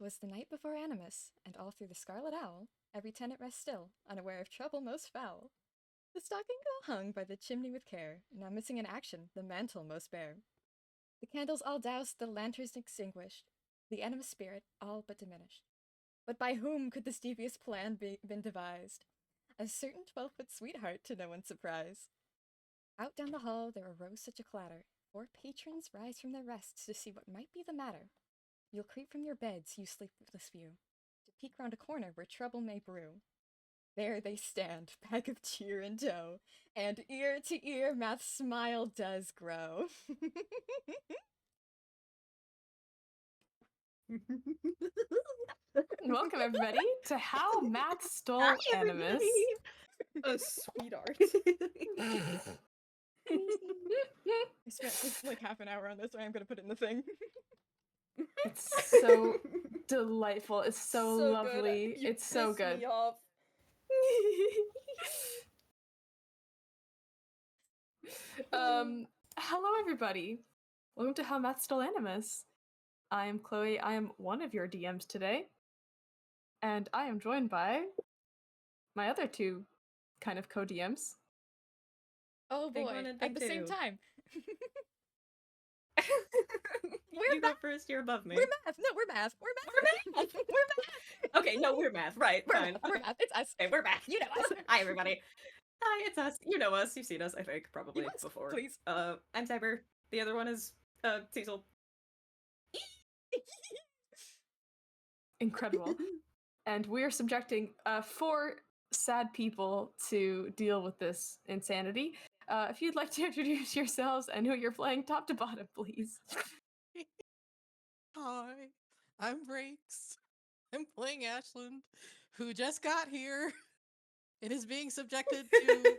'Twas the night before Animas, and all through the Scarlet Owl, every tenant rests still, unaware of trouble most foul. The stocking girl hung by the chimney with care, now missing in action, the mantle most bare. The candles all doused, the lanterns extinguished, the Animas spirit all but diminished. But by whom could this devious plan been devised? A certain 12-foot sweetheart, to no one's surprise. Out down the hall there arose such a clatter, 4 patrons rise from their rests to see what might be the matter. You'll creep from your beds, you sleepless few, to peek round a corner where trouble may brew. There they stand, bag of cheer in tow, and ear to ear Math's smile does grow. Welcome everybody to How Math Stole Animas. A sweetheart. I spent like half an hour on this, so I'm gonna put it in the thing. It's so delightful. It's so lovely. You it's so piss good. Me off. Hello everybody. Welcome to How Math Stole Animas. I am Chloe. I am one of your DMs today. And I am joined by my other 2 kind of co-DMs. Oh Big boy, one and at big the same two. time. You go first, you're above me. We're math. No, we're math. We're math. We're math. Okay, no, we're math. Right, fine. We're math. It's us. Okay, we're math. You know us. Hi, everybody. Hi, it's us. You know us. You've seen us, I think, probably Yes, before. please. I'm Cyber. The other one is, Cecil. Incredible. And we're subjecting 4 sad people to deal with this insanity. If you'd like to introduce yourselves and who you're playing top to bottom, please. Hi, I'm Breaks. I'm playing Ashland, who just got here and is being subjected to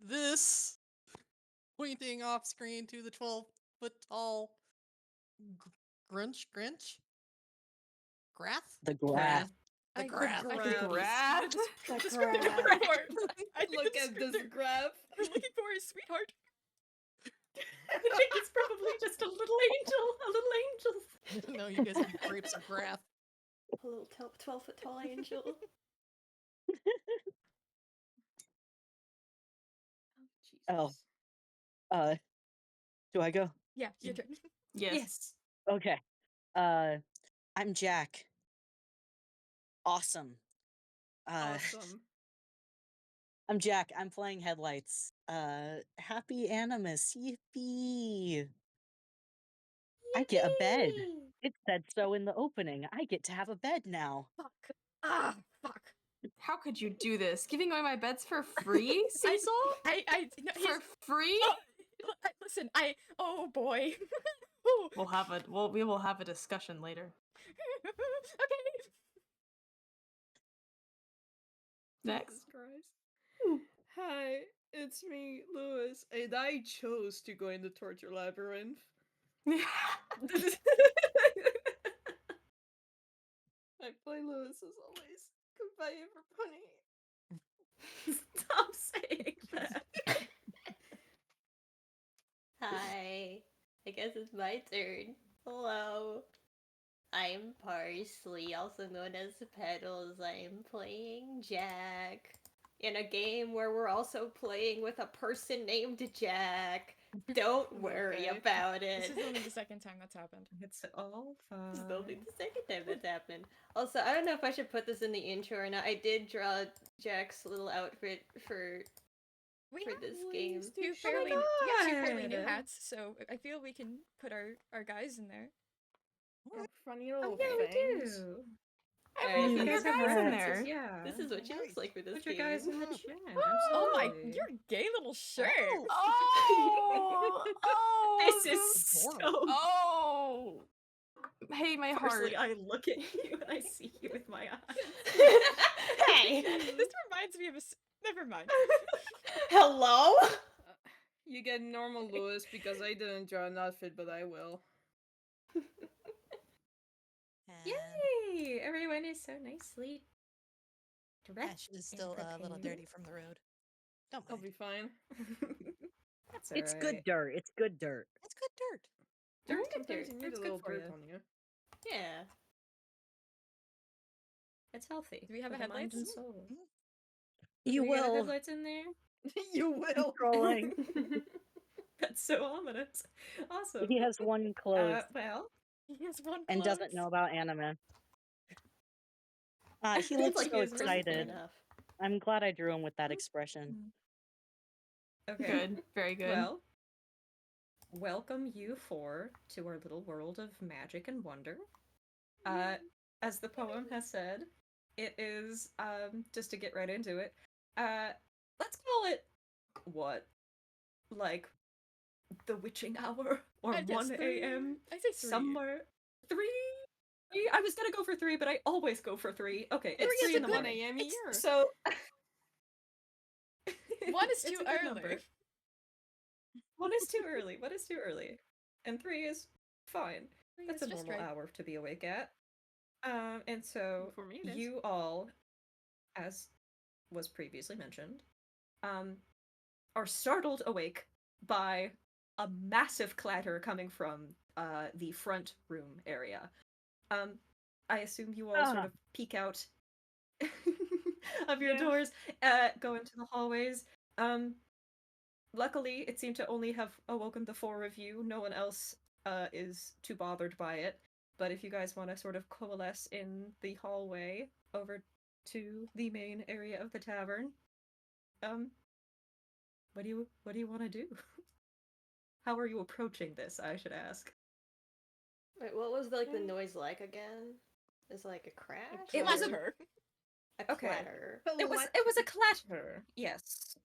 this, pointing off screen to the 12-foot tall Grinch? Grath? The graph. The I graph. think graph. Graph. the The descriptor graph. for it. I think Look the at this descriptor graph. we're looking for is sweetheart. I think it's probably just a little angel. No, you guys think grapes are graph. A little 12-foot tall angel. Oh. Do I go? Yeah, your turn. Yes. Okay. I'm Jack. Awesome. Awesome. I'm Jack. I'm playing Headlights. Happy Animus. Yippee. I get a bed. It said so in the opening. I get to have a bed now. Fuck. Ah, fuck. How could you do this? Giving away my beds for free, Cecil? No, For free? listen, oh boy. We will have a discussion later. Okay. Next. Jesus Christ. Hi, it's me, Lewis, and I chose to go in the torture labyrinth. I play Lewis as always. Goodbye, everybody. Stop saying that. Hi. I guess it's my turn. Hello. I'm Parsley, also known as Petals. I'm playing Jack. In a game where we're also playing with a person named Jack. Don't worry Okay. about This it. is only the second time that's happened. It's all fine. This will be the second time that's happened. Also, I don't know if I should put this in the intro or not. I did draw Jack's little outfit for this game. Two Oh my fairly new God. hats, so I feel we can put our guys in there. Oh, funny little yeah, we things. do. Alright, You put your guys have guys in hats, there. Yeah. This is what she looks like for this Put game. your guys in the chat. Oh my, absolutely. your gay little shirt. Oh! Oh! This is so. Oh! Hey, my heart. Personally, I look at you and I see you with my eyes. Hey! This reminds me of never mind. Hello? You get normal Lewis because I didn't draw an outfit, but I will. Yay! Everyone is so nicely dressed. Ash is still a little prepared. dirty from the road. Don't I'll mind. be fine. That's It's alright. good dirt. It's good dirt. It's good dirt. Dirt, Good sometimes dirt. you need It's a good little for dirt you. on you. Yeah. It's healthy. Do we have for a the mind headlights? and soul. You Do we get a will. headlights in there? You will. Trolling. That's so ominous. Awesome. He has one clothes Well, He has one and doesn't clothes. know about anime. He Seems looks like so he was disciplined excited. enough. I'm glad I drew him with that expression. okay. Good, very good. Well, welcome you four to our little world of magic and wonder. As the poem has said, it is just to get right into it. Let's call it what? Like the witching hour or I guess 1 3. a.m. I say 3. somewhere. 3? I was gonna go for 3, but I always go for 3. Okay, it's 3 3 is in a the good morning. AM year. So 1 is it's too a good early. number. 1 is too early. 1 is too early. And 3 is fine. 3 That's is a just normal right. hour to be awake at. And so For me, it is. you all, as was previously mentioned, are startled awake by a massive clatter coming from the front room area. I assume you all sort of peek out of your Yeah. doors, go into the hallways. Luckily, it seemed to only have awoken the 4 of you. No one else is too bothered by it. But if you guys want to sort of coalesce in the hallway over to the main area of the tavern, what do you want to do? How are you approaching this, I should ask? Wait, what was the noise like again? Is like a crash? It was a- Clatter. a Okay. clatter. It was a clatter. Yes.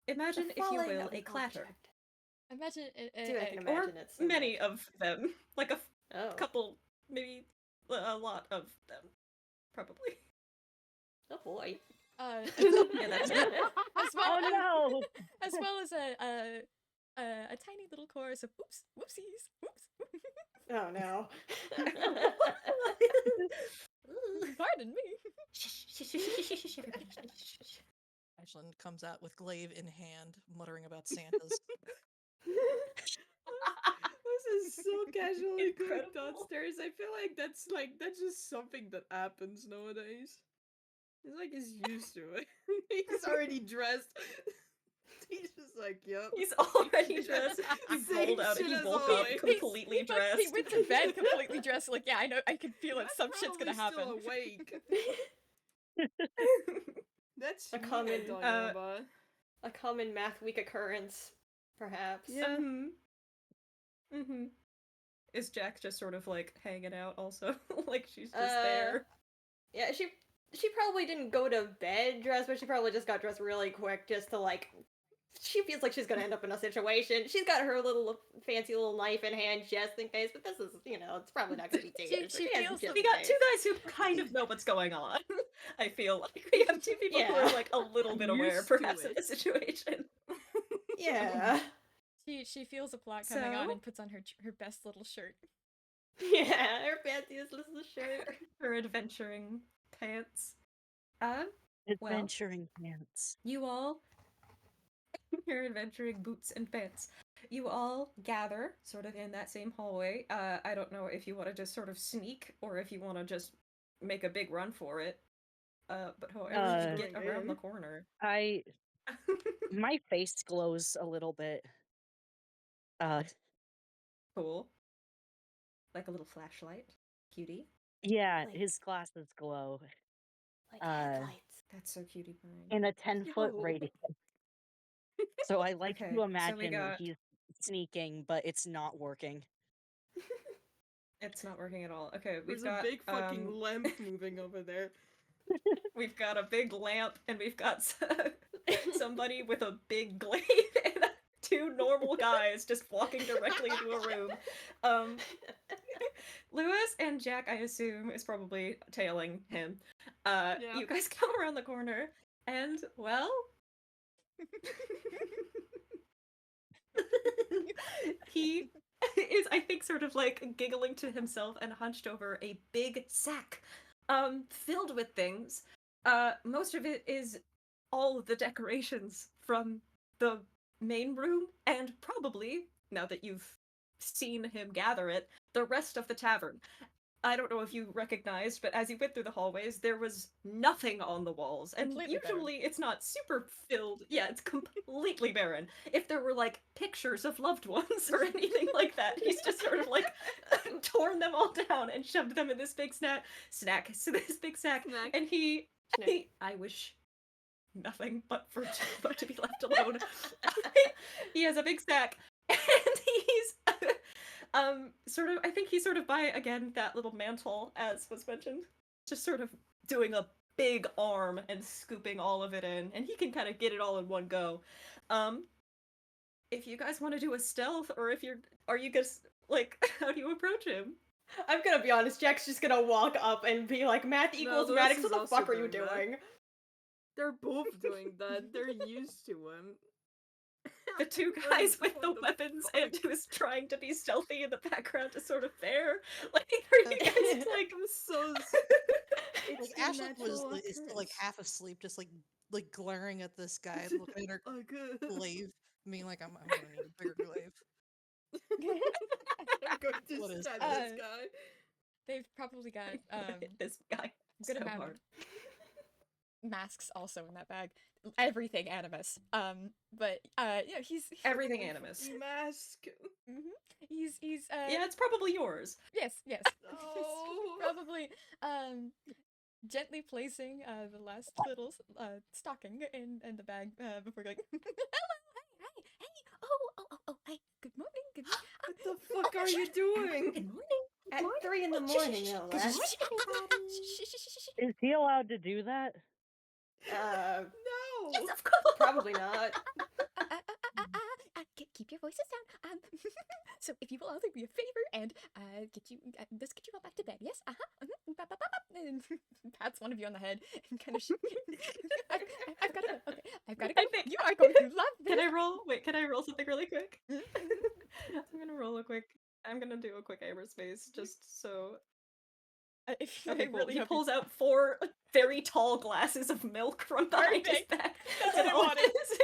Imagine, if you falling will, of a an clatter. object. Imagine Dude, I can Or imagine it so many much. of them. Like a Oh. couple, maybe a lot of them. Probably. Oh boy. Yeah, that's as well, Oh no! as well as a tiny little chorus of oops, whoopsies, oops. Oh no. Pardon me. Ashland comes out with glaive in hand, muttering about Santas. This is so casually going Incredible. downstairs. I feel like that's just something that happens nowadays. It's like he's used to it. He's already dressed. He's just like, yep. He's already dressed. He Same rolled out. shit He as woke up always. completely He dressed. went to bed completely dressed. Like, yeah, I know. I can feel it. That's Some shit's gonna probably happen. Still awake. That's A me common, I'm talking about. a common math week occurrence, perhaps. Yeah. Is Jack just sort of like hanging out also? Like she's just Uh, there? Yeah, she probably didn't go to bed dressed, but she probably just got dressed really quick just to like. She feels like she's gonna end up in a situation. She's got her little fancy little knife in hand just in case, but this is, it's probably not gonna be dangerous. she but yes, feels just We in got case. 2 guys who kind of know what's going on. I feel like we have 2 people who are Yeah. like a little bit aware, Used to perhaps, of it. the situation. Yeah. She feels a plot coming on So? and puts on her best little shirt. Yeah, her fanciest little shirt. Her adventuring pants. Adventuring pants. You all, your adventuring boots and pants. You all gather sort of in that same hallway. I don't know if you want to just sort of sneak or if you want to just make a big run for it. But however you get Going around in. the corner. My face glows a little bit. Cool. Like a little flashlight. Cutie. Yeah, Like- his glasses glow Like headlights. That's so cutie pie. in a 10-foot Yo. radius. So I like Okay, to so we imagine got- he's sneaking, but it's not working. It's not working at all. Okay, we've There's got a big fucking lamp moving over there. we've got a big lamp and we've got somebody with a big glaive and 2 normal guys just walking directly into a room. Lewis and Jack, I assume, is probably tailing him. Yeah. You guys come around the corner, and well, he is, I think, sort of like giggling to himself and hunched over a big sack, filled with things. Most of it is all of the decorations from the main room, and probably, now that you've seen him gather it, the rest of the tavern. I don't know if you recognized, but as you went through the hallways, there was nothing on the walls. And Completely barren. usually it's not super filled. Yeah, it's completely barren. If there were like pictures of loved ones or anything like that, he's just sort of like torn them all down and shoved them in this big so this big sack. Snack. And I wish nothing but to be left alone. He has a big sack, and he's I think he's sort of by again that little mantle as was mentioned, just sort of doing a big arm and scooping all of it in, and he can kind of get it all in one go. If you guys want to do a stealth, or are you guys like, how do you approach him? I'm gonna be honest, Jack's just gonna walk up and be like, math equals Lewis Maddox, is what the also fuck are you doing that. doing? They're both doing that. They're used to him. The two guys with the weapons and who's trying to be stealthy in the background to sort of there. Like, are you guys like I'm so Like Ashley is still like half asleep, just like glaring at this guy, looking at her glaive, being like, I'm gonna need a bigger glaive. I'm going to What is stab that? this guy. They've probably got this guy good so amount hard. of masks also in that bag. Everything Animas. But yeah, he's Everything Animas. Mask. he's Yeah, it's probably yours. yes. Oh. Probably gently placing the last little stocking in the bag before going, hello, hey, oh, hey, good morning. What the fuck are you doing? Good morning. At 3 in the morning, no less. Is he allowed to do that? No. Yes, of course. Probably not. Keep your voices down. So if you will only be a favor and get you all back to bed, yes? And pats one of you on the head and kind of. I've got to go. Okay, I've got to go. You are going to love this. Can I roll? Wait, can I roll something really quick? I'm gonna roll a quick. I'm gonna do a quick aerospace just so. If Okay, I cool. really He hope pulls out 4 very tall glasses of milk from behind his Perfect. back. That's and what I all wanted. this-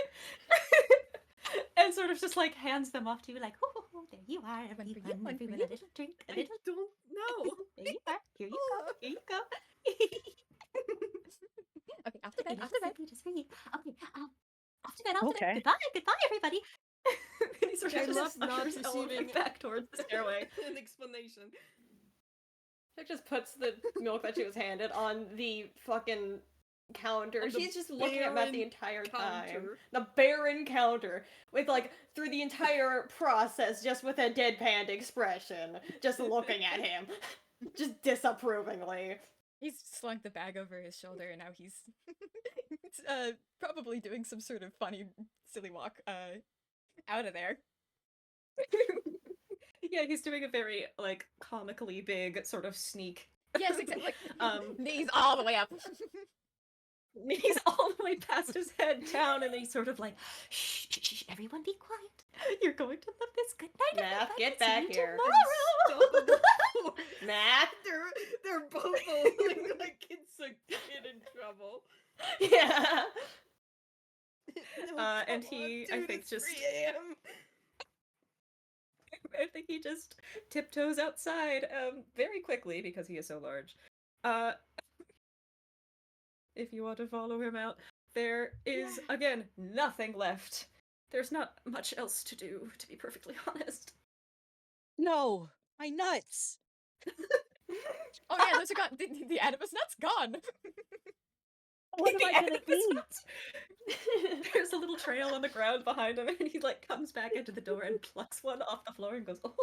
and sort of just like hands them off to you, like, oh, there you are, One for you, everyone, one for everyone, you. a little drink, a I little. don't know. There you are. Here you go. Here you go. Okay, off to bed. A Off to little bed. sippy just for you. Okay, off to bed. Off to Okay. bed. Goodbye, everybody. And he sort I of love just not ushers Ellen receiving back towards the stairway. An explanation. Jack just puts the milk that she was handed on the fucking counter. On the She's just looking at Matt the barren entire time. counter. The barren counter. With like, through the entire process, just with a deadpanned expression. Just looking at him. Just disapprovingly. He's slung the bag over his shoulder and now he's probably doing some sort of funny, silly walk out of there. Yeah, he's doing a very like comically big sort of sneak. Yes, exactly. Like, Um, knees all the way up. He's all the way past his head down, and he's sort of like, shh, shh, shh, everyone be quiet. You're going to love this. Good night, Math, everybody. get See back you here. tomorrow." Matt? They're both holding like it's a kid in trouble. Yeah. No, And come on, he, dude, I think, it's just 3 a.m. I think he just tiptoes outside very quickly because he is so large. If you want to follow him out, there is again nothing left. There's not much else to do, to be perfectly honest. No, my nuts. Oh yeah, those are gone. The Animas nut's gone. What am I gonna Animus eat? nuts. There's a little trail on the ground behind him, and he like comes back into the door and plucks one off the floor and goes, "Oh!"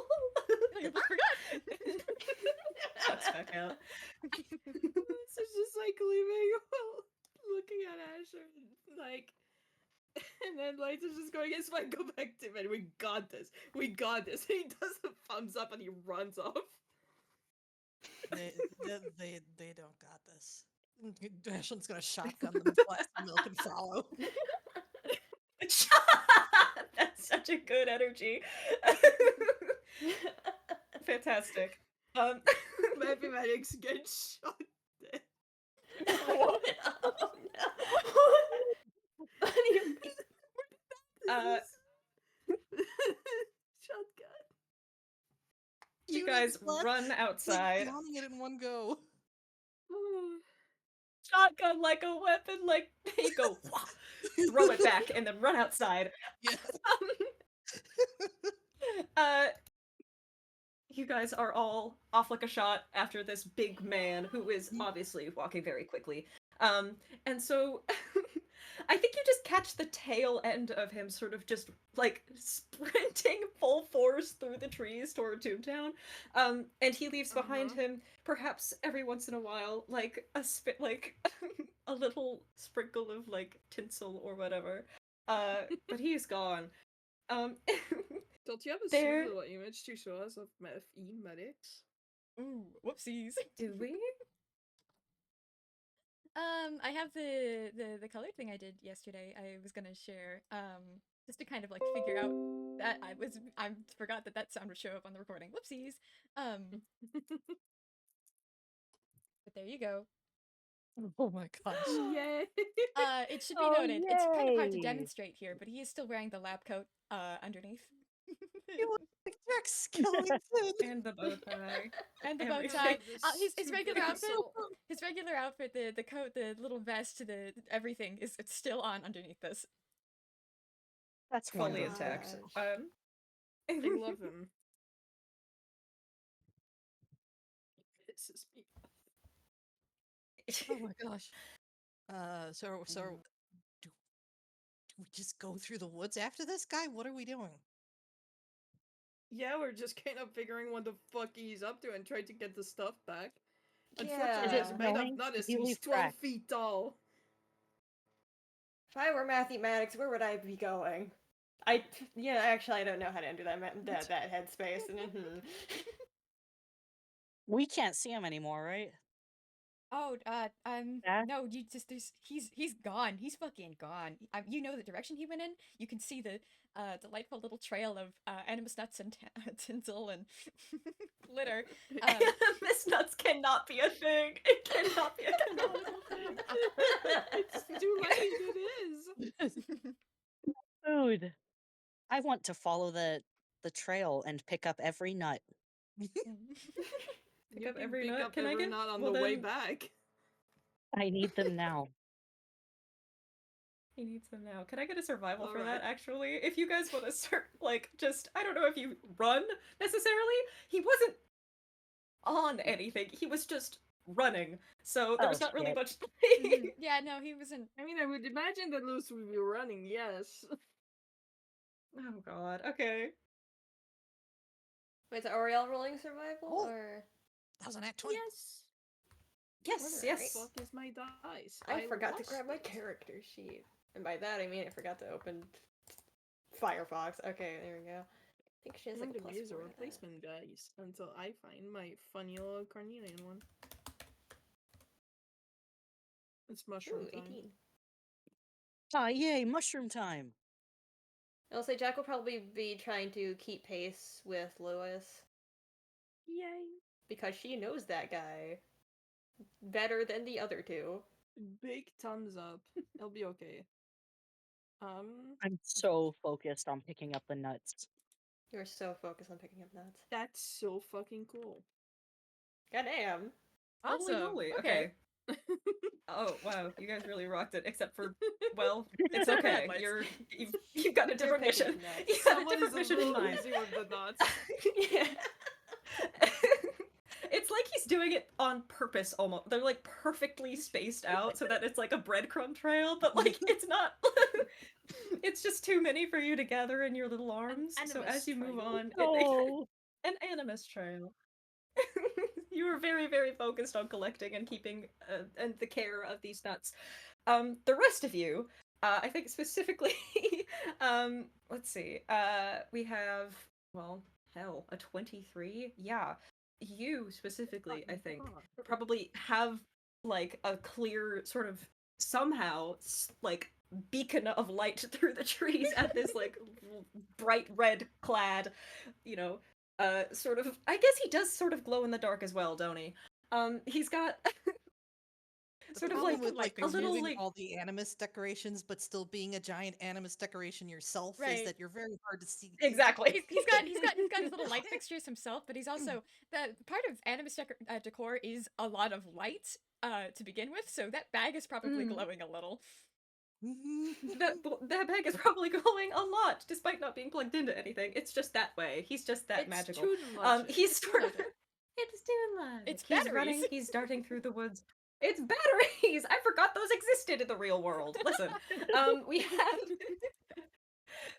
I forgot. Chucks back out. So it's just like leaving while looking at Asher, like, and then Lights is just going, "It's fine, go back to bed. We got this. We got this." And he does a thumbs up and he runs off. They don't got this. Ashlyn's gonna shotgun them, glass of milk, and follow. That's such a good energy. Fantastic. Mathematics get shot dead. Oh, no. What do you mean? Uh, Shotgun. You guys run outside. Like, downing it in one go. Shotgun like a weapon, like they go throw it back and then run outside. Yes. You guys are all off like a shot after this big man who is obviously walking very quickly. And so I think you just catch the tail end of him sort of just like sprinting full force through the trees toward Toontown. And he leaves behind him, perhaps every once in a while, like a little sprinkle of like tinsel or whatever. But he's gone. Don't you have a There- sweet little image to show us of FE medics? Ooh, whoopsies. Do we? I have the colored thing I did yesterday. I was gonna share. Just to kind of like figure out that I forgot that sound would show up on the recording. Whoopsies. But there you go. Oh my gosh. Yay! It should be Oh, noted. It's kind of hard to yay. demonstrate here, but he is still wearing the lab coat underneath. You look like Jack Skellington. And the bow tie. And the bow Everything. tie. His This regular stupid outfit. asshole. His regular outfit, the coat, the little vest, the everything it's still on underneath this. That's Fully wonderful. intact. I love him. Pisses me Oh my gosh. So do we just go through the woods after this guy? What are we doing? Yeah, we're just kind of figuring what the fuck he's up to and trying to get the stuff back. Yeah. Unfortunately, Is as it you might snowing? have noticed, Did you he's leave 12 tracks? feet tall. If I were mathematics, where would I be going? Actually, I don't know how to enter that headspace. We can't see him anymore, right? Oh, Yeah? no, you just he's gone. He's fucking gone. You know the direction he went in. You can see the delightful little trail of animus nuts and tinsel and glitter. Miss Nuts cannot be a thing. It cannot be a canonical thing. It's too late, it is. Food. I want to follow the trail and pick up every nut. Pick You up can every pick nut. up Can I every get nut on well, the way then- back. I need them now. He needs them now. Can I get a survival for Alright. that, actually? If you guys want to start, like, just, I don't know if you run, necessarily. He wasn't on anything. He was just running. So there Oh, was not really shit. much... Yeah, no, he wasn't. I mean, I would imagine that Luce would be running, yes. Oh god, okay. Wait, is Oriel rolling survival Oh. or? That was an act 20. Yes. Yes, Alright. yes. Fuck is my dice? I forgot to lost grab my it. character sheet, and by that I mean I forgot to open Firefox. Okay, there we go. I think she has I'm like a gonna plus use a 4 to that. replacement dice until I find my funny little carnelian one. It's mushroom Ooh, time. 18. Ah, yay, mushroom time. I'll say Jack will probably be trying to keep pace with Lewis Yay! because she knows that guy better than the other two. Big thumbs up. It'll be okay. I'm so focused on picking up the nuts. You're so focused on picking up nuts. That's so fucking cool. Goddamn. Holy Awesome. moly, Okay. Oh, wow, you guys really rocked it, except for, well, it's okay. Let's- You've got a You're different picking mission. nuts. You got a Someone different is a mission in little mind. busy with the nuts. Yeah. It's like he's doing it on purpose almost. They're like perfectly spaced out so that it's like a breadcrumb trail, but like it's not. It's just too many for you to gather in your little arms. So animus as you move trail. on, Oh, an animus trail. You are very, very focused on collecting and keeping and the care of these nuts. The rest of you, I think specifically, let's see. We have, well, hell, a 23. Yeah, you specifically, I think, probably have like a clear sort of somehow like beacon of light through the trees at this like bright red clad, you know, sort of, I guess he does sort of glow in the dark as well, don't he? He's got sort of problem like with like a little removing like all the animus decorations, but still being a giant animus decoration yourself, is Right. that you're very hard to see. exactly. He's got his little light fixtures himself, but he's also the part of Animus decor is a lot of light to begin with, so that bag is probably glowing a little. That bag is probably glowing a lot, despite not being plugged into anything. It's just that way. He's just that It's magical. too much. He's sort of magic. it's too much. It's He's batteries. running. He's darting through the woods. It's batteries. I forgot those existed in the real world. Listen,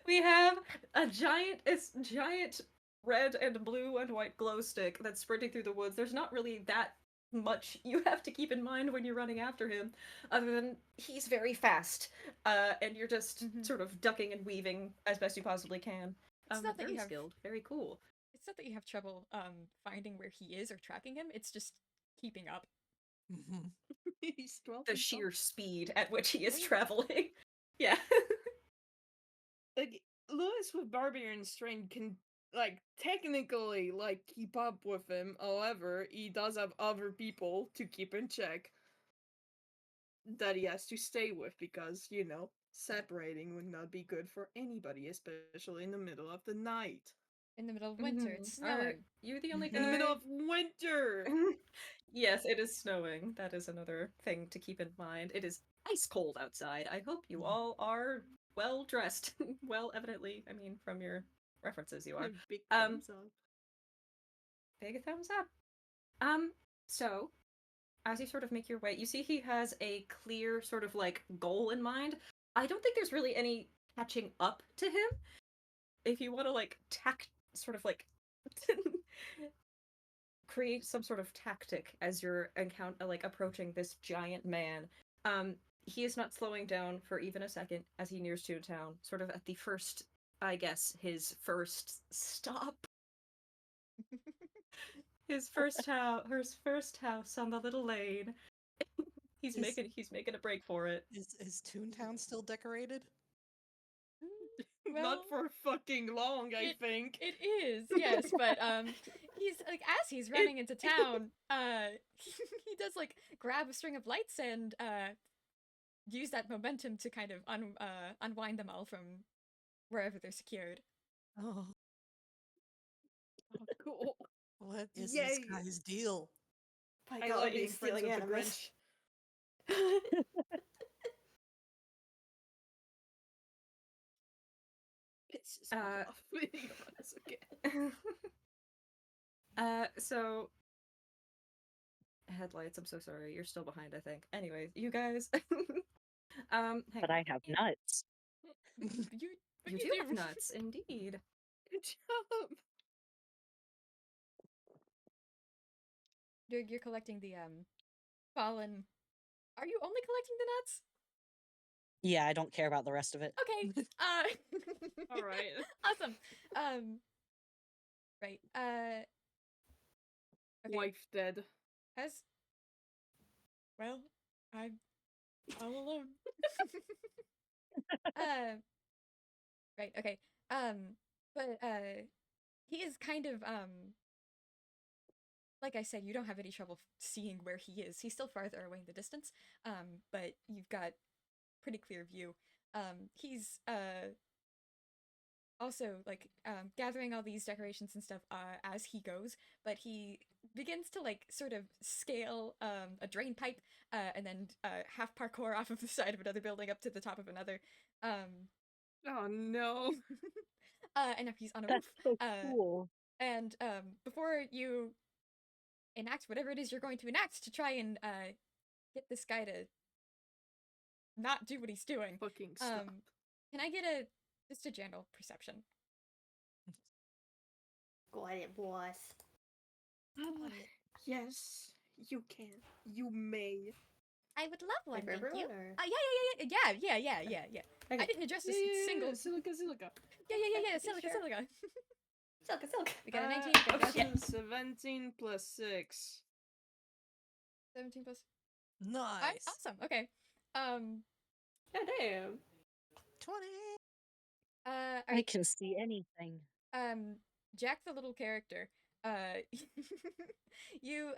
we have a giant red and blue and white glow stick that's sprinting through the woods. There's not really that much you have to keep in mind when you're running after him, other than he's very fast, and you're just sort of ducking and weaving as best you possibly can. It's not that very you have skilled, very cool. It's not that you have trouble finding where he is or tracking him. It's just keeping up. He's 12 The and sheer tall. speed at which he is traveling. Yeah. Like Lewis with Barbarian Strength can like technically like keep up with him. However, he does have other people to keep in check that he has to stay with because, you know, separating would not be good for anybody, especially in the middle of the night. In the middle of winter, it's snowing. You're the only guy. In the middle of winter! Yes, it is snowing. That is another thing to keep in mind. It is ice cold outside. I hope you all are well dressed. Well, evidently, I mean, from your references, you are. Big thumbs up. Big thumbs up. So, as you sort of make your way, you see he has a clear sort of like goal in mind. I don't think there's really any catching up to him. If you want to like sort of like create some sort of tactic as you're approaching this giant man. He is not slowing down for even a second as he nears Toontown, sort of at the first, I guess, his first stop. his first house on the little lane. He's making a break for it. Is Toontown still decorated? Well, not for fucking long, I think. It is, yes, but he's like as he's running into town, he does like grab a string of lights and use that momentum to kind of unwind them all from wherever they're secured. Oh, Cool. what is Yay. this guy's deal? My I God, love he's being friends stealing with the Animas. Grinch. Pisses me off. That's okay. So headlights, I'm so sorry. You're still behind, I think. Anyways, you guys But I have nuts. you do have nuts, indeed. Good job. You're collecting the fallen. Are you only collecting the nuts? Yeah, I don't care about the rest of it. Okay. All right. Awesome. Right. Okay. Wife dead. Well, I'm all alone. Right. Okay. But he is kind of like I said, you don't have any trouble seeing where he is. He's still farther away in the distance. But you've got pretty clear view. He's also like gathering all these decorations and stuff as he goes, but he begins to like sort of scale a drain pipe and then half parkour off of the side of another building up to the top of another. Oh no. And now he's on a That's roof. so cool. And before you enact whatever it is you're going to enact to try and get this guy to not do what he's doing, Fucking stop. can I get just a general perception? Go ahead, boss. Yes, you can. You may. I would love one, For thank you. everyone, or- Yeah. I didn't address this single. Silica. Yeah. Sure. Silica. Silka. We got a 19. oh, Got shit. 17 plus 6. 17 plus. Nice. Awesome. Okay. God damn. 20. All I right. can see anything. Jack, the little character. You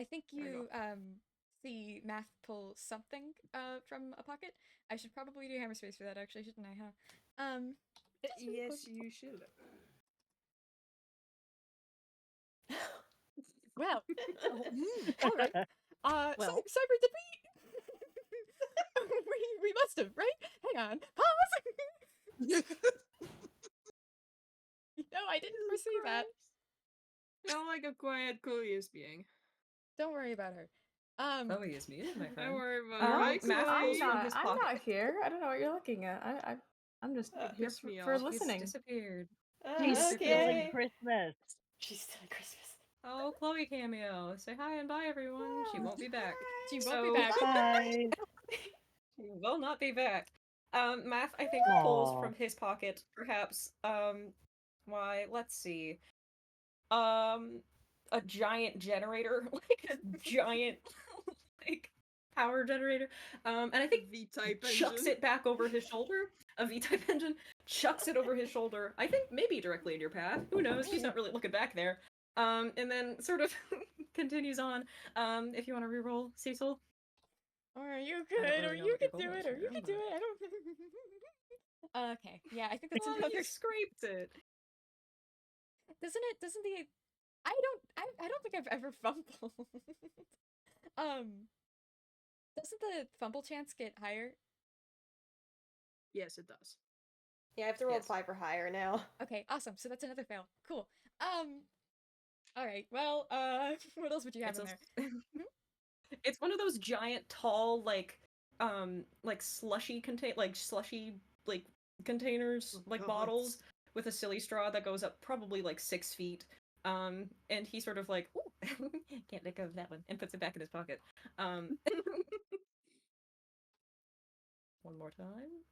think There you you see Math pull something from a pocket. I should probably do hammer space for that, actually, shouldn't I? Huh? Just really Yes, quick. you should. Well, Oh, all right. Well. Cyber, did we must have, right? Hang on. Pause. No, I didn't foresee that. Sound like a quiet, curious being. Don't worry about her. Chloe is muted, my friend. Don't worry about it, right, Math Chloe? pulls from his I'm pocket. not here. I don't know what you're looking at. I'm just here Piss me for off. listening. He's disappeared. She's Okay. stealing Christmas. She's still Christmas. Oh, Chloe cameo. Say hi and bye, everyone. She won't be back. She won't So- be back. Bye. She will not be back. Math, I think, pulls Aw. from his pocket, perhaps, let's see. A giant generator, like a giant, like, power generator. And I think V-type chucks engine. it back over his shoulder. A V-type engine chucks it over his shoulder. I think maybe directly in your path. Who knows? He's not really looking back there. And then sort of continues on. If you want to reroll, Cecil. Or you don't could, or really know you what your could do goal it, is or right you now, could do it. I don't. Okay, yeah, I think that's Oh, another. you scraped it. Doesn't it? Doesn't the? I don't think I've ever fumbled. Doesn't the fumble chance get higher? Yes, it does. Yeah, I have to roll Yes. 5 or higher now. Okay, awesome. So that's another fail. Cool. All right. Well, what else would you have It's in there? It's one of those giant, tall, like slushy containers, Oh, like God. bottles with a silly straw that goes up probably like 6 feet. And he sort of like, ooh, can't let go of that one, and puts it back in his pocket. One more time.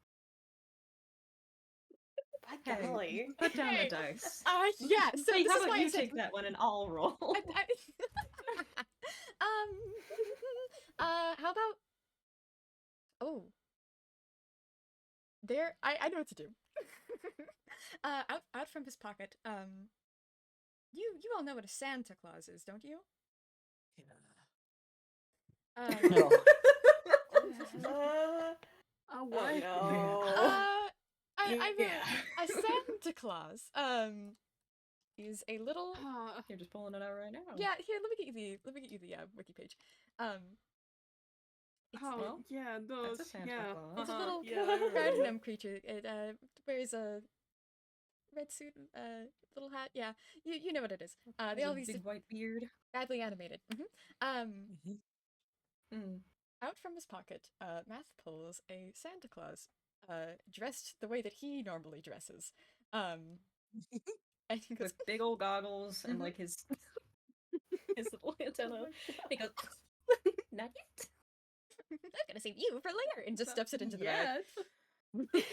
By Hey, golly. put down Hey, the dice. Yeah. So Hey, this how is about why you I said. take that one and I'll roll? How about? Oh. There, I know what to do. Out from his pocket. You all know what a Santa Claus is, don't you? No. Oh, Oh what? no. A Santa Claus. Is a little. You're just pulling it out right now. Yeah, here. Let me get you the wiki page. It's Oh, yeah, those. That's a Santa Yeah. Claus. It's a Uh-huh, little yeah, I remember. random creature. It wears a red suit, little hat. Yeah, you know what it is. They Has a all these big white beard. badly animated. Mm. Out from his pocket, Math pulls a Santa Claus, dressed the way that he normally dresses. And he goes, With big old goggles and Mhm. like his little antenna. He goes, not yet. "I'm gonna save you for later," and just stuffs it into the bag. Yet.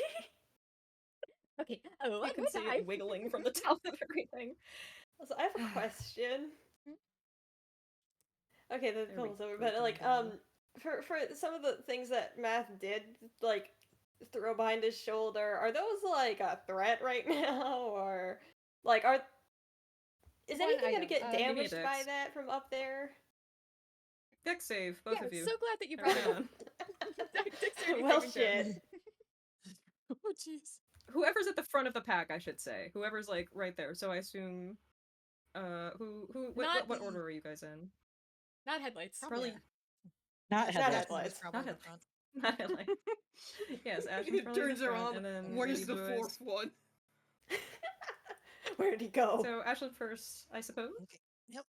Okay. Oh, You what can was see I? it wiggling from the top of everything. So I have a question. Okay, the There we film's over, go, but like, Daniel. for some of the things that Math did, like throw behind his shoulder, are those like a threat right now, or like is One anything gonna item, get give me a damaged by dex. that from up there? Dex save, both Yeah, of you. so glad that you brought it up. Dexterity Well, saving throw. shit. Oh, jeez. Whoever's at the front of the pack, I should say. Whoever's like right there. So I assume, what order are you guys in? Not headlights. Probably Not Not headlights. headlights. Probably Not in the front. not headlight. Yes, Ashton's It probably in the turns front, around. and then Where's you the boys- fourth one? Where did he go? So Ashlyn first, I suppose. Okay. Yep.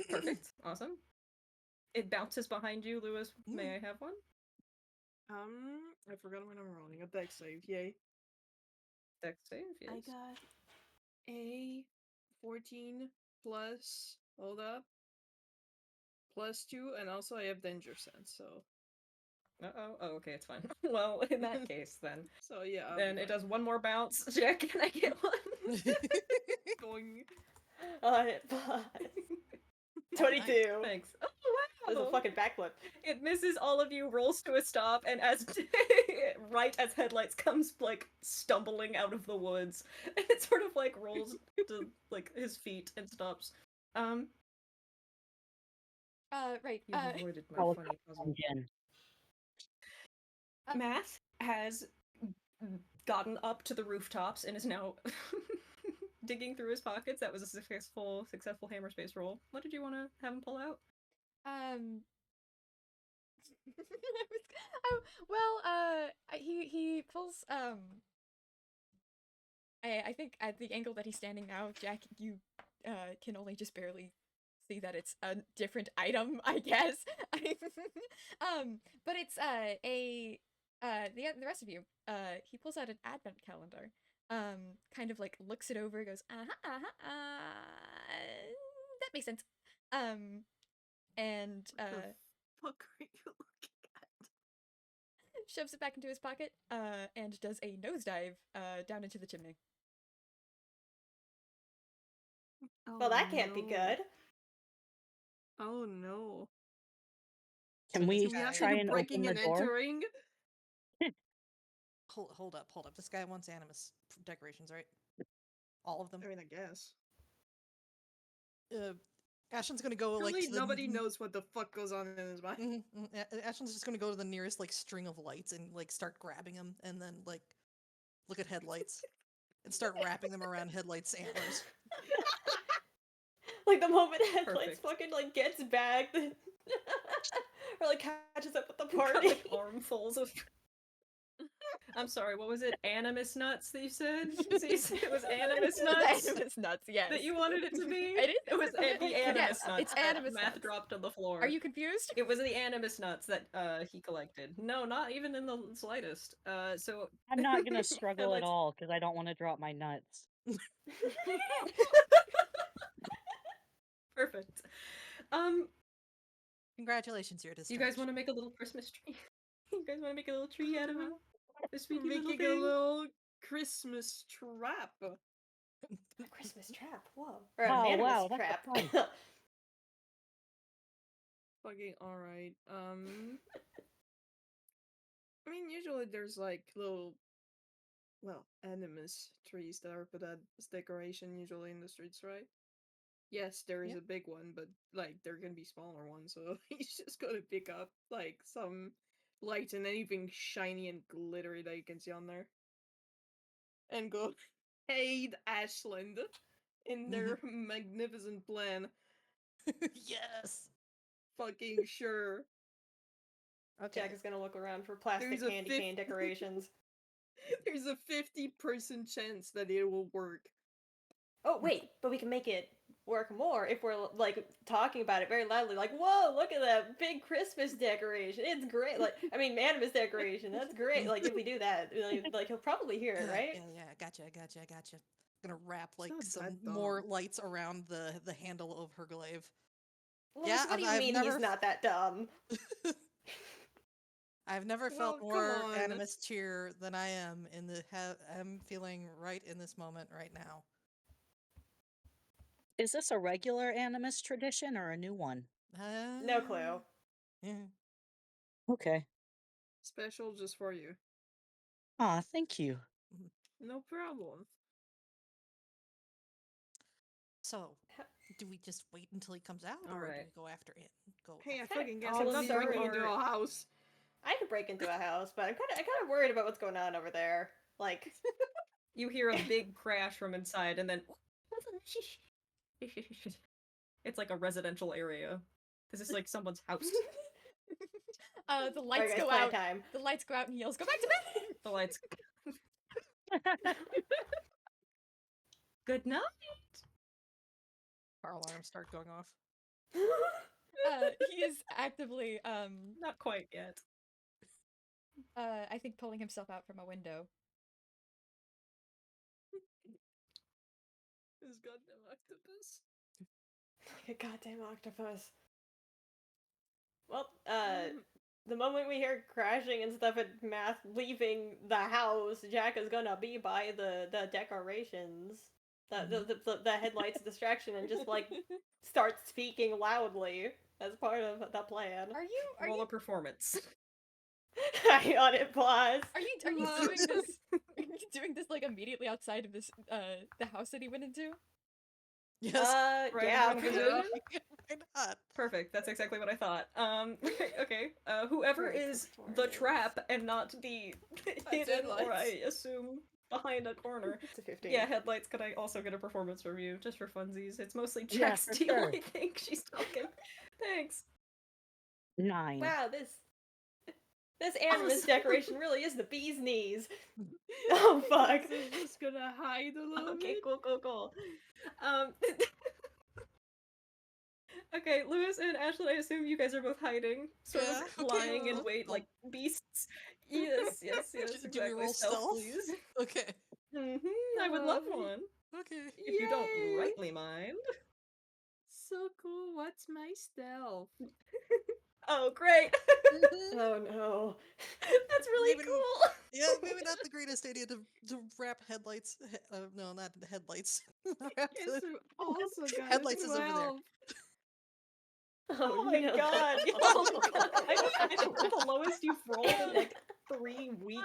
Perfect. Awesome. It bounces behind you, Lewis. May I have one? I forgot when I'm rolling. A dex save. Yay. Dex save, yes. I got A 14 plus. Hold up. +2, and also I have danger sense. So. Oh, okay, it's fine. Well, in that case, then. So yeah. I'll Then be it fine. does one more bounce. Jack, can I get one? Going. I hit 5. 22. Thanks. Oh, There's a wow. fucking backflip. It misses all of you, rolls to a stop, and as right as Headlights comes like stumbling out of the woods, and it sort of like rolls to like his feet and stops. Right. You avoided my Oh, funny puzzle. Engine. Math has gotten up to the rooftops and is now digging through his pockets. That was a successful hammer space roll. What did you want to have him pull out? He pulls I think at the angle that he's standing now, Jack, you can only just barely see that it's a different item, I guess. But it's the rest of you, he pulls out an advent calendar, kind of like looks it over, goes, that makes sense. And What the fuck are you looking at? shoves it back into his pocket, and does a nosedive down into the chimney. Well, that can't be good. Oh no. Can So we this Do we guy- have to try do and breaking open the and door? entering? Hold up. This guy wants Animus decorations, right? All of them. I mean, I guess. Ashton's gonna go like Really, to the nobody knows what the fuck goes on in his mind. Ashton's just gonna go to the nearest like string of lights and like start grabbing them, and then like look at headlights and start wrapping them around headlights' antlers. Like the moment headlights Perfect. fucking like gets back, or like catches up with the Got, party. like, armfuls of. I'm sorry, what was it? Animus nuts that you said? It was animus nuts Animus nuts, yes. that you wanted it to be? It is. It was the animus Yes, nuts. it's that animus Math nuts. dropped on the floor. Are you confused? It was the animus nuts that he collected. No, not even in the slightest. So I'm not gonna struggle at Headlights- all because I don't want to drop my nuts. Perfect. Congratulations, you're discharged. You guys want to make a little Christmas tree? You guys want to make a little tree out of me? This We're sweetie little making a thing? little Christmas trap. A Christmas trap. Whoa. Or an Oh, animus wow, that's trap. fun. Fucking alright. I mean, usually there's like little, well, animus trees that are put as decoration usually in the streets, right? Yes, there is Yep. a big one, but like there can be smaller ones, so he's just gonna pick up like some lights and anything shiny and glittery that you can see on there. And go aid Ashland in their magnificent plan. Yes. Fucking sure. Okay. Jack is gonna look around for plastic There's a candy fifth- cane decorations. There's a 50% chance that it will work. Oh wait, but we can make it work more if we're like talking about it very loudly. Like, whoa, look at that big Christmas decoration! It's great. Like, I mean, animus decoration. That's great. Like, if we do that, like he'll probably hear it, right? Yeah, gotcha. Gonna wrap like not some that more dumb. lights around the handle of her glaive. Louis, Yeah, what do you I've mean never- he's not that dumb? I've never felt Well, come more on. animus cheer than I am in the. I'm feeling right in this moment right now. Is this a regular Animus tradition or a new one? No clue. Yeah. Okay. Special just for you. Ah, thank you. No problem. So, do we just wait until he comes out, or do Alright. we go after him? Hey, I Kinda fucking guess all I'm not of them breaking into are- a house. I could break into a house, but I'm kind of worried about what's going on over there. Like, You hear a big crash from inside, and then it's like a residential area. This is like someone's house. The lights alright, guys, go plan out. time. The lights go out and he yells, "Go back to bed!" The lights. Good night. Car alarms start going off. He is actively, Not quite yet. I think pulling himself out from a window. This goddamn octopus. Like a goddamn octopus. Well, the moment we hear crashing and stuff and Math leaving the house, Jack is gonna be by the decorations, the headlights distraction, and just like start speaking loudly as part of the plan. Are Roll you a performance. I on it pause. Are you doing this? Are you doing this like immediately outside of this the house that he went into? Yes. Right in Yeah, front of the door. Why not? Perfect. That's exactly what I thought. Okay. Whoever Very is the tutorials. trap and not the hidden, or I headlights. assume behind a corner. It's a 15. Yeah, headlights. Could I also get a performance review just for funsies? It's mostly Yeah, Jack's for deal. sure. I think she's talking. Thanks. 9. Wow, this Animas Awesome. decoration really is the bee's knees. Oh fuck. It's just gonna hide a little Okay, bit. cool. Um. Okay, Lewis and Ashley, I assume you guys are both hiding, sort Yeah, of okay, lying in wait like beasts. Yes, Give me exactly. roll stealth. Please. Okay. I would love Lovely. one. Okay. If you don't Yay! rightly mind. So cool. What's my stealth? Oh, great. Oh no. That's really Maybe- cool. Yeah, maybe not the greatest idea to wrap headlights. No, not the headlights. Wrap Yes, the we also got headlights is over there. 12. Oh, my no. god. Oh my god. I think that's the lowest you've rolled in like 3 weeks.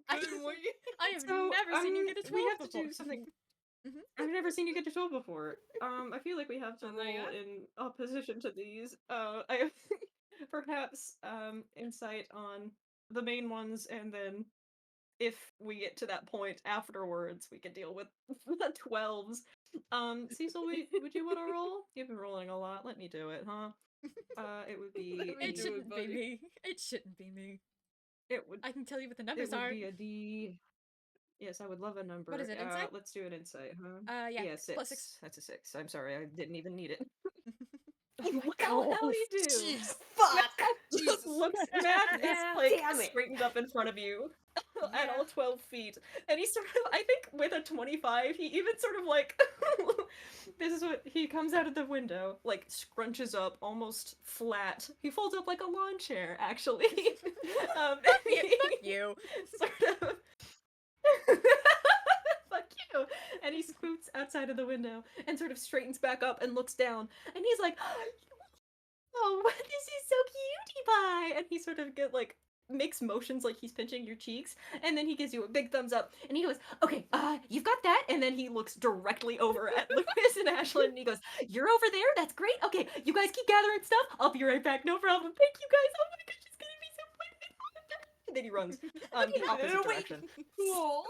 Hi. Good morning. I have So, never seen you get a 12 we have before. to do something. Mhm. I've never seen you get to 12 before. I feel like we have to Oh my roll God. in opposition to these. I have perhaps insight on the main ones, and then if we get to that point afterwards, we can deal with the 12s. Cecil, would you want to roll? You've been rolling a lot. Let me do it, huh? It would be. Let me It do it, shouldn't be buddy. me. It shouldn't be me. It would. I can tell you what the It numbers would are. be a D. Yes, I would love a number. What is it, insight? Let's do an insight, huh? Yeah, Yeah, 6. plus 6. That's a 6. I'm sorry, I didn't even need it. Oh my What the hell do you do? Jeez. Fuck! Just looks Matt is Yeah, like damn it. straightened up in front of you at Yeah. all 12 feet. And he sort of, I think with a 25, he even sort of like, this is what, he comes out of the window, like scrunches up almost flat. He folds up like a lawn chair, actually. Yeah, fuck you. Sort of. Fuck you. And he scoots outside of the window and sort of straightens back up and looks down. And he's like, oh, this is so cutie pie. And he sort of makes motions like he's pinching your cheeks. And then he gives you a big thumbs up. And he goes, okay, you've got that. And then he looks directly over at Lewis and Ashlyn. And he goes, you're over there? That's great. Okay, you guys keep gathering stuff. I'll be right back. No problem. Thank you guys. Oh my gosh, it's gonna be so fun. And then he runs the opposite direction. Cool.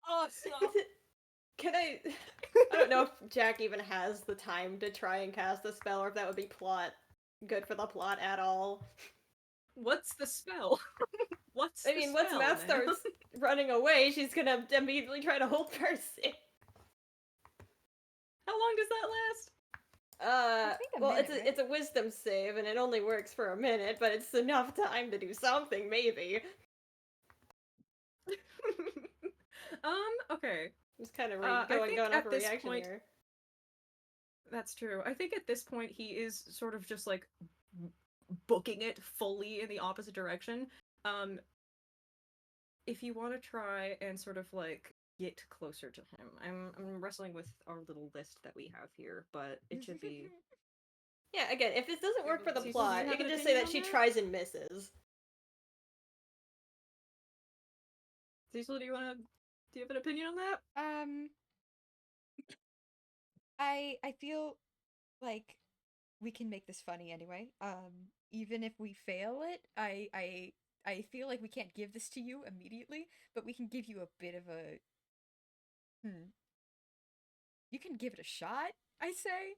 Awesome. Can I don't know if Jack even has the time to try and cast a spell, or if that would be good for the plot at all. What's the spell? Once Once Matt starts running away, she's gonna immediately try to hold person. How long does that last? think a Well, minute, right? it's a wisdom save, and it only works for a minute, but it's enough time to do something, maybe. Okay. Just kind of I think going at off a this reaction point- here. That's true. I think at this point he is sort of just like booking it fully in the opposite direction. If you want to try and sort of like get closer to him, I'm wrestling with our little list that we have here, but it should be. Yeah, again, if this doesn't work for the Cecil, do you plot, you have can an just say opinion that she on that? tries and misses. Cecil, do you have an opinion on that? I feel like we can make this funny anyway. Even if we fail it, I feel like we can't give this to you immediately, but we can give you a bit of a You can give it a shot, I say.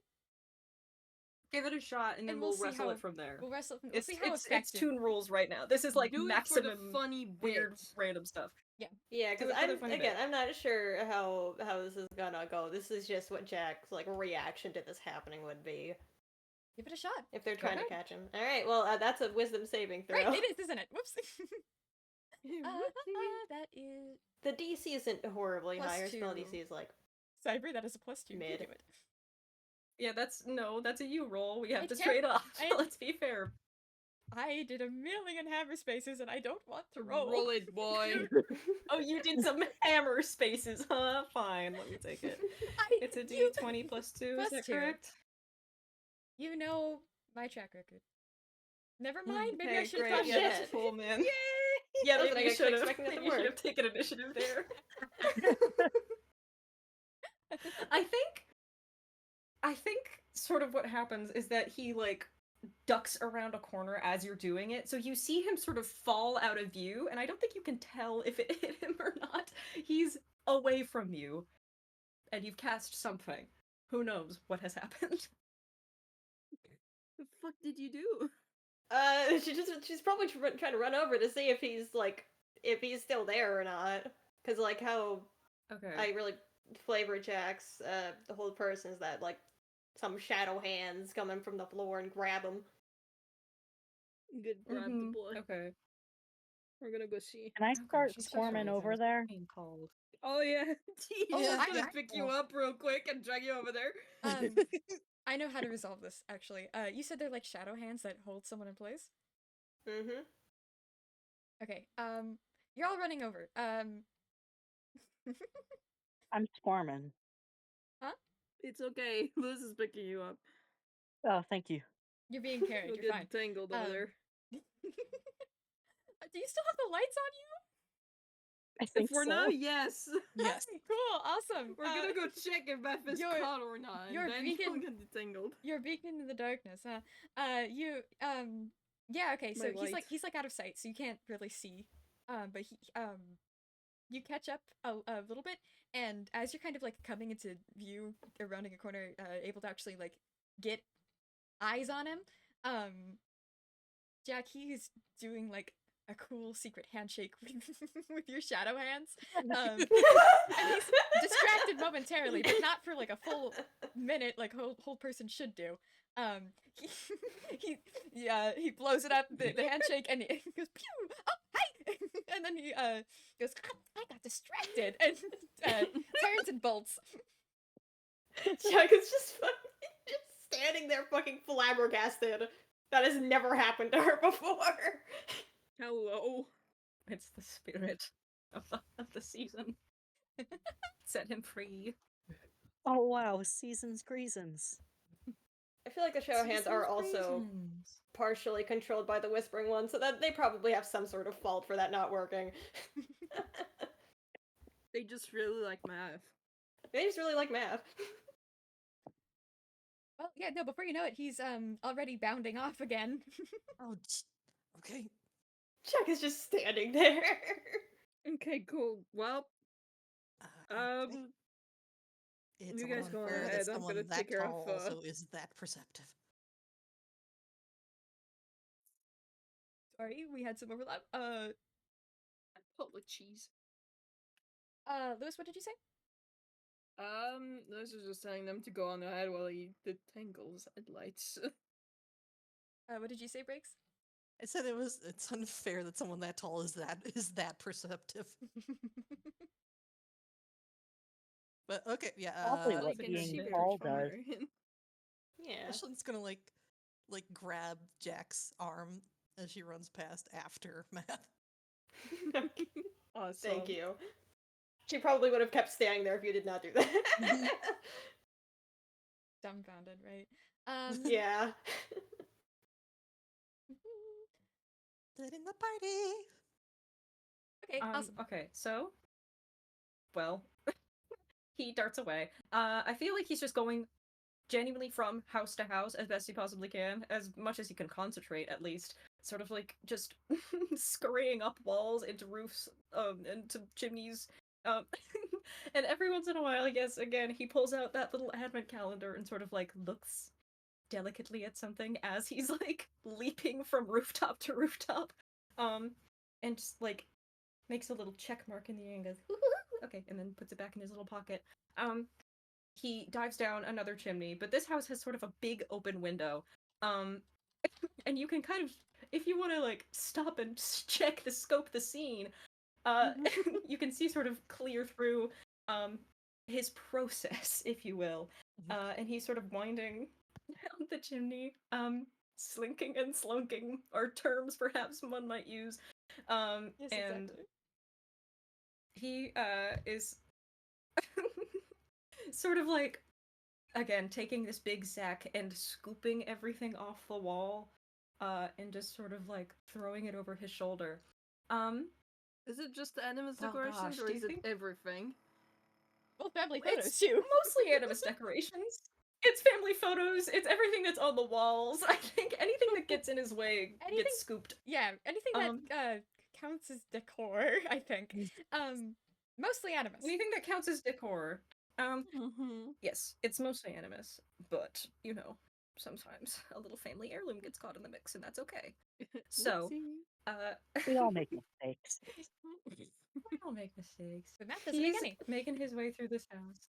Give it a shot, and then And we'll we'll see wrestle how- it from there. We'll see how It's effective. Toon Rules right now. This is like Do it for maximum the funny weird bits. random stuff. Yeah, Do because it for the funny bit. I'm not sure how this is gonna go. This is just what Jack's like reaction to this happening would be Give it a shot. if they're trying to Okay. catch him. All right, well that's a wisdom saving throw. Right, it is, isn't it? Whoops. Whoopsie. That is The DC isn't horribly Plus high. Her spell 2. DC is like Cyber. That is a +2. You Mid. do it. Yeah, that's a you roll. We have I to can't- trade off. I- Let's be fair. I did 1,000,000 hammer spaces, and I don't want to roll. Roll it, boy. Oh, you did some hammer spaces, huh? Fine, let me take it. It's a you- D20 plus 2, plus is that 2. correct? You know my track record. Never mind. Maybe I Okay, should great. have thought Yeah, shit. that's cool, man. Yay! Yeah, Wasn't maybe you actually should have. expecting that to Maybe you should work. have taken initiative there. I think I think sort of what happens is that he like ducks around a corner as you're doing it, so you see him sort of fall out of view, and I don't think you can tell if it hit him or not. He's away from you, and you've cast something. Who knows what has happened? The fuck did you do? She's probably trying to run over to see if he's still there or not. Cause like how Okay. I really flavor Jack's the whole person is that like some shadow hands coming from the floor and grab him. Good grab the boy. Okay. We're gonna go see. Can I Oh start gosh, for some squirming reason, over it's there? being called. Oh yeah, T Oh, is yeah. gonna pick you up real quick and drag you over there. I know how to resolve this, actually. You said they're like shadow hands that hold someone in place? Mm-hmm. Okay, you're all running over. I'm squirming. It's okay. Liz is picking you up. Oh, thank you. You're being carried, You'll you're get fine. tangled over there. Do you still have the lights on you? I think For so. now, yes. Yes. Cool, awesome. We're gonna go check if Beth is your- caught or not. And your then beacon- you'll get detangled. You're beacon in the darkness, huh? Yeah, okay, so My light. he's like out of sight, so you can't really see. But you catch up a little bit, and as you're kind of like coming into view, rounding a corner, able to actually like get eyes on him, Jack, he's doing like a cool secret handshake with your shadow hands. And he's distracted momentarily, but not for like a full minute, like whole person should do. He blows it up, the handshake, and he goes pew. Oh, hi! And then he goes, I got distracted, and turns and bolts. Jack is just standing there fucking flabbergasted. That has never happened to her before. Hello. It's the spirit of the season. Set him free. Oh wow, seasons greasons. I feel like the shadow hands are also partially controlled by the Whispering One, so that they probably have some sort of fault for that not working. They just really like math. They just really like math. Well, yeah, no, before you know it, he's already bounding off again. Oh, okay. Jack is just standing there. Okay, cool. Well, Okay. It's you a guys little go unfair ahead. that I'm someone gonna that take care of, tall also is that perceptive. Sorry, we had some overlap. apologies. Lewis, what did you say? This is just telling them to go on ahead while he detangles headlights. What did you say, Breaks? I said it's unfair that someone that tall is that perceptive. But okay, yeah. Probably what He can being see very tall far. does. Yeah. Ashlyn's gonna like grab Jack's arm as she runs past after Matt. Awesome. Thank you. She probably would have kept standing there if you did not do that. Dumbfounded, right? Yeah. Good in the party. Okay, awesome. Okay, so well, he darts away. I feel like he's just going genuinely from house to house as best he possibly can, as much as he can concentrate at least. Sort of like just scurrying up walls, into roofs, into chimneys. And every once in a while, I guess, again, he pulls out that little advent calendar and sort of like looks delicately at something as he's like leaping from rooftop to rooftop. And just like makes a little check mark in the air and goes, okay, and then puts it back in his little pocket. He dives down another chimney, but this house has sort of a big open window. And you can kind of, if you want to like stop and check scope the scene, you can see sort of clear through his process, if you will. And he's sort of winding down the chimney, slinking and slunking are terms perhaps one might use. Yes, And exactly. he is sort of like, again, taking this big sack and scooping everything off the wall, and just sort of like throwing it over his shoulder. Is it just the Animas Oh, decorations, gosh, or do is you it think- everything? Well, family photos It's too. mostly Animas decorations. It's family photos. It's everything that's on the walls. I think anything that gets in his way Anything- gets scooped. Yeah, anything that counts as decor, I think. Mostly Animas. Anything that counts as decor. Mm-hmm. Yes, it's mostly Animus, but you know, sometimes a little family heirloom gets caught in the mix, and that's okay. So, We all make mistakes. we all make mistakes. But Matt doesn't He's make any. making his way through this house.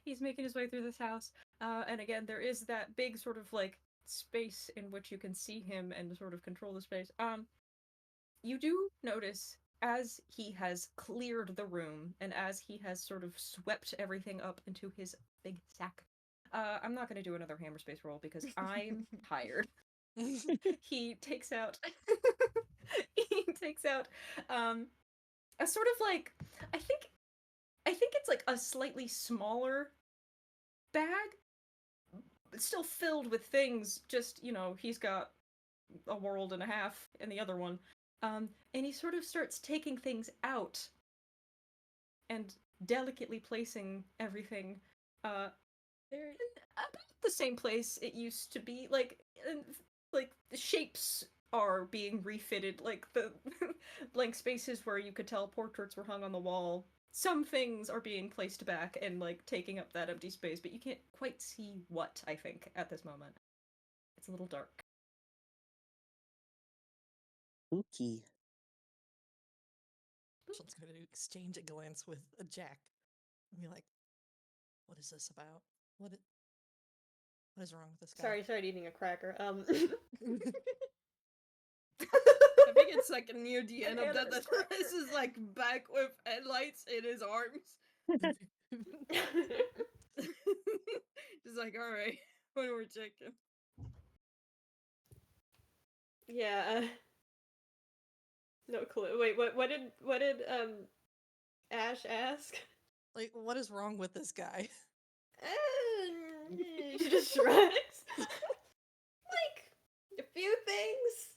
He's making his way through this house, and again, there is that big sort of like space in which you can see him and sort of control the space. You do notice as he has cleared the room and as he has sort of swept everything up into his big sack. I'm not going to do another hammer space roll because I'm tired. He takes out a sort of like I think it's like a slightly smaller bag, but still filled with things. Just, you know, he's got a world and a half in the other one. And he sort of starts taking things out and delicately placing everything they're in about the same place it used to be. Like the shapes are being refitted, like the blank spaces where you could tell portraits were hung on the wall. Some things are being placed back and like taking up that empty space, but you can't quite see what, I think, at this moment. It's a little dark. Spooky. Ashlyn's going to exchange a glance with Jack and be like, "What is this about? What is wrong with this guy?" Sorry, started eating a cracker. I think it's like near the end of that. This is like back with headlights in his arms. Just like, all right, when we're checking. Yeah. No clue. Wait, what did Ash ask? Like, what is wrong with this guy? She just shrugs. Like a few things.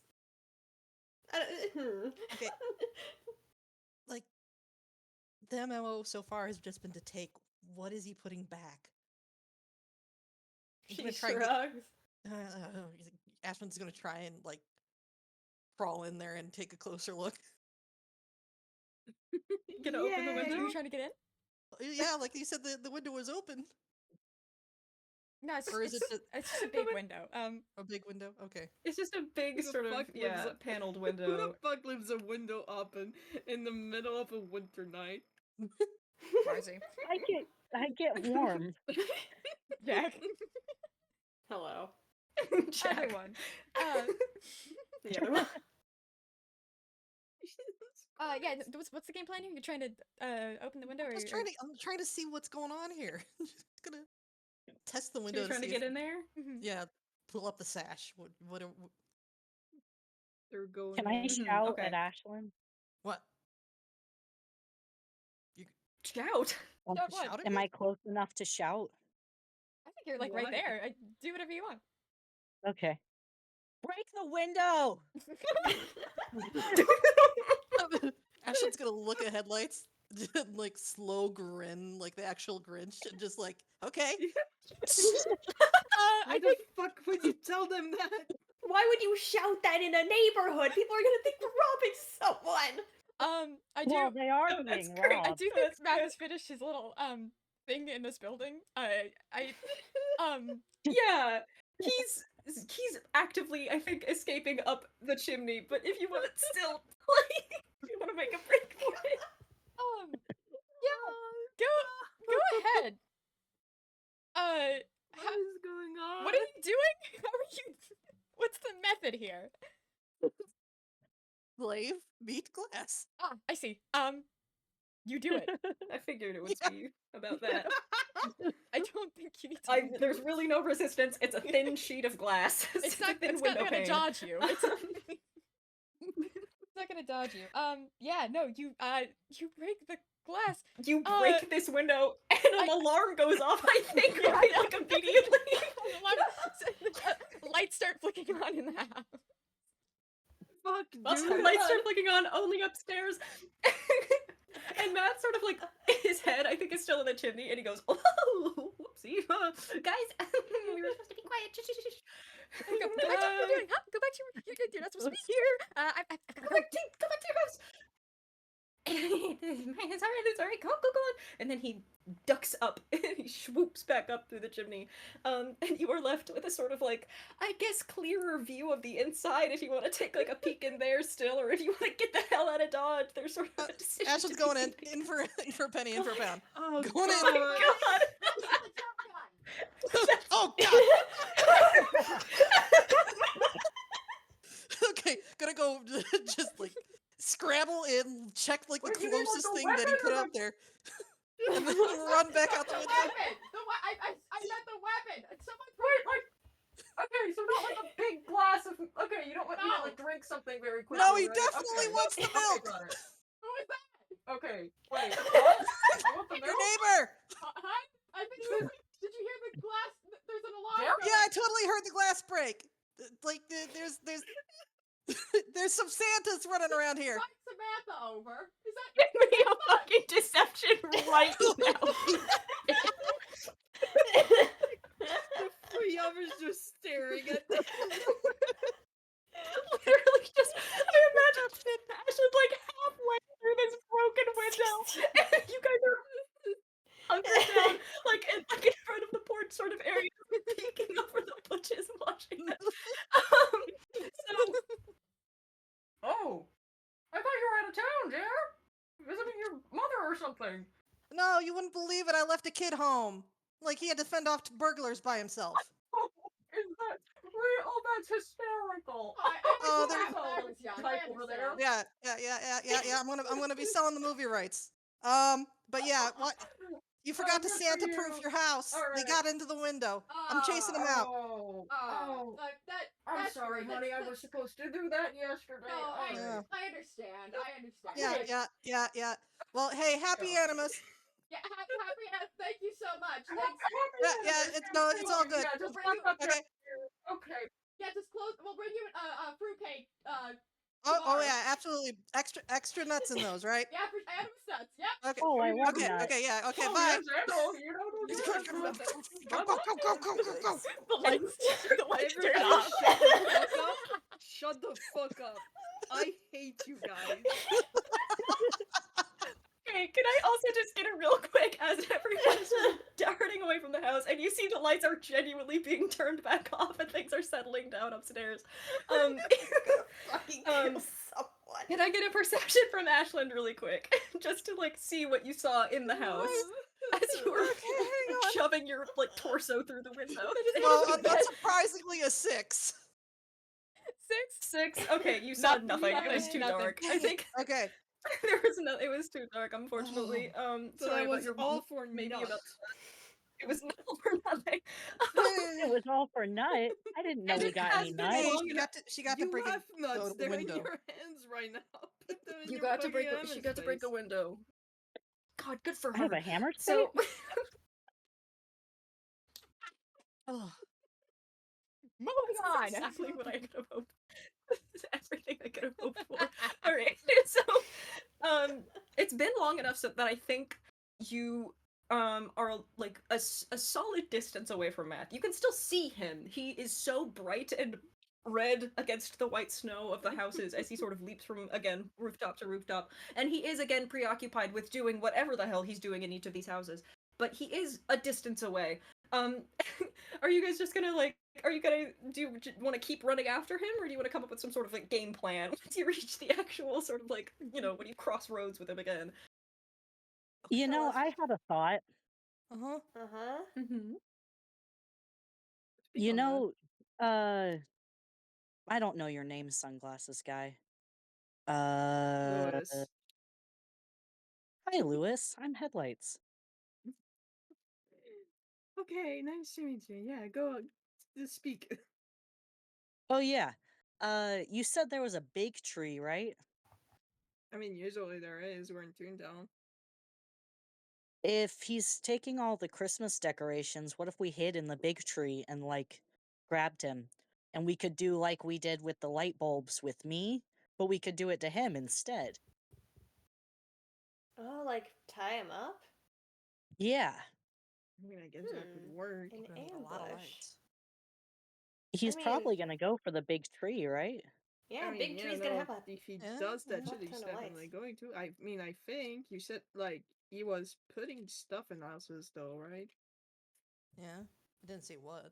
Okay. Like, the MMO so far has just been to take what is he putting back? She shrugs. Ashman's gonna try and like crawl in there and take a closer look. Gonna open the window. Are you trying to get in? Yeah, like you said, the window was open. No, it's Or is just, it it's just a big window. a big window? Okay. It's just a big Who the sort of fuck lives paneled Who window. the fuck leaves a window open in the middle of a winter night? Marcy. I get warm. Jack. Hello. Jack. Other one. The other one. Yeah. What's the game plan here? You're trying to open the window, or I'm trying to see what's going on here. Just gonna test the window. You're trying to get in there? Yeah, pull up the sash. What They're going. Can I in. shout okay. at Ashlyn? What? Shout. Shout what? Shout at Am me? I close enough to shout? I think you're like right Why? there. Do whatever you want. Okay. Break the window! Ashton's gonna look at headlights and like slow grin, like the actual Grinch, and just like, okay. Why the fuck would you tell them that? Why would you shout that in a neighborhood? People are gonna think we're robbing someone. I do. Well, they are No, that's being great. I robbed. do think Matt has finished his little thing in this building. Yeah, he's actively, I think, escaping up the chimney. But if you want to still play, if you want to make a break for it, yeah, go ahead. What is going on? What are you doing? How are you? What's the method here? Slave meet glass. Ah, I see. You do it. I figured it would be about that. I don't think you need to. There's really no resistance. It's a thin sheet of glass. It's a not. thin It's not window gonna pane. dodge you. It's not gonna dodge you. Yeah. No. You break the glass. You break this window, and an alarm goes off. I think Yeah, right, yeah. like immediately. Lights start flicking on in the house. Fuck, Also, dude. lights start flicking on only upstairs. And Matt sort of like his head, I think, is still in the chimney, and he goes, "Oh, whoopsie, guys, we were supposed to be quiet." Go back to what you're doing, huh? Go back to you're not supposed to be here. I've got Go back to your house. It's alright, go on. And then he ducks up and he swoops back up through the chimney. And you are left with a sort of like, I guess, clearer view of the inside if you want to take like a peek in there still, or if you want to get the hell out of Dodge. There's sort of a decision. Ashland's going in for a penny, in for a pound. Oh, Going in. Oh my god! Oh god! Okay, gonna go just like scramble in, check like the closest thing that he put out there, and then run back out the window. I meant the weapon. Someone Okay, so not like a big glass of. Okay, you don't want me to like drink something very quickly. No, he right? definitely Okay. wants the Okay, milk. got it. Who is that? Okay, wait. What? I want the Your milk. neighbor. Huh? I think did you hear the glass? There's an alarm. Yeah? Yeah, I totally heard the glass break. Like there's some Santas running around here. Invite Samantha over. Is that Give me a fucking deception right now. The three of us just staring at them. Literally just, I imagine Ashland like halfway through this broken window, and you guys are hunkered down, like in front of the porch sort of area, peeking over the bushes, watching it. Oh, I thought you were out of town, dear. Visiting your mother or something. No, you wouldn't believe it. I left a kid home. Like he had to fend off burglars by himself. Oh, is that real? Oh, that's hysterical. Oh, when there- I was young. Type I over there. understand. Yeah. I'm gonna be selling the movie rights. But yeah, what? You forgot to good for Santa-proof you. your house. All They right. got into the window. I'm chasing them out. Oh, I'm I'm sorry, honey. I was supposed to do that yesterday. No, I Yeah. understand. I understand. Yeah. Well, hey, happy Yeah. Animas. Yeah, happy. Thank you so much. It's all good. Yeah, just We'll walk up there. Okay. Okay. Yeah, just close. We'll bring you a fruitcake. Oh tomorrow. yeah, absolutely. Extra nuts in those, right? Yeah, for Animas nuts. Yep. Okay. Oh, I love Okay. that. Okay. Yeah. Okay. Oh, Bye. yes, I know. You know, Go. The lights turn Everybody off. shut the fuck up. I hate you guys. Okay, can I also just get a real quick as everyone's sort of darting away from the house and you see the lights are genuinely being turned back off and things are settling down upstairs. Fucking Um, kill someone. Can I get a perception from Ashland really quick? Just to like see what you saw in the house as you were Okay, hang on. shoving your like torso through the window. Well, unsurprisingly, a 6. 6? Okay, you saw nothing. It was too Nothing. dark. I think Okay. there was no. It was too dark, unfortunately. So Sorry that about was your all for maybe nuts. about. It was not for nothing. It was all for nut. I didn't know we just got has any been nuts. long She got to You break have it. nuts. go to the They're in window. your hands right now. Put them in You your got to fucking break. Animas She got to break a face. window. God, good for I have her. a hammer spade. So, Oh. Moving on. exactly what I could have hoped. This is everything I could have hoped for. All right, so it's been long enough so that I think you are like a solid distance away from Matt. You can still see him. He is so bright and red against the white snow of the houses as he sort of leaps from again rooftop to rooftop, and he is again preoccupied with doing whatever the hell he's doing in each of these houses. But he is a distance away. Are you guys just gonna like? Are you gonna want to keep running after him, or do you want to come up with some sort of like game plan once you reach the actual sort of like when you cross roads with him again? You know, I had a thought. Uh-huh. Mm-hmm. You know, I don't know your name, sunglasses guy. Lewis. Hi, Lewis. I'm Headlights. Okay, nice to meet you. Yeah, go to speak. Oh yeah. You said there was a big tree, right? I mean, usually there is. We're in Toontown. If he's taking all the Christmas decorations, what if we hid in the big tree and like grabbed him? And we could do like we did with the light bulbs with me, but we could do it to him instead. Oh, like tie him up? Yeah. I mean, I guess that could work. An We're gonna need a lot of ambush. lights. He's mean- probably gonna go for the big tree, right? Yeah, I mean, big tree's gonna no, have a if he Yeah, does that yeah. shit, he's ton of definitely lights. going to. I mean, I think you said like he was putting stuff in houses, though, right? Yeah. I didn't see what.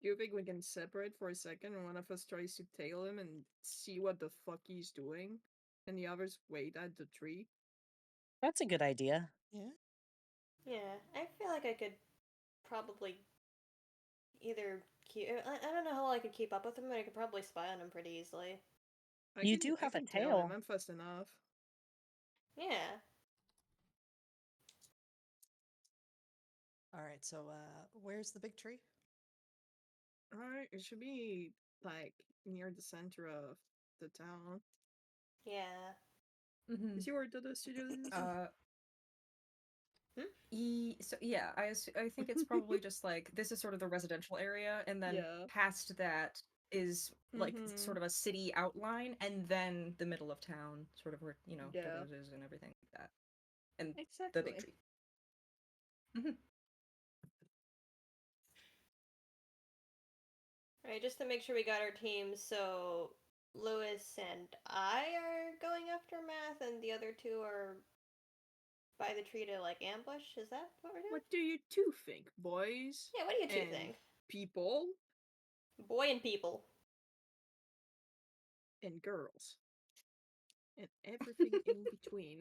Do you think we can separate for a second and one of us tries to tail him and see what the fuck he's doing, and the others wait at the tree? That's a good idea. Yeah. Yeah, I feel like I could probably either keep. I don't know how I could keep up with him, but I could probably spy on him pretty easily. You do I have a can tail him. tail. I'm fast enough. Yeah. All right. So, where's the big tree? Alright, it should be like near the center of the town. Yeah. Mm-hmm. Is he where the studio is? So yeah, I think it's probably just like this is sort of the residential area, and then Yeah. past that is like Mhm. sort of a city outline, and then the middle of town, sort of where Yeah. Dodo's is and everything like that, and Exactly. the big tree. Mm-hmm. Right, just to make sure we got our teams, so Lewis and I are going after Math, and the other two are by the tree to like ambush. Is that what we're doing? What do you two think, boys? Yeah, what do you two And think? people Boy and people. and girls. And everything in between.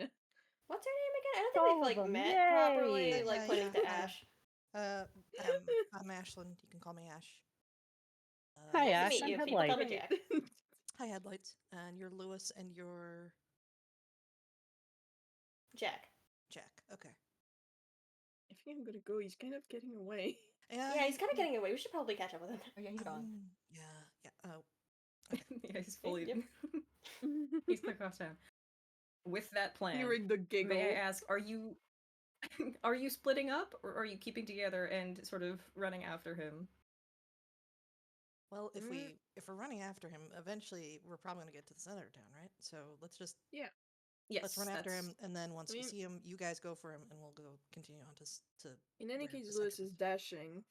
What's her name again? I don't think All we've of like them, met properly, yay! like pointing to Ash. I'm Ashlyn. You can call me Ash. Hi, Nice to Ash. meet I'm you. People call me Headlight. Jack. Hi, Headlights. And you're Lewis, and you're Jack. Jack. Okay. I think I'm gonna go. He's kind of getting away. Yeah, he's kind of getting away. We should probably catch up with him. Oh yeah, he's gone. Yeah. Yeah. Oh. Yeah, he's fully. Yep. He's clicked off town. With that plan, Hearing the giggle. may I ask, are you are you splitting up, or are you keeping together and sort of running after him? Well, if we're running after him, eventually we're probably gonna get to the center of town, right? So let's just Yeah. Yes, let's run after that's- him, and then once I we mean- see him, you guys go for him, and we'll go continue on to. In any where case, the Lewis center is dashing,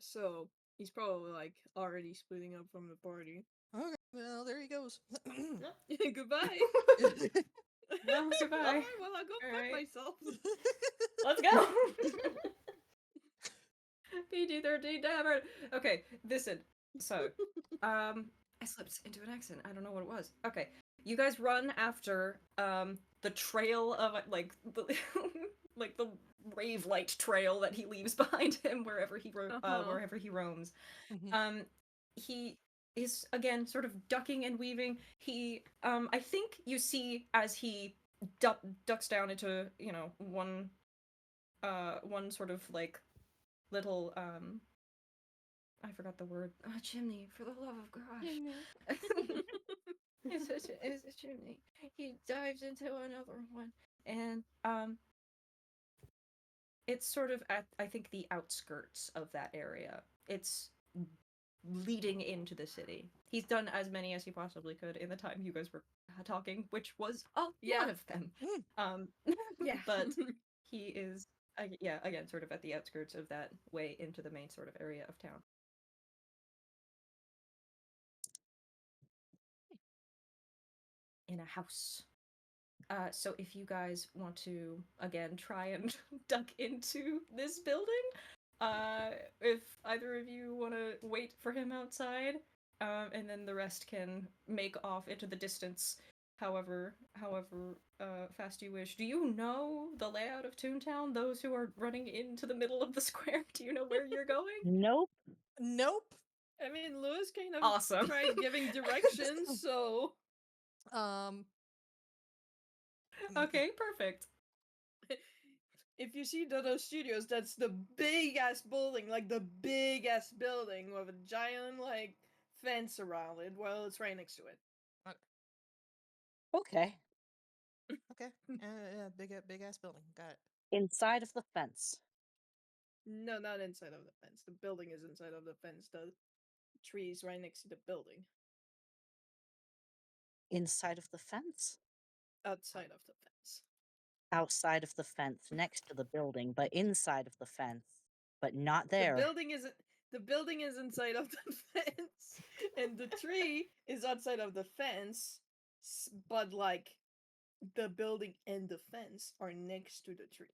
so he's probably like already splitting up from the party. Okay. Well, there he goes. Goodbye. Well, goodbye. Alright, well, I'll go fuck Alright. myself. Let's go. PG-13 Tavern. Okay, listen. So, I slipped into an accent. I don't know what it was. Okay, you guys run after the trail of like the like the rave light trail that he leaves behind him wherever he wherever he roams. Mhm. He is again sort of ducking and weaving. He I think you see as he ducks down into one sort of like little I forgot the word. Chimney, for the love of gosh. It's a chimney. He dives into another one, and it's sort of at I think the outskirts of that area. It's leading into the city. He's done as many as he possibly could in the time you guys were talking, which was a lot of them. Yeah. But he is again sort of at the outskirts of that way into the main sort of area of town. In a house. So if you guys want to again try and duck into this building, if either of you want to wait for him outside, and then the rest can make off into the distance, however fast you wish. Do you know the layout of Toontown? Those who are running into the middle of the square, do you know where you're going? Nope. Nope. I mean, Lewis kind of Awesome. tried giving directions, so Okay, perfect. if you see Dodo Studios, that's the big ass building, like the big ass building with a giant like fence around it. Well, it's right next to it. Okay. Okay. Yeah, big ass building. Got it. Inside of the fence. No, not inside of the fence. The building is inside of the fence. The trees right next to the building. Inside of the fence? Outside of the fence. Outside of the fence, next to the building, but inside of the fence, but not The there. building is inside of the fence, and the tree is outside of the fence, but like the building and the fence are next to the tree.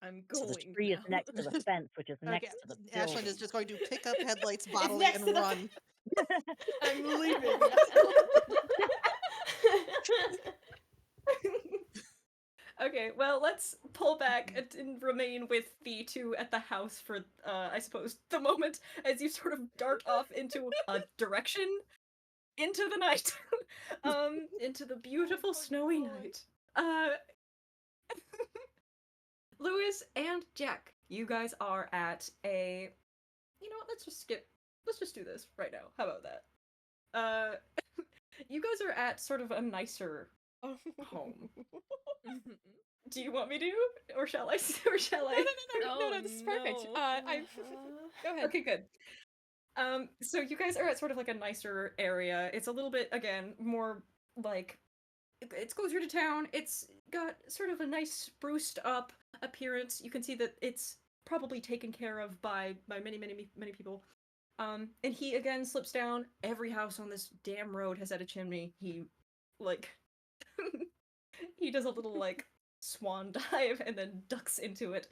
I'm So the going tree is now. next to the fence, which is Okay, next to the Ashlyn building. is just going to pick up headlights bodily next and to the- run. I'm leaving. Okay, well, let's pull back and remain with the two at the house for, I suppose, the moment as you sort of dart off into a direction into the night, into the beautiful snowy night. Lewis and Jack, you guys are at a. You know what? Let's just do this right now. How about that? You guys are at sort of a nicer home. Do you want me to, or shall I? Or shall I? No, this is perfect. Go ahead. Okay, good. So you guys are at sort of like a nicer area. It's a little bit, again, more like it's closer to town. It's got sort of a nice spruced up appearance. You can see that it's probably taken care of by many people. And he again slips down. Every house on this damn road has had a chimney. He like he does a little like swan dive and then ducks into it.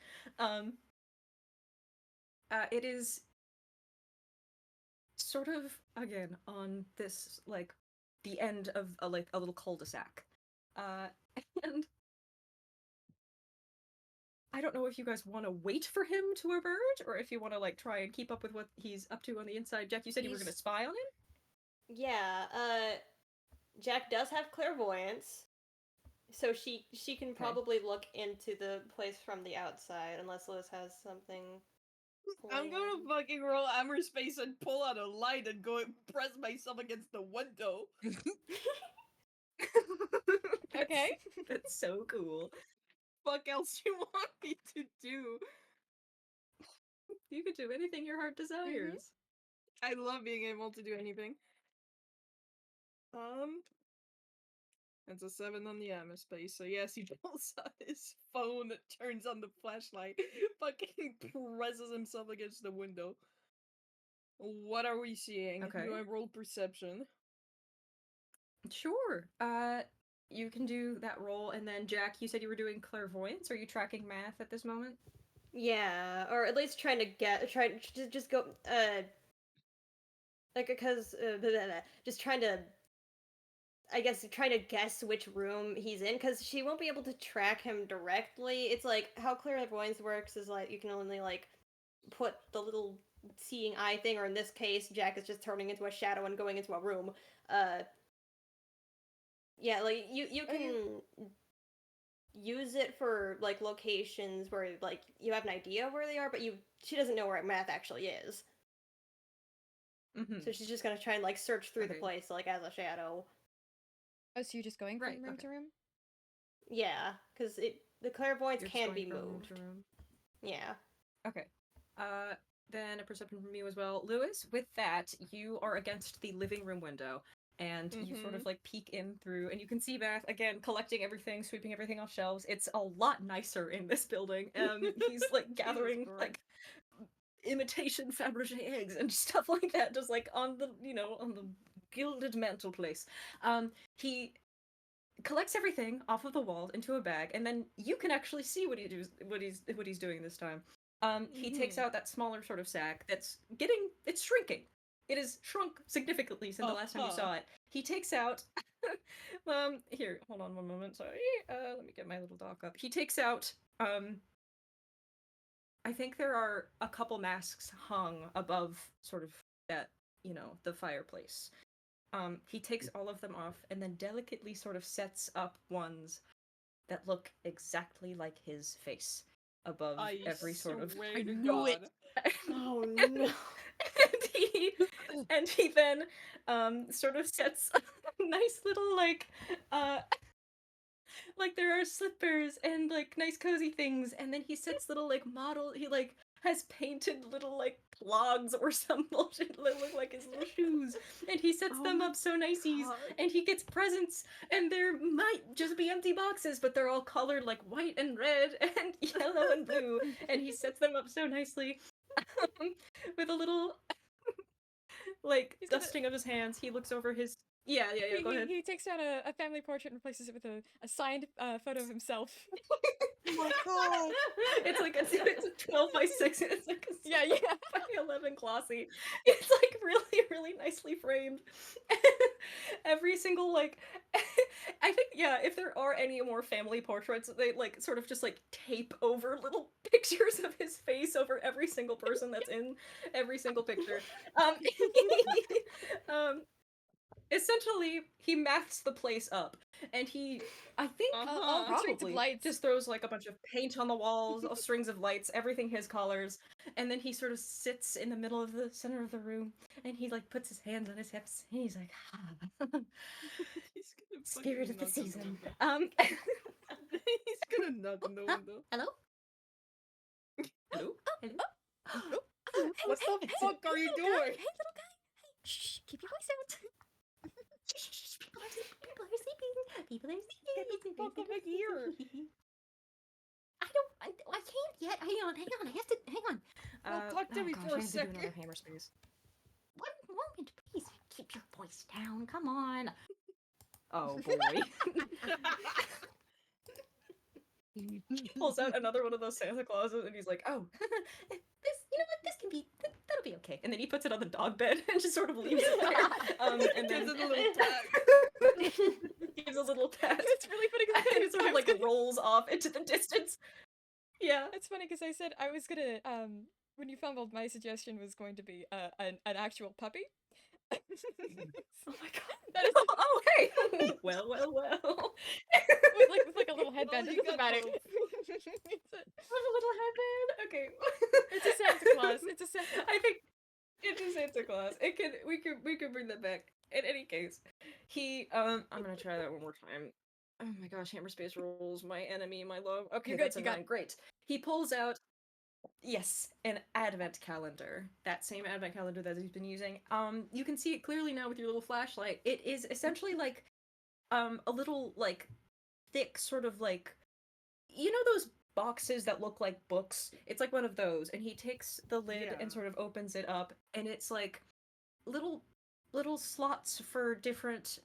It is sort of again on this like the end of a little cul-de-sac. And I don't know if you guys want to wait for him to emerge or if you want to like try and keep up with what he's up to on the inside. Jack, you said you were going to spy on him? Yeah, Jack does have clairvoyance, so she can probably look into the place from the outside, unless Liz has something. I'm gonna fucking roll armor space and pull out a light and go and press myself against the window. Okay. That's so cool. Fuck else you want me to do? You could do anything your heart desires. I love being able to do anything. That's a 7 on the armor space, so yes, he pulls out his phone, turns on the flashlight, fucking presses himself against the window. What are we seeing? Okay. Do I roll perception? Sure. You can do that roll, and then Jack, you said you were doing clairvoyance. Are you tracking math at this moment? Yeah, or at least trying to just go like because just trying to I guess trying to guess which room he's in because she won't be able to track him directly. It's like how clairvoyance works is like you can only like put the little seeing eye thing, or in this case, Jack is just turning into a shadow and going into a room. Yeah, like you can use it for like locations where like you have an idea where they are, but she doesn't know where math actually is. Mm-hmm. So she's just gonna try and like search through the Okay. place like as a shadow. Oh, so you're just going from Right, room okay. to room? Yeah, because the clairvoyance You're just can going be from room moved. to room. Yeah. Okay. Then a perception from you as well. Lewis, with that, you are against the living room window. And you sort of like peek in through, and you can see Math again collecting everything, sweeping everything off shelves. It's a lot nicer in this building. He's like gathering like imitation Fabergé eggs and stuff like that, just like on the on the gilded mantelpiece. He collects everything off of the wall into a bag, and then you can actually see what he's doing this time. He takes out that smaller sort of sack it's shrinking. It has shrunk significantly since the last time you saw it. He takes out here, hold on one moment, sorry. Let me get my little doc up. He takes out I think there are a couple masks hung above sort of that, the fireplace. He takes all of them off and then delicately sort of sets up ones that look exactly like his face above every sort of. I knew it. Oh no. and he then sort of sets a nice little like there are slippers and like nice cozy things, and then he sets little like model. He like has painted little like clogs or some bullshit that look like his little shoes, and he sets them up so niceies, and he gets presents, and there might just be empty boxes, but they're all colored like white and red and yellow and blue, and he sets them up so nicely with a little like dusting of his hands. He looks over his yeah. Go ahead. He takes down a family portrait and replaces it with a signed photo of himself. Oh my god! It's like it's a 12 by 6. It's like a Yeah. by 11 glossy. It's like really nicely framed. Every single like, I think if there are any more family portraits, they like sort of just like tape over little pictures of his face over every single person that's in every single picture. Essentially, he maths the place up, and I think, all strings of probably lights. just throws like a bunch of paint on the walls, all strings of lights, everything his colors, and then he sort of sits in the middle of the center of the room, and he like puts his hands on his hips, and he's like, spirit of the season. He's gonna knock on the window. Hello? Hello? Hello? What the fuck are you doing? Hey, little guy! Hey, shh! Keep your voice out. People are sleeping. People are sleeping. Get the fuck over here. I can't yet. Hang on. I have to. Hang on. Talk to me gosh, for I a have to do second. another hammer space. One moment, please. Keep your voice down. Come on. Oh boy. He pulls out another one of those Santa Clauses, and he's like, "Oh, This can be. that'll be okay." And then he puts it on the dog bed and just sort of leaves it there. And then Gives it a little tag. gives a little tap. It's really funny because And it sort of like rolls off into the distance. Yeah. It's funny because I said I was gonna when you fumbled, my suggestion was going to be an actual puppy. Oh my god. That is Oh hey. Well. with like a little headband. Well, It you doesn't got matter. both. With a little headband. Okay. It's a Santa Claus. It's a Santa. I think it's a Santa Claus. We could bring that back. In any case, I'm gonna try that one more time. Oh my gosh, hammer space rolls, my enemy, my love. Okay, You're good, that's a you got 9. Great. He pulls out an advent calendar. That same advent calendar that he's been using. You can see it clearly now with your little flashlight. It is essentially like a little like thick sort of like those boxes that look like books. It's like one of those, and he takes the lid and sort of opens it up, and it's like little slots for different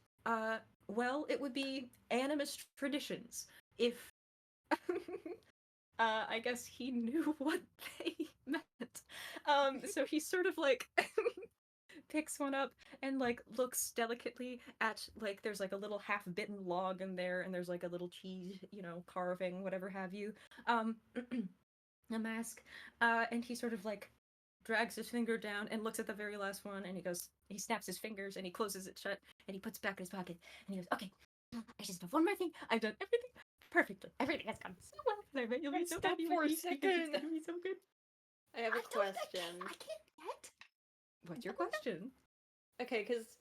it would be Animas traditions if I guess he knew what they meant. So he sort of like picks one up and like looks delicately at like there's like a little half bitten log in there, and there's like a little cheese, carving, whatever have you. A mask. And he sort of like drags his finger down and looks at the very last one, and he snaps his fingers and he closes it shut and he puts it back in his pocket, and he goes, "Okay, I just have one more thing. I've done everything perfectly. Everything has gone so well. And I bet you'll be so Stop happy for with a me because second. it's gonna be so good." I have a question. I can't yet. What's your question? Okay, because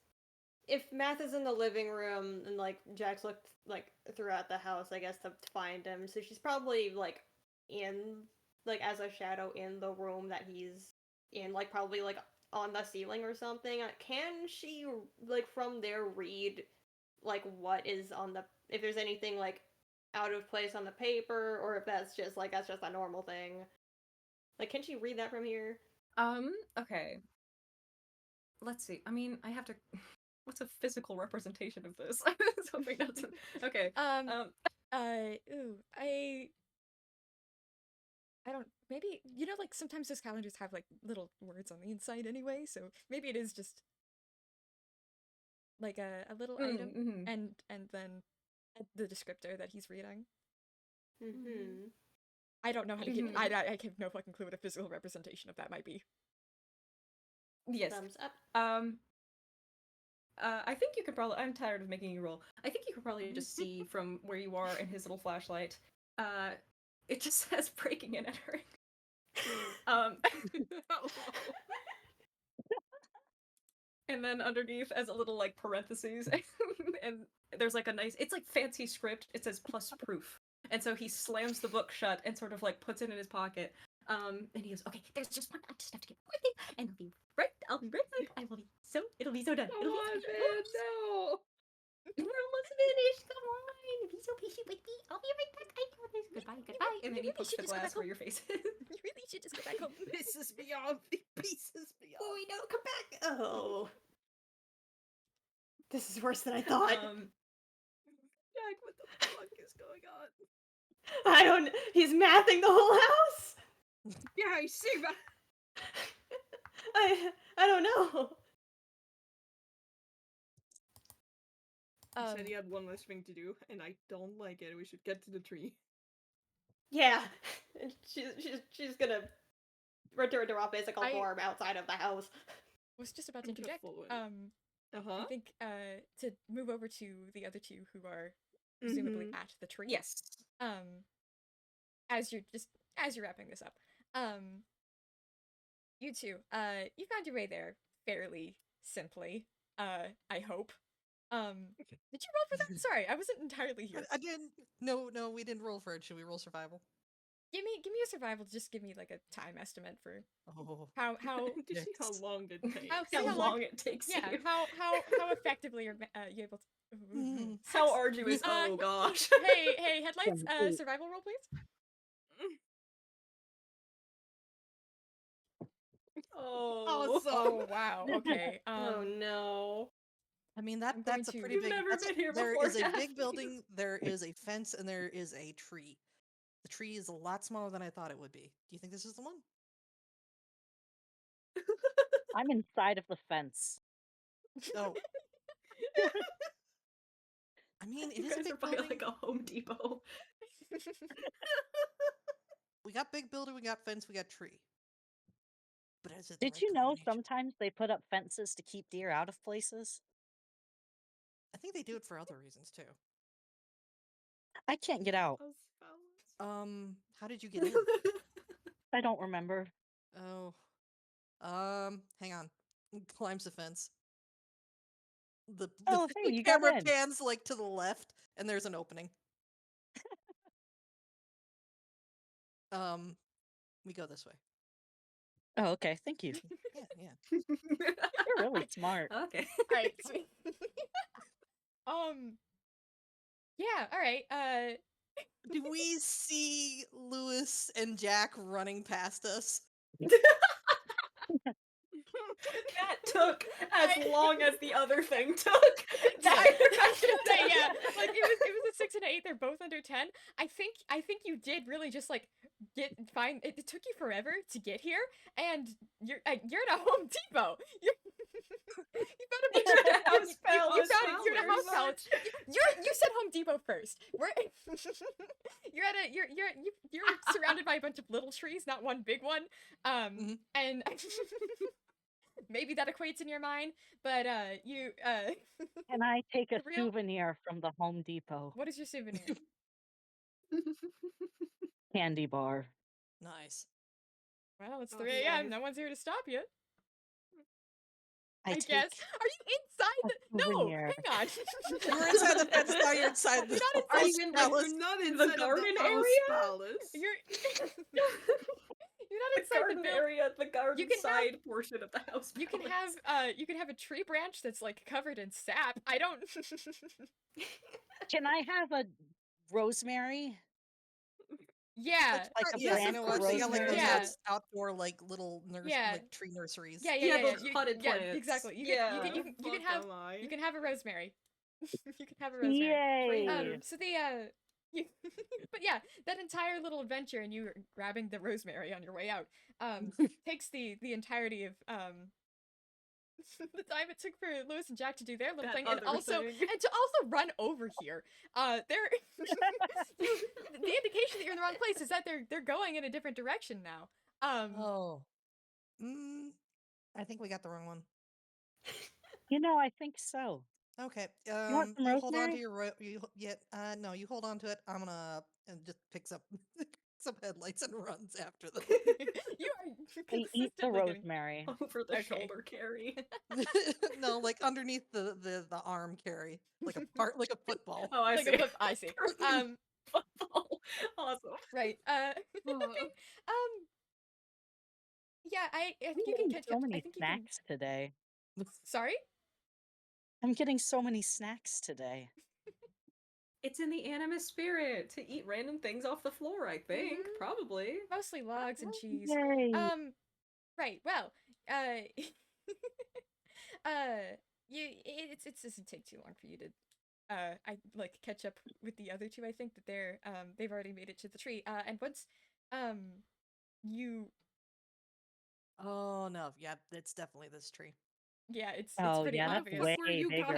if Math is in the living room and like Jax looked like throughout the house, I guess to find him, so she's probably like in like as a shadow in the room that he's in, like probably like on the ceiling or something. Can she like from there read like what is on the if there's anything like out of place on the paper, or if that's just a normal thing? Like, can she read that from here? Okay. Let's see. I mean, I have to. What's a physical representation of this? Something else. Okay. I don't. Maybe like sometimes those calendars have like little words on the inside anyway. So maybe it is just like a little item, mm-hmm. and then the descriptor that he's reading. Mm-hmm. I don't know how to get. I have no fucking clue what a physical representation of that might be. Yes. Thumbs up. I think you could probably. I'm tired of making you roll. I think you could probably just see from where you are in his little flashlight. It just says breaking and entering. And then underneath, as a little like parentheses, and there's like a nice. It's like fancy script. It says plus proof. And so he slams the book shut and sort of like puts it in his pocket. And he goes, okay, there's just one. I just have to get one thing, and I'll be right back. It'll be so done. Come It'll be on, so done. man, no. We're almost finished. Come on. Be so patient with me. I'll be right back. I know this. Goodbye. And then he pokes the glass where your face is. You really should just go back home. Pisses me off. He pisses me off. Oh, no, come back. Oh. This is worse than I thought. Jack, what the fuck is going on? I don't. He's mathing the whole house. Yeah, I see that. I don't know. He said he had one less thing to do, and I don't like it. We should get to the tree. Yeah, she's gonna return to our physical form outside of the house. Was just about to Into the interject. full one. I think to move over to the other two who are presumably at the tree. Yes. As you're wrapping this up, you two, you found your way there fairly simply. I hope. Did you roll for that? Sorry, I wasn't entirely here. I didn't. No, we didn't roll for it. Should we roll survival? Give me a survival. Just give me like a time estimate for Oh, how To see how long it takes. How long it takes yeah you. how effectively are you able to How arduous? Oh gosh. hey headlights, survival roll please. Oh. Awesome. Oh wow, okay. Oh no. I mean I'm that's a going to- pretty You've big. never been here There before, is a big Daphne. building. There is a fence, and there is a tree. The tree is a lot smaller than I thought it would be. Do you think this is the one? I'm inside of the fence. Oh. I mean, it You is a guys big are by building. like a Home Depot. We got big building, we got fence, we got tree. But is it the Did right you know combination? sometimes they put up fences to keep deer out of places? I think they do it for other reasons too. I can't get out. How did you get in? I don't remember. Oh. Hang on. Climbs the fence. Oh, hey, The you got camera in. pans like to the left, and there's an opening. We go this way. Oh, okay. Thank you. Yeah. You're really smart. Okay. Alright, sweet. Yeah, alright, Do we see Lewis and Jack running past us? That took as long as the other thing took. I should say, yeah. Like it was a 6 and an 8. They're both under 10. I think you did really just like find. It took you forever to get here, and you're at a Home Depot. You found a bunch of House palace you're at a house flowers. palace. You said Home Depot first. You're surrounded by a bunch of little trees, not one big one. And maybe that equates in your mind, but you Can I take a For real? souvenir from the Home Depot? what is your souvenir? Candy bar. Nice. Well, it's Oh, 3 a.m. nice. No one's here to stop you. I I take guess. Are you inside a the? No, souvenir. hang on. You're inside the fence, now you're inside the You're not Are inside you house in palace. You're not inside garden of the house area? palace. You're not The inside the garden building. area, the garden can have- side portion of the house. You can palace. have a tree branch that's like covered in sap. I don't. Can I have a rosemary? Yeah. Like a Yes, you branch know of what? They got like those Yeah. outdoor like little Yeah. like tree nurseries. Yeah. those potted Yeah, plants. exactly. You Yeah. can have you can have a rosemary. You can have a rosemary. Yay! So the you, but yeah, that entire little adventure and you grabbing the rosemary on your way out takes the entirety of the time it took for Lewis and Jack to do their little That thing, and other also thing. and to also run over here. They're the indication that you're in the wrong place is that they're going in a different direction now. Oh. I think we got the wrong one. You know, I think so. Okay. You want some You hold on to rosemary? your no, you hold on to it. I'm gonna and just picks up some headlights and runs after them. You are I eat the consistently getting rosemary. Over the Okay. shoulder carry. No, like underneath the arm carry, like a part, like a football. Oh, I like see. a flip. I see. Football. Awesome. Right. Yeah, I think I'm you can getting catch. so I many think you can. snacks today. Sorry. I'm getting so many snacks today. It's in the Animas spirit to eat random things off the floor, I think. Mhm. Probably. Mostly logs and cheese. Yay! Right. Well, uh, it doesn't take too long for you to I like catch up with the other two. I think that they've already made it to the tree. And once you Oh no, yeah, it's definitely this tree. yeah, it's Oh pretty yeah, Where that's the obvious. fuck were way you bigger.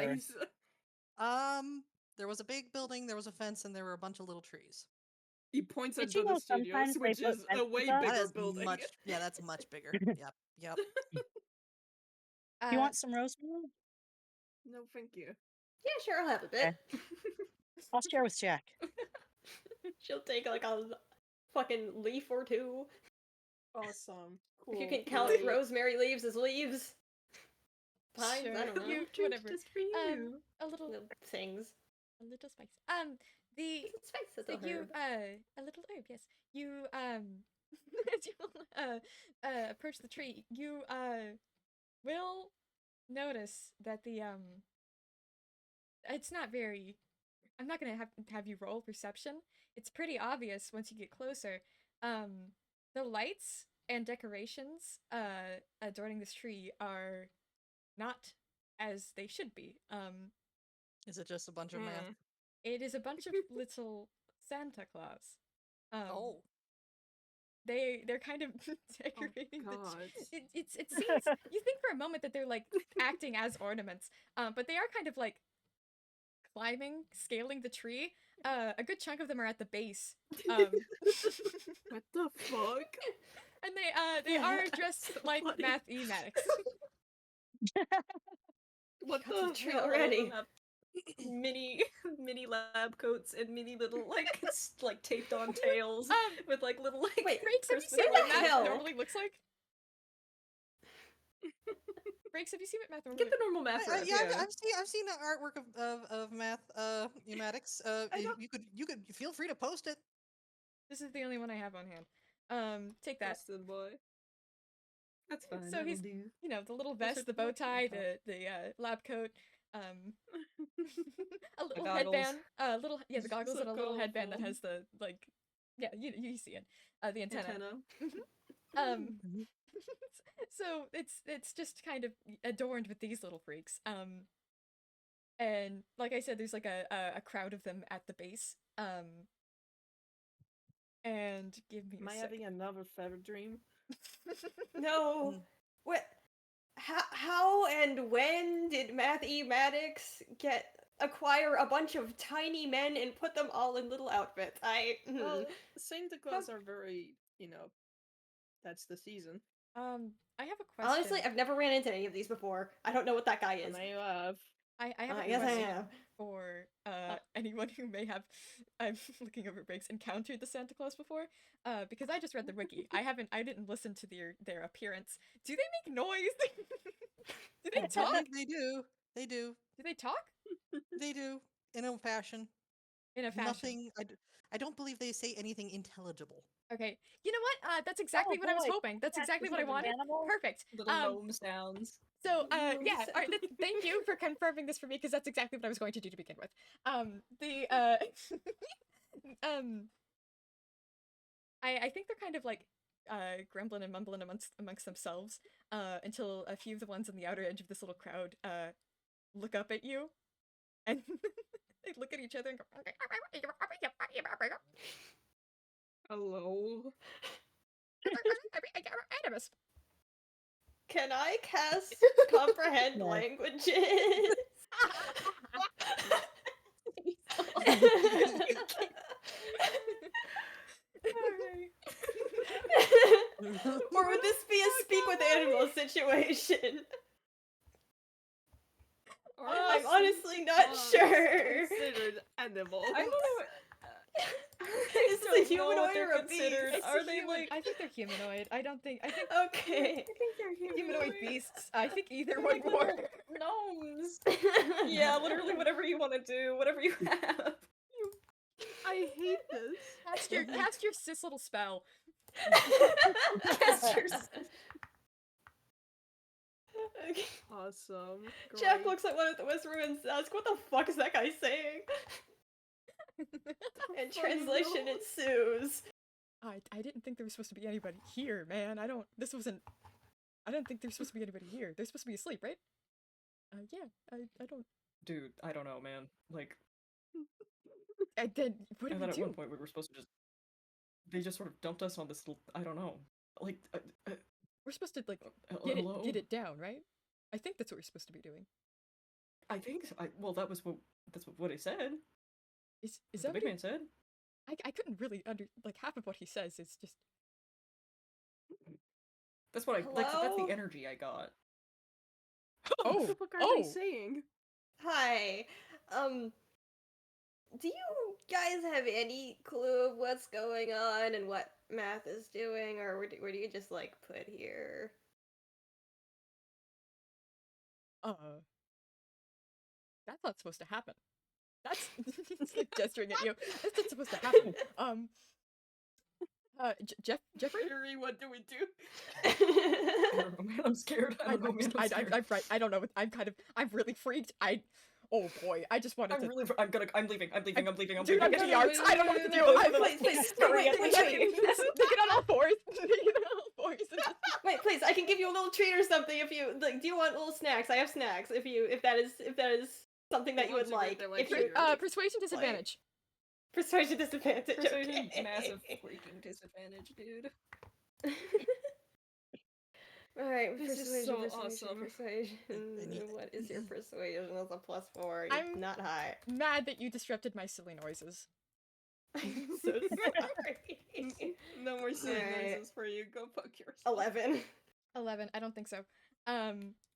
guys? There was a big building, there was a fence, and there were a bunch of little trees. He points Did into you the know studios, sometimes they which put is a fences way up? That bigger is building. much, yeah, that's much bigger. Yep, yep. You Uh, want some rosemary? No, thank you. Yeah, sure, I'll have a Okay. bit. I'll share with Jack. She'll take like a fucking leaf or two. Awesome. Cool. If you can count great. rosemary leaves as leaves. Pines, sure. I don't know. You Treat whatever. just for you. A little Little things. spice. The It's a spice, it's so a you herb. a little herb. Yes. You as you approach the tree, you will notice that the it's not very. I'm not gonna have you roll perception. It's pretty obvious once you get closer. The lights and decorations adorning this tree are not as they should be. Is it just a bunch of math? It is a bunch of little Santa Claus. Oh. They're kind of decorating the. God. It seems you think for a moment that they're like acting as ornaments, but they are kind of like climbing, scaling the tree. A good chunk of them are at the base. What the fuck? And they are dressed like funny. mathematics. What Got to the the tree hell? already. Mini lab coats and mini little like taped on tails with like little like Wait, Breaks, have you Christmas seen what what the math hell? normally looks like? Breaks, have you seen what math normally Get the normal math rep, Yeah, yeah. I've seen the artwork of math pneumatics. You could feel free to post it. This is the only one I have on hand. Take that. Busted boy. That's fine. So that'll he's, do. the little Those vest, are the bow collectible tie, top. the lab coat, a little goggles. headband, the goggles So and a little headband that colorful. has the like, you see it, the antenna. Antenna. So it's just kind of adorned with these little freaks. And like I said, there's like a crowd of them at the base. And give me Am a I sec. having another feather dream? No. What? How and when did mathematics acquire a bunch of tiny men and put them all in little outfits? Well, Santa Claus are very, that's the season. I have a question. Honestly, I've never ran into any of these before. I don't know what that guy is. And I have. I have a Yes, I question am. for anyone who may have, I'm looking over breaks, encountered the Santa Claus before. Because I just read the wiki. I didn't listen to their appearance. Do they make noise? Do they talk? They do. They do. Do they talk? They do. In a fashion. In a fashion. Nothing. I don't believe they say anything intelligible. Okay. You know what? That's exactly what I was boy. hoping. That's exactly what I Isn't it an wanted. animal? Perfect. Little gnome sounds. So, yeah, all right, thank you for confirming this for me, because that's exactly what I was going to do to begin with. I think they're kind of like, grumbling and mumbling amongst themselves, until a few of the ones on the outer edge of this little crowd, look up at you, and they look at each other and go, Hello. Animas. Can I cast comprehend No. languages? Or would this be a speak with animals situation? I'm honestly not sure. Considered animal. I don't know. Is don't it a know what humanoid they're or a beast? considered. It's Are a they human- like I think they're humanoid. I think Okay. they're humanoid beasts. I think either They're one like more. little gnomes. Yeah, literally whatever you want to do, whatever you have. I hate this. Cast your cis little spell. Cast your- awesome. Jack Great. looks at one of the whisper and asks, "What the fuck is that guy saying?" And translation ensues. I didn't think there was supposed to be anybody here, man. I didn't think there's supposed to be anybody here. They're supposed to be asleep, right? Yeah, I don't. Dude, I don't know, man. Like, Then what do and we then at do? one point we were supposed to just. They just sort of dumped us on this little. I don't know. Like, We're supposed to like hello? get it down, right? I think that's what we're supposed to be doing. I think so. Well, that's what he said. Is The that big what man said. I couldn't really like half of what he says is just. That's what I like. That's Hello? the energy I got. What the fuck are they saying? Hi. Do you guys have any clue of what's going on and what Math is doing, or were you just like put here? That's not supposed to happen. That's it's like gesturing at you. That's not supposed to happen. Jeffrey, What do we do? I don't know, man. I'm scared. I don't know, man. I'm scared. I'm right. I don't know. I'm really freaked. Oh boy, I just wanted to. I'm leaving. I'm leaving. Dude, I'm getting arts. I don't know what to do. Please, They get on all fours. They get on all fours. Wait, please, I can give you a little treat or something if you like. Do you want little snacks? I have snacks. If that is something that you would like. If you Persuasion disadvantage. Persuasion disadvantage. Persuasion, Okay. massive freaking disadvantage, dude. Alright, This is persuasion, so awesome. persuasion. What is your persuasion? That's a +4. I'm not high. Mad that you disrupted my silly noises. I'm so sorry. No more silly Alright. noises for you. Go fuck yourself. 11. 11. I don't think so.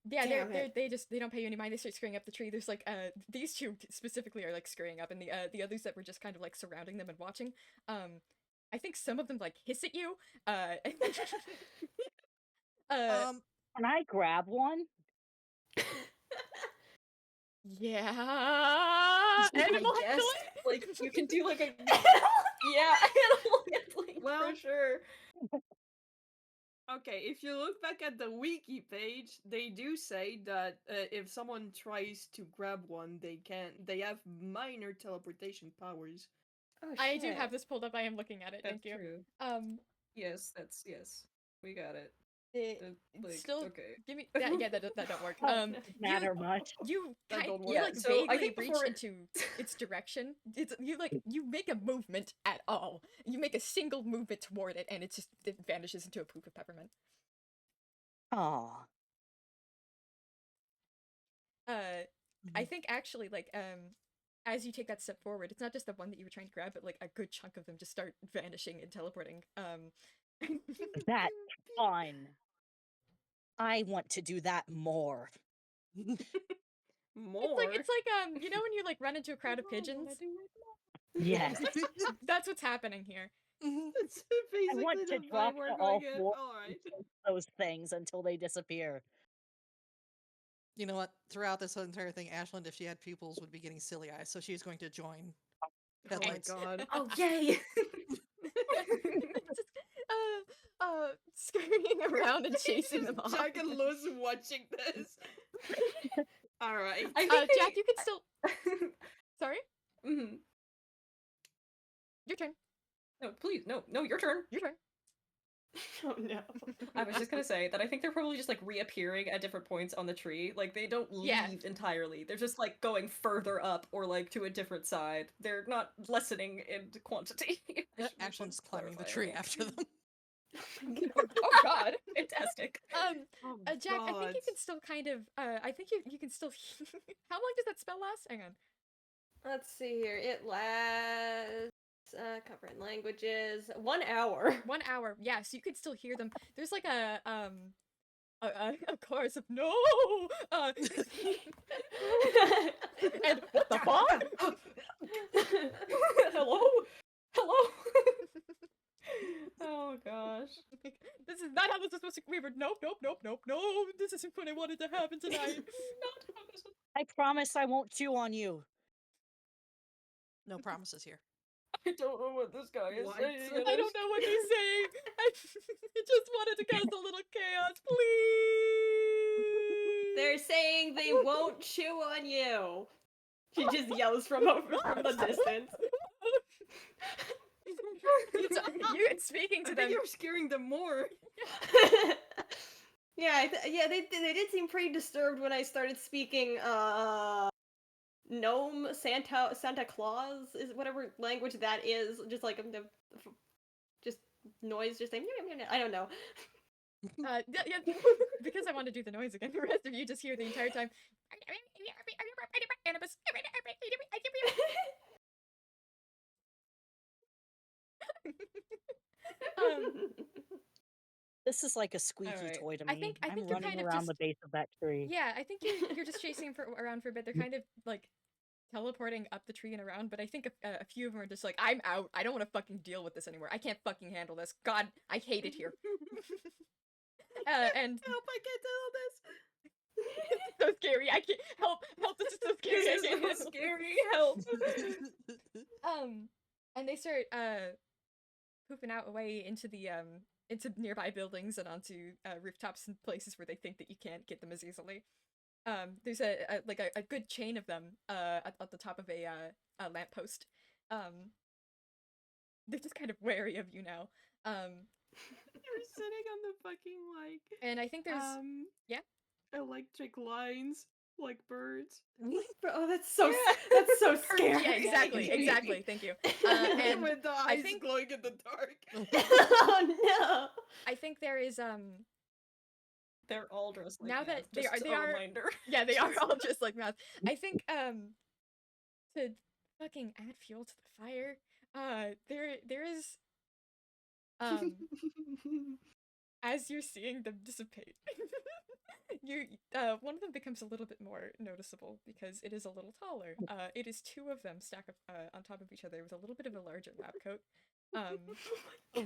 Yeah, Damn they don't pay you any mind. They start scurrying up the tree. There's like these two specifically are like scurrying up, and the others that were just kind of like surrounding them and watching. I think some of them like hiss at you. Can I grab one? Yeah. Animal I guess, handling? like, you can do like a yeah, animal handling Well, for sure. Okay, if you look back at the wiki page, they do say that if someone tries to grab one, they have minor teleportation powers. Oh, I do have this pulled up. I am looking at it. That's Thank you. true. Yes, we got it. Like, Still, okay. give me that don't work. Doesn't matter much. You That kind, don't you work. Yeah, like so I vaguely think reach before- into its direction. You make a movement at all. You make a single movement toward it, and it vanishes into a poop of peppermint. Aw. I think actually, like, as you take that step forward, it's not just the one that you were trying to grab, but like a good chunk of them just start vanishing and teleporting. That's fun. I want to do that more. More. It's like you know when you like run into a crowd of pigeons? Yes. That's what's happening here. It's I basically want to the drop vibe we're to all going at. four Alright. those things until they disappear. You know what? Throughout this entire thing, Ashland, if she had pupils, would be getting silly eyes, so she's going to join. Oh my Headlights. god. Oh yay! Just, scurrying around and chasing them off. Jack and Luz watching this. Alright. I think Jack, you can still. Sorry, Mhm. your turn. No, please, no, your turn. Your turn. Oh no. I was just gonna say that I think they're probably just like reappearing at different points on the tree. Like they don't leave Yeah. entirely. They're just like going further up or like to a different side. They're not lessening in quantity. Ashland's climbing the tree after them. Oh god, fantastic. Jack, I think you God. can still kind of. I think you can still. How long does that spell last? Hang on. Let's see here. It lasts covering languages 1 hour. 1 hour. Yeah, so you can still hear them. There's like a chorus of no. And what the fuck? Hello? Oh gosh. This is not how this is supposed to. We were nope. This isn't what I wanted to happen tonight. I promise I won't chew on you. No promises here. I don't know what this guy is What? saying. I don't know what he's saying. I just wanted to cause a little chaos, please. There's saying they won't chew on you. She just yells from the distance. You're speaking to I them. think you're scaring them more. Yeah, they did seem pretty disturbed when I started speaking gnome Santa Claus is whatever language that is, just like just noise, just saying I don't know. Yeah, because I want to do the noise again. The rest of you just hear the entire time. Animas. This is like a squeaky Alright. toy to I me. think I'm you're running kind of around just the base of that tree. yeah. I think you're just chasing around for a bit. They're kind of like teleporting up the tree and around, but I think a few of them are just like, I'm out. I don't want to fucking deal with this anymore. I can't fucking handle this. God, I hate it here. And Help! I can't tell this. it's so scary. I can't help. This is so scary. This I is can't so handle scary. Help. And they start pooping out away into the into nearby buildings and onto rooftops and places where they think that you can't get them as easily. There's a good chain of them at the top of a lamppost. They're just kind of wary of you now. You're sitting on the fucking And I think there's yeah? electric lines like birds. Oh, that's so scary. Yeah, exactly. Thank you. And with the eyes think- glowing in the dark. Oh no. I think there is They're all dressed like now that math, they just are a reminder. yeah, they are all just like math. I think to fucking add fuel to the fire, there is as you're seeing them dissipate, you one of them becomes a little bit more noticeable because it is a little taller. It is two of them stacked up on top of each other with a little bit of a larger lab coat. Oh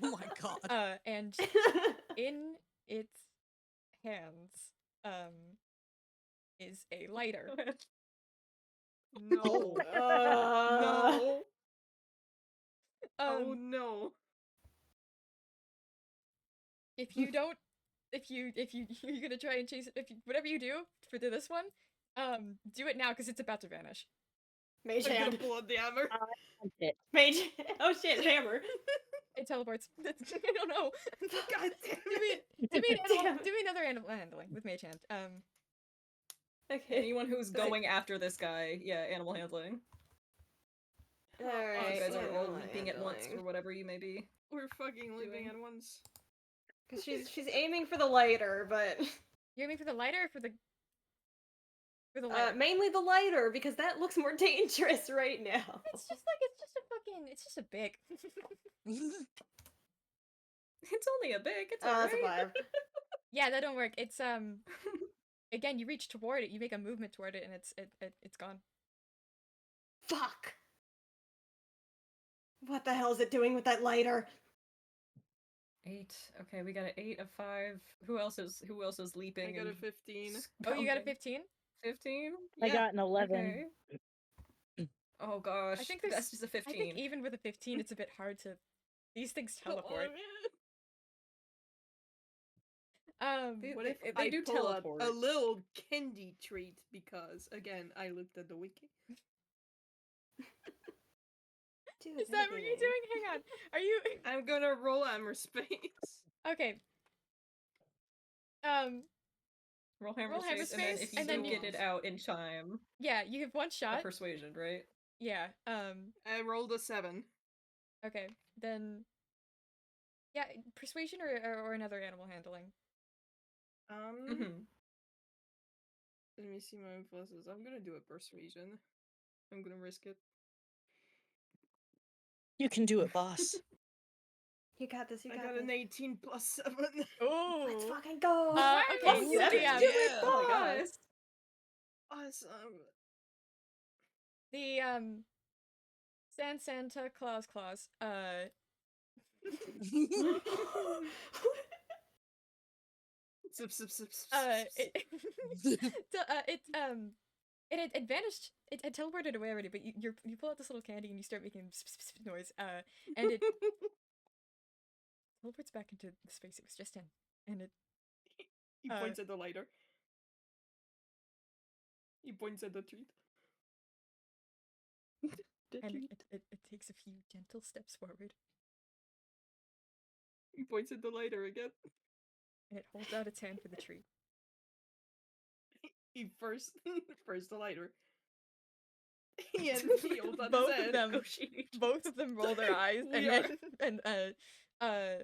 my god. And in its hands is a lighter. No. No. Oh no. If you don't, if you're gonna try and chase it, whatever you do for this one, do it now because it's about to vanish. Mage I'm gonna hand. pull out the hammer. Mage. Oh shit, hammer. It teleports. I don't know. God damn it. Do me another animal handling with mage hand. Okay. Anyone who's going after this guy, yeah, animal handling. Alright. You guys are all animal leaping at once handling. for whatever you may be. We're fucking leaping Doing. at once. Cause she's aiming for the lighter, but You're aiming for the lighter or for the lighter? mainly the lighter because that looks more dangerous right now. It's just a big. It's only a big. It's That's a alright. 5. Yeah, that don't work. It's again, you reach toward it, you make a movement toward it, and it's gone. Fuck. What the hell is it doing with that lighter? 8. Okay, we got an 8, a 5. Who else is leaping? I got a and 15. Oh, you got a counting? 15? 15? I got an 11. Okay. Oh gosh. I think that's just a 15. I think even with a 15, it's a bit hard to. These things teleport. What if they I do pull up teleport. a little candy treat because, again, I looked at the wiki. Is that what you're doing? Hang on. Are you? I'm gonna roll hammer space. Okay. Roll hammer roll hammer space, and then space, if you and do then get it out in chime, Yeah, you have one a shot. persuasion, right? Yeah. I rolled a 7. Okay. Then. Yeah, persuasion or another animal handling. Mm-hmm. Let me see my pluses. I'm gonna do a persuasion. I'm gonna risk it. You can do it, boss. You got this. You I got got this. an 18 plus 7. Oh. Let's fucking go. Okay. Ooh, So the, yeah. Do it, Yeah. oh my gosh. Awesome. the Santa Claus it had vanished. It had teleported away already, but you pull out this little candy and you start making noise. And it teleports back into the space it was just in, and it He points at the lighter. He points at the treat. And it takes a few gentle steps forward. He points at the lighter again. And it holds out its hand for the treat. He first the lighter. He holds out Both his of head. them, both of them roll their eyes, We and are. then oh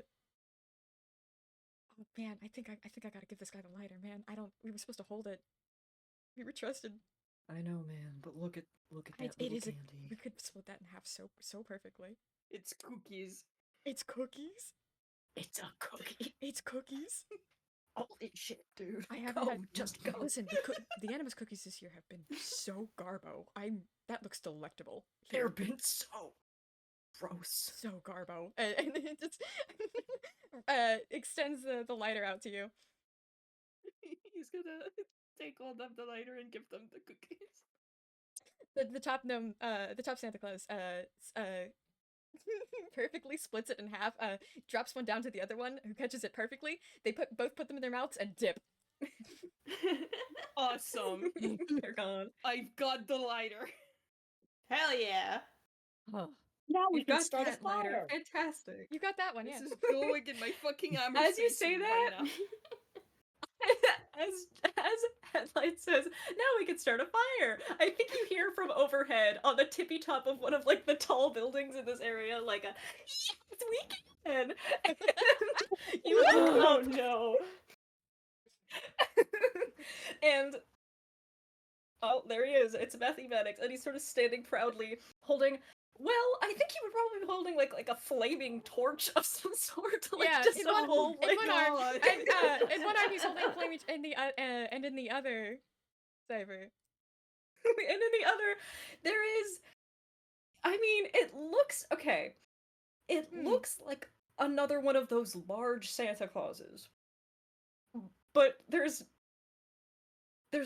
man, I think I gotta give this guy the lighter, man. We were supposed to hold it. We were trusted. I know, man, but look at that It little is candy. we could split that in half so perfectly. It's cookies. It's cookies. It's a cookie. It's cookies. Holy shit, dude. I haven't Go, had. just go. Listen, the Animas cookies this year have been so garbo. That looks delectable. They've been so gross. So garbo, and it just extends the lighter out to you. He's gonna take hold of the lighter and give them the cookies. The top gnome, the top Santa Claus, perfectly splits it in half. Drops one down to the other one, who catches it perfectly. They both put them in their mouths and dip. Awesome. They're gone. I've got the lighter. Hell yeah. Oh. Now we You can got start a that lighter. fire. Fantastic. You got that one, yeah. This is going in my fucking hammer. As you say right that, now. as Headlight says, now we can start a fire. I think you hear from overhead on the tippy top of one of like the tall buildings in this area, like a yes, we can. And you look, oh no. And oh, there he is. It's mathematics, and he's sort of standing proudly, holding. Well, I think he would probably be holding like a flaming torch of some sort, like Yeah, just in a one- whole in like one arm, in one arm he's holding a flame, and in the other, Cyber. and in the other, there is. I mean, it looks okay. It looks like another one of those large Santa Clauses, but there's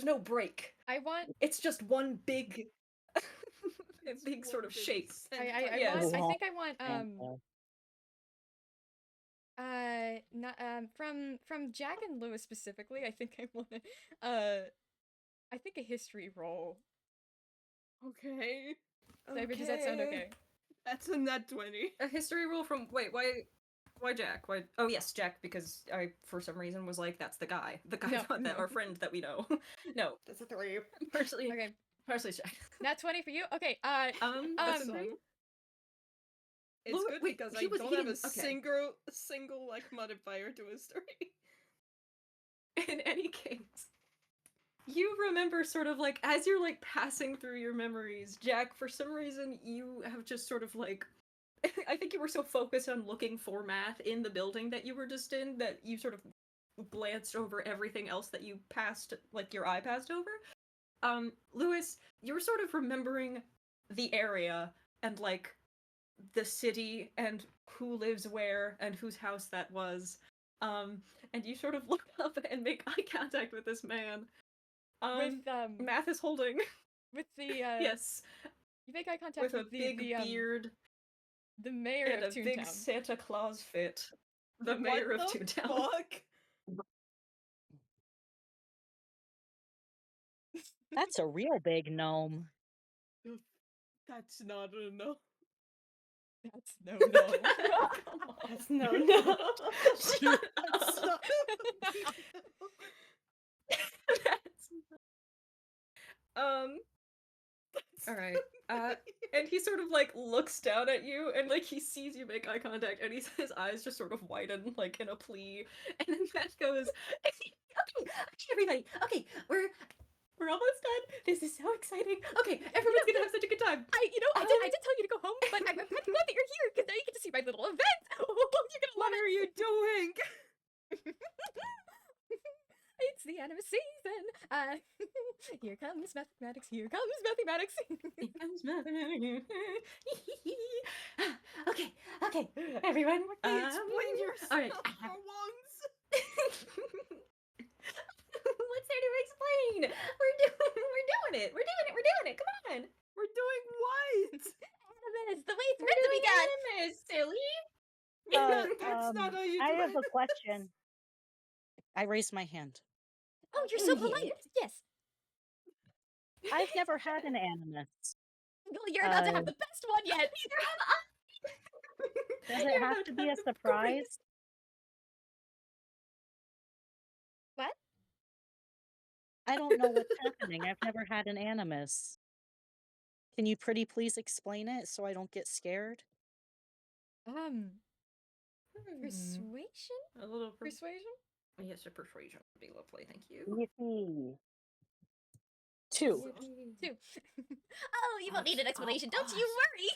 no break. It's just one big, big sort of shape. I think I want Santa. from Jack and Lewis specifically. I think I want I think a history roll. Okay. Cyber, does that sound okay? That's a nat 20. A history roll from why Jack? Why? Oh yes, Jack, because I for some reason was like, that's the guy that our friend that we know. No, that's a 3. Partially, Okay, partially Jack. nat 20 for you. Okay, That's a 3. It's Lou- good wait, because he I was- don't he have a didn't- okay. single like modifier to his story. In any case, you remember sort of like as you're like passing through your memories, Jack, for some reason you have just sort of like I think you were so focused on looking for math in the building that you were just in that you sort of glanced over everything else that you passed, like your eye passed over. Lewis, you were sort of remembering the area and like the city and who lives where and whose house that was. And you sort of look up and make eye contact with this man. With Math is holding. with the Yes. you make eye contact With a the big the, beard the mayor and a of big Toontown. Santa Claus fit. The mayor of Toontown. Fuck? That's a real big gnome. That's not a no. That's no. Come on. That's no. That's not All right. And he sort of like looks down at you, and like he sees you make eye contact, and his eyes just sort of widen, like in a plea. And then Matt goes, "Okay, everybody. Okay, we're almost done. This is so exciting. Okay, everyone's gonna have such a good time." I did tell you to go home, but I'm glad that you're here because now you get to see my little event. You're gonna What love are you doing? it. It's the Animas season. Here comes mathematics. Here comes mathematics. Here comes mathematics. Okay, everyone. Explain yourself all right. for once. What's there to explain? We're doing it. Come on. We're doing what? Animas, the way it's meant to be done. Animas, silly. That's not how you I do have it. a question. I raised my hand. Oh, you're so polite. Yes. I've never had an animus. Well, you're about to have the best one yet. Does it have to be a surprise? What? I don't know what's happening. I've never had an animus. Can you pretty please explain it so I don't get scared? Persuasion? A little Persuasion? Yes, a persuasion would be lovely, thank you. Yippee. 2. 2. Oh, you won't need an explanation. Don't you worry.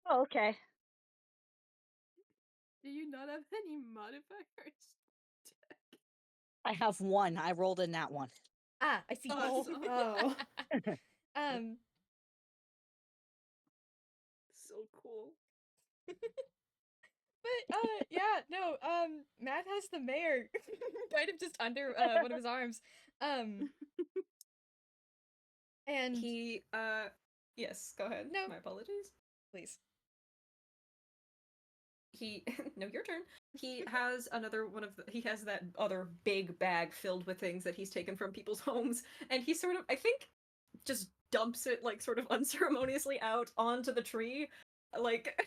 Oh, okay. Do you not have any modifiers? I have 1. I rolled in that one. Ah, I see. Awesome. Oh. So cool. But yeah, no, Matt has the mayor kind of just under one of his arms. And He yes, go ahead. No. My apologies. please. He no, your turn. He has another one of he has that other big bag filled with things that he's taken from people's homes, and he sort of, I think, just dumps it like sort of unceremoniously out onto the tree. Like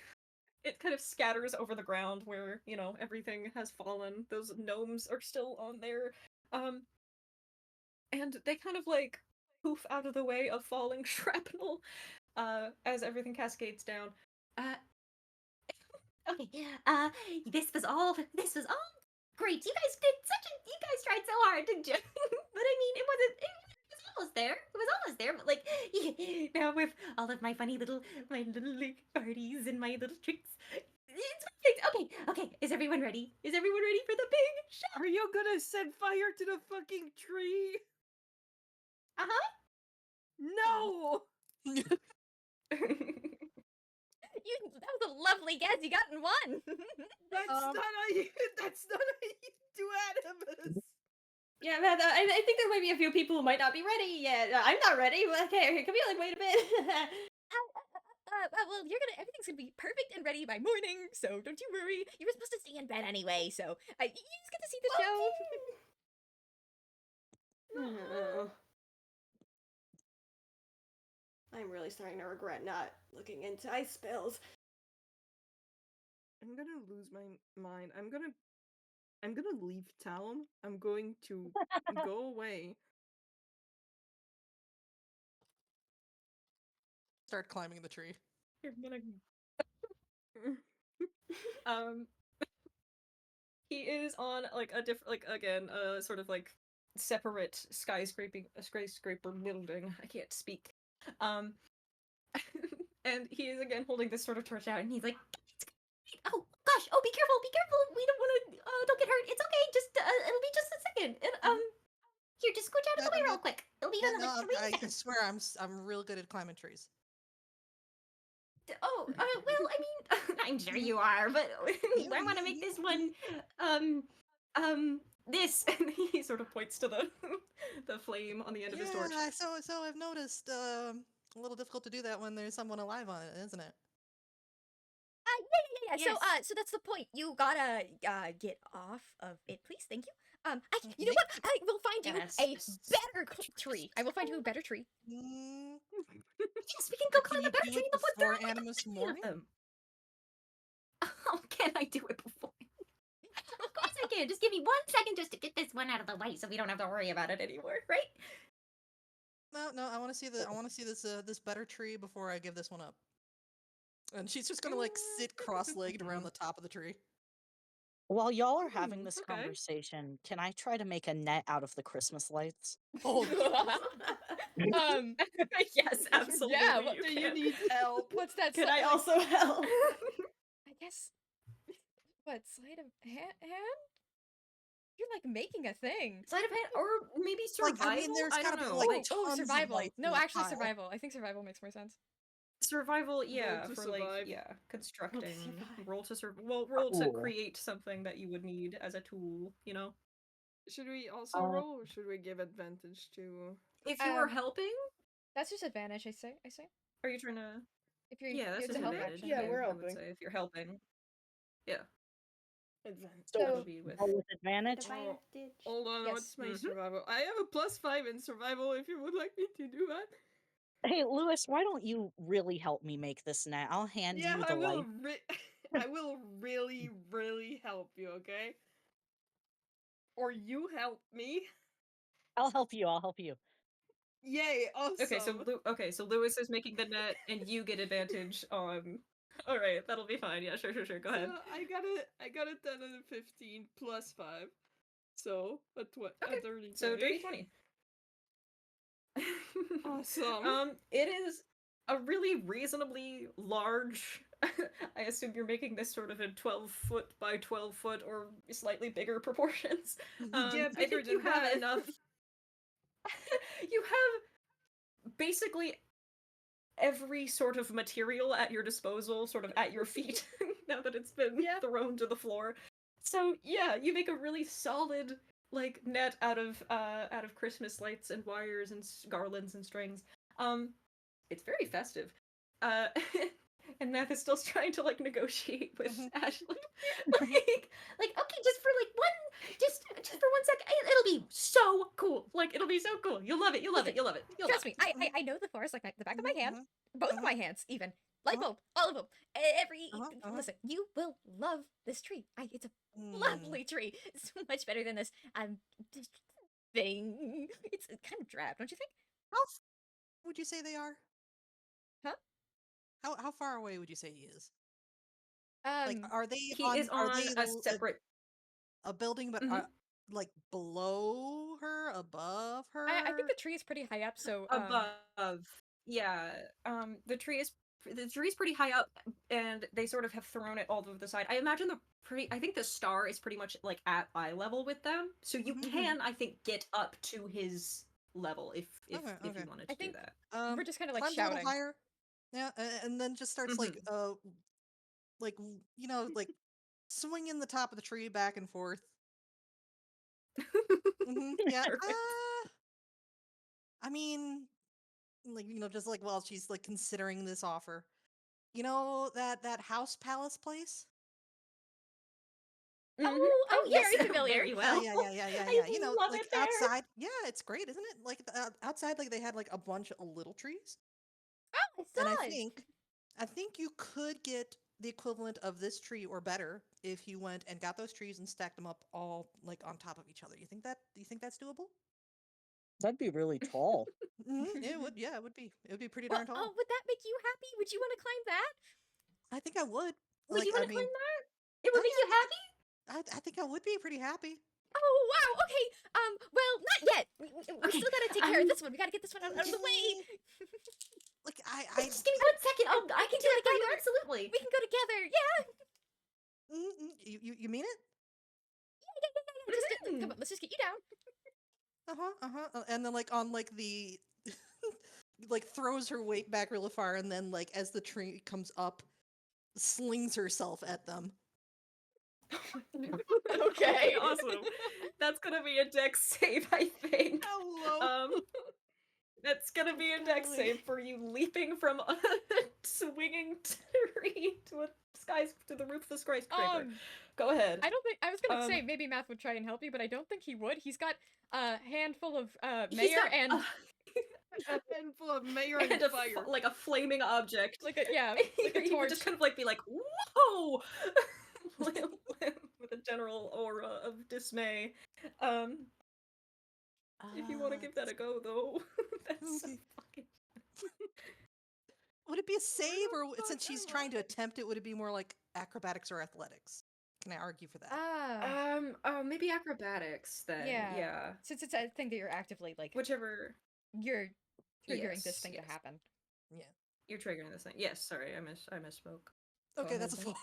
it kind of scatters over the ground where, you know, everything has fallen. Those gnomes are still on there. And they kind of like poof out of the way of falling shrapnel as everything cascades down. Okay. This was all great. You guys tried so hard, didn't you? But I mean, it was almost there. It was almost there. But like, now with all of my little parties and my little tricks, it's perfect. Okay. Is everyone ready? Is everyone ready for the big shot? Are you gonna set fire to the fucking tree? Uh-huh. No! That was a lovely guess. You got in one. That's not how you do Animas. Yeah, man, I think there might be a few people who might not be ready yet. I'm not ready. Okay, come here, like, wait a bit. Well, everything's gonna be perfect and ready by morning, so don't you worry. You were supposed to stay in bed anyway, so you just get to see the show. No. I'm really starting to regret not looking into ice spells. I'm gonna lose my mind. I'm gonna leave town. I'm going to go away. Start climbing the tree. You're gonna he is on like a different, like, again, sort of like separate skyscraper building. I can't speak. And he is again holding this sort of torch out, and he's like, Oh gosh! Oh, be careful! Be careful! We don't want to. Don't get hurt. It's okay. Just it'll be just a second. And here, just scooch out of the way real quick. It'll be another 3 I seconds. swear I'm real good at climbing trees. Oh, well, I mean, I'm sure you are, but I want to make this one, this. and he sort of points to the flame on the end of his torch. Yeah, so I've noticed a little difficult to do that when there's someone alive on it, isn't it? Yeah. Yes. So that's the point. You gotta get off of it, please. Thank you. You know what? I will find you Yes. a better tree. I will find you a better tree. Yes, we can go climb Can a better you do tree it in the woods. There before are like Animus 100 morning? of them. Oh, can I do it before? Of course I can. Just give me 1 second just to get this one out of the way, so we don't have to worry about it anymore, right? No, I want to see this better tree before I give this one up. And she's just gonna like sit cross-legged around the top of the tree. While y'all are having this okay. conversation, can I try to make a net out of the Christmas lights? Oh, Yes, absolutely. Yeah, you Do you can. need help? What's that? Can I also help? I guess. What, sleight of hand? You're like making a thing. Sleight of hand, or maybe Like, survival. I mean, there's I gotta don't be, know. like, Oh, tons of survival. lights in No, the actually, pile. survival. I think survival makes more sense. Survival, yeah, to for survive. like, yeah, constructing. survive. Roll to survive. Well, roll to Cool. create something that you would need as a tool, you know? Should we also roll, or should we give advantage to? If you are helping, That's just advantage, I say. are you trying to? If you're Yeah, that's it's just a help advantage. action. Yeah, we're I would helping. say if you're helping. Yeah. Advantage. So That'll be with. roll with advantage. Advantage. Hold on, Yes. what's my Mhm. survival? I have a +5 in survival if you would like me to do that. Hey, Lewis, why don't you really help me make this net? I'll hand Yeah, you I the will. life. I will really, really help you. Okay. Or you help me. I'll help you. I'll help you. Yay! Awesome. Okay, so Lewis is making the net, and you get advantage on. All right, that'll be fine. Yeah, sure. Go ahead. So I got a 10 and a 15 plus 5. So a Okay, 30. so 30-20. Awesome. It is a really reasonably large. I assume you're making this sort of in 12-foot by 12-foot or slightly bigger proportions. Yeah, I bigger think you than have that. enough. You have basically every sort of material at your disposal, sort of at your feet, now that it's been Yeah. thrown to the floor. So yeah, you make a really solid like net out of Christmas lights and wires and garlands and strings. It's very festive. Uh, and Math is still trying to like negotiate with Ashley. like okay, just for like just for 1 second, it'll be so cool. Like it'll be so cool. You'll love it. You'll love it. You'll love it. You'll Trust love me, I know the forest like the back of my hand, both of my hands, even light bulb, all of them, every. Listen, you will love this tree. It's a lovely tree. It's so much better than this thing. It's kind of drab, don't you think? How would you say they are? Huh? How far away would you say he is? Um, Like, are they He on? is Are on they a separate. a building, but Mhm. like below her, above her? I think the tree is pretty high up, so Above. Yeah. The tree's pretty high up, and they sort of have thrown it all over the side. I imagine I think the star is pretty much like at eye level with them, so you can, I think, get up to his level if you wanted to I think do that. we're just kind of like climbs a little shouting. higher. Yeah, and then just starts like like swinging the top of the tree back and forth. Yeah. Perfect. I mean, like just like while she's like considering this offer, that house palace place. Oh, yes, very familiar. very well. Yeah. I love Like it there. outside. Yeah, it's great, isn't it? Like outside, like they had like a bunch of little trees. Oh, I And I saw it. think you could get the equivalent of this tree or better if you went and got those trees and stacked them up all like on top of each other. Do you think that's doable? That'd be really tall. It would. Yeah, it would be. It would be pretty Well, darn tall. oh, would that make you happy? Would you want to climb that? I think I would. Would you I want to mean, climb that? It would make yeah, you happy? I think I would be pretty happy. Oh, wow. Okay. Well, not yet. We still gotta take care of this one. We gotta get this one out of the way. Like Just give me 1 second. I can do it for you. Absolutely. We can go together. Yeah. You mean it? Come on, let's just get you down. And then like on like the like throws her weight back really far, and then like as the tree comes up, slings herself at them. Okay, awesome. That's gonna be a dex save, I think. Hello. That's gonna be a dex save for you leaping from a swinging tree to the roof of the skyscraper. Go ahead. I don't think I was gonna say maybe Math would try and help you, but I don't think he would. He's got a handful of mayor and A handful of mayor and fire. like a flaming object. like a You would torch. just kind of like be like, whoa! With a general aura of dismay. If you want to give that a go, though, that's so fucking. Would it be a save, or since she's trying to attempt it, would it be more like acrobatics or athletics? Can I argue for that? Maybe acrobatics then. Yeah. Since it's a thing that you're actively like Whichever. you're triggering this thing to happen. Yeah. You're triggering this thing. Yes, sorry, I misspoke. Okay, that's a 4.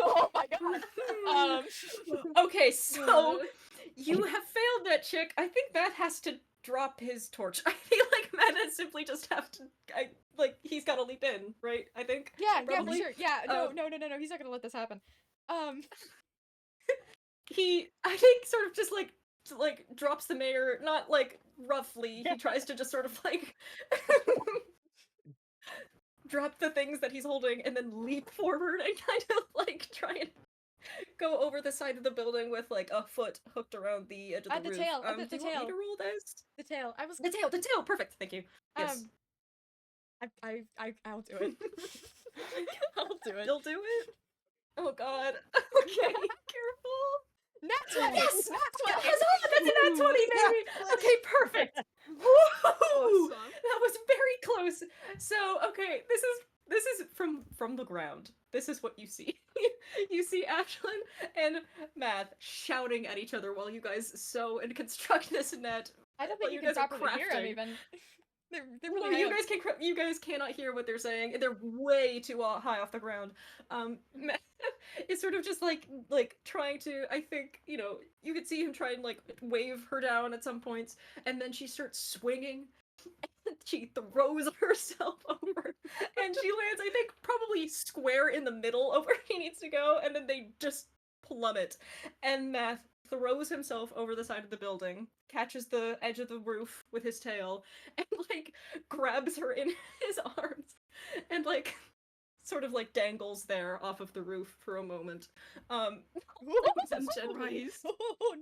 Oh my god. Okay, so you have failed that chick. I think Matt has to drop his torch. I feel like Matt has simply just have to. He's got to leap in, right? I think. Yeah, probably. yeah, for sure. Yeah, no. He's not gonna let this happen. He, I think, sort of just like drops the mayor, not like roughly. He tries to just sort of like drop the things that he's holding and then leap forward and kind of like try and go over the side of the building with like a foot hooked around the edge of the The roof. tail, Do you want me tail. to roll this? The tail. I was The tail. Perfect. Thank you. Yes. I'll do it. I'll do it. You'll do it. Oh God. Okay. Careful. That's what. Yes. That's what. That's an 20, baby. Okay, perfect. Woo! That was very close. So, okay, this is from the ground. This is what you see. You see Ashlyn and Math shouting at each other while you guys sew and construct this net. I don't think you can properly hear them even. They're really no, you guys cannot hear what they're saying. They're way too high off the ground. Math is sort of just like trying to, I think, you know, you could see him try and like wave her down at some points, and then she starts swinging. And she throws herself over, and she lands, I think, probably square in the middle of where he needs to go, and then they just plummet. And Math throws himself over the side of the building, catches the edge of the roof with his tail, and like grabs her in his arms, and like sort of like dangles there off of the roof for a moment. Oh,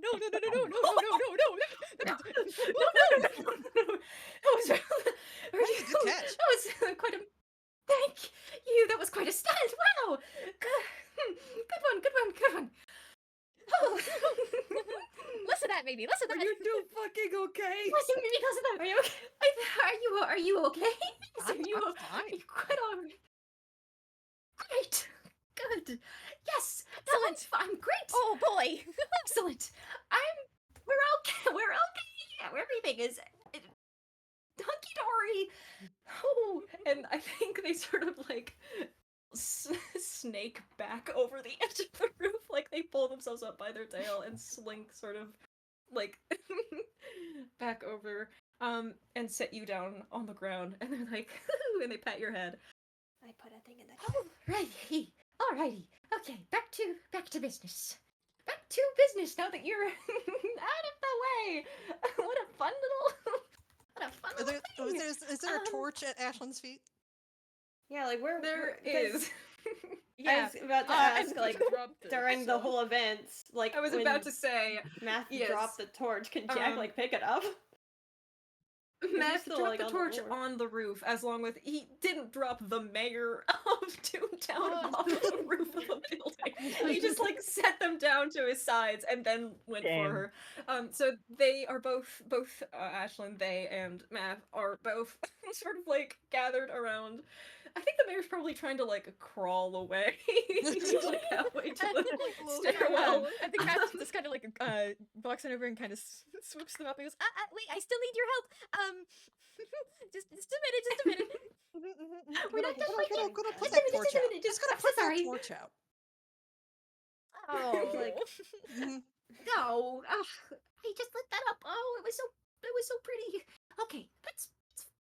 no, That was really good catch. That was quite a thank you. That was quite a stunt. Wow. Good one. Oh. Listen at me. Listen at me. Are you doing fucking okay? Listen to me because of that. Are you okay? Are you okay? I'm fine. Are you quite alright? Great. Good. Yes. Excellent. I'm great. Oh boy. Excellent. We're okay. We're okay. Everything is hunky dory. Oh, and I think they sort of like snake back over the edge of the roof, like they pull themselves up by their tail and slink sort of like back over, and set you down on the ground, and they're like, and they pat your head. I put a thing in the Alrighty. Okay, back to business. Back to business now that you're out of the way. What a fun little thing. Is there a torch at Ashlyn's feet? Yeah, like where There 'cause is. I was about to ask, like, dropped it, during the so- whole event, like I was when about to say, Math yes. dropped the torch, can Jack like pick it up? Math still, dropped like, the on the torch floor. on the roof, as long with he didn't drop the mayor of Toontown off the roof of a building. He just like set them down to his sides and then went Damn. for her. So they are both Ashlyn, they and Math are both sort of like gathered around. I think the mayor's probably trying to like crawl away. He's like halfway to the stairwell. I think Matt just kind of like walks on over and kind of swoops them up and goes, wait, I still need your help. Just a minute. We're not done fighting. Go to put Just a that minute, torch just a out. minute, Just just- gotta put that sorry. torch out. Oh, Like, Mhm. No, I just lit that up. Oh, it was so pretty. Okay, that's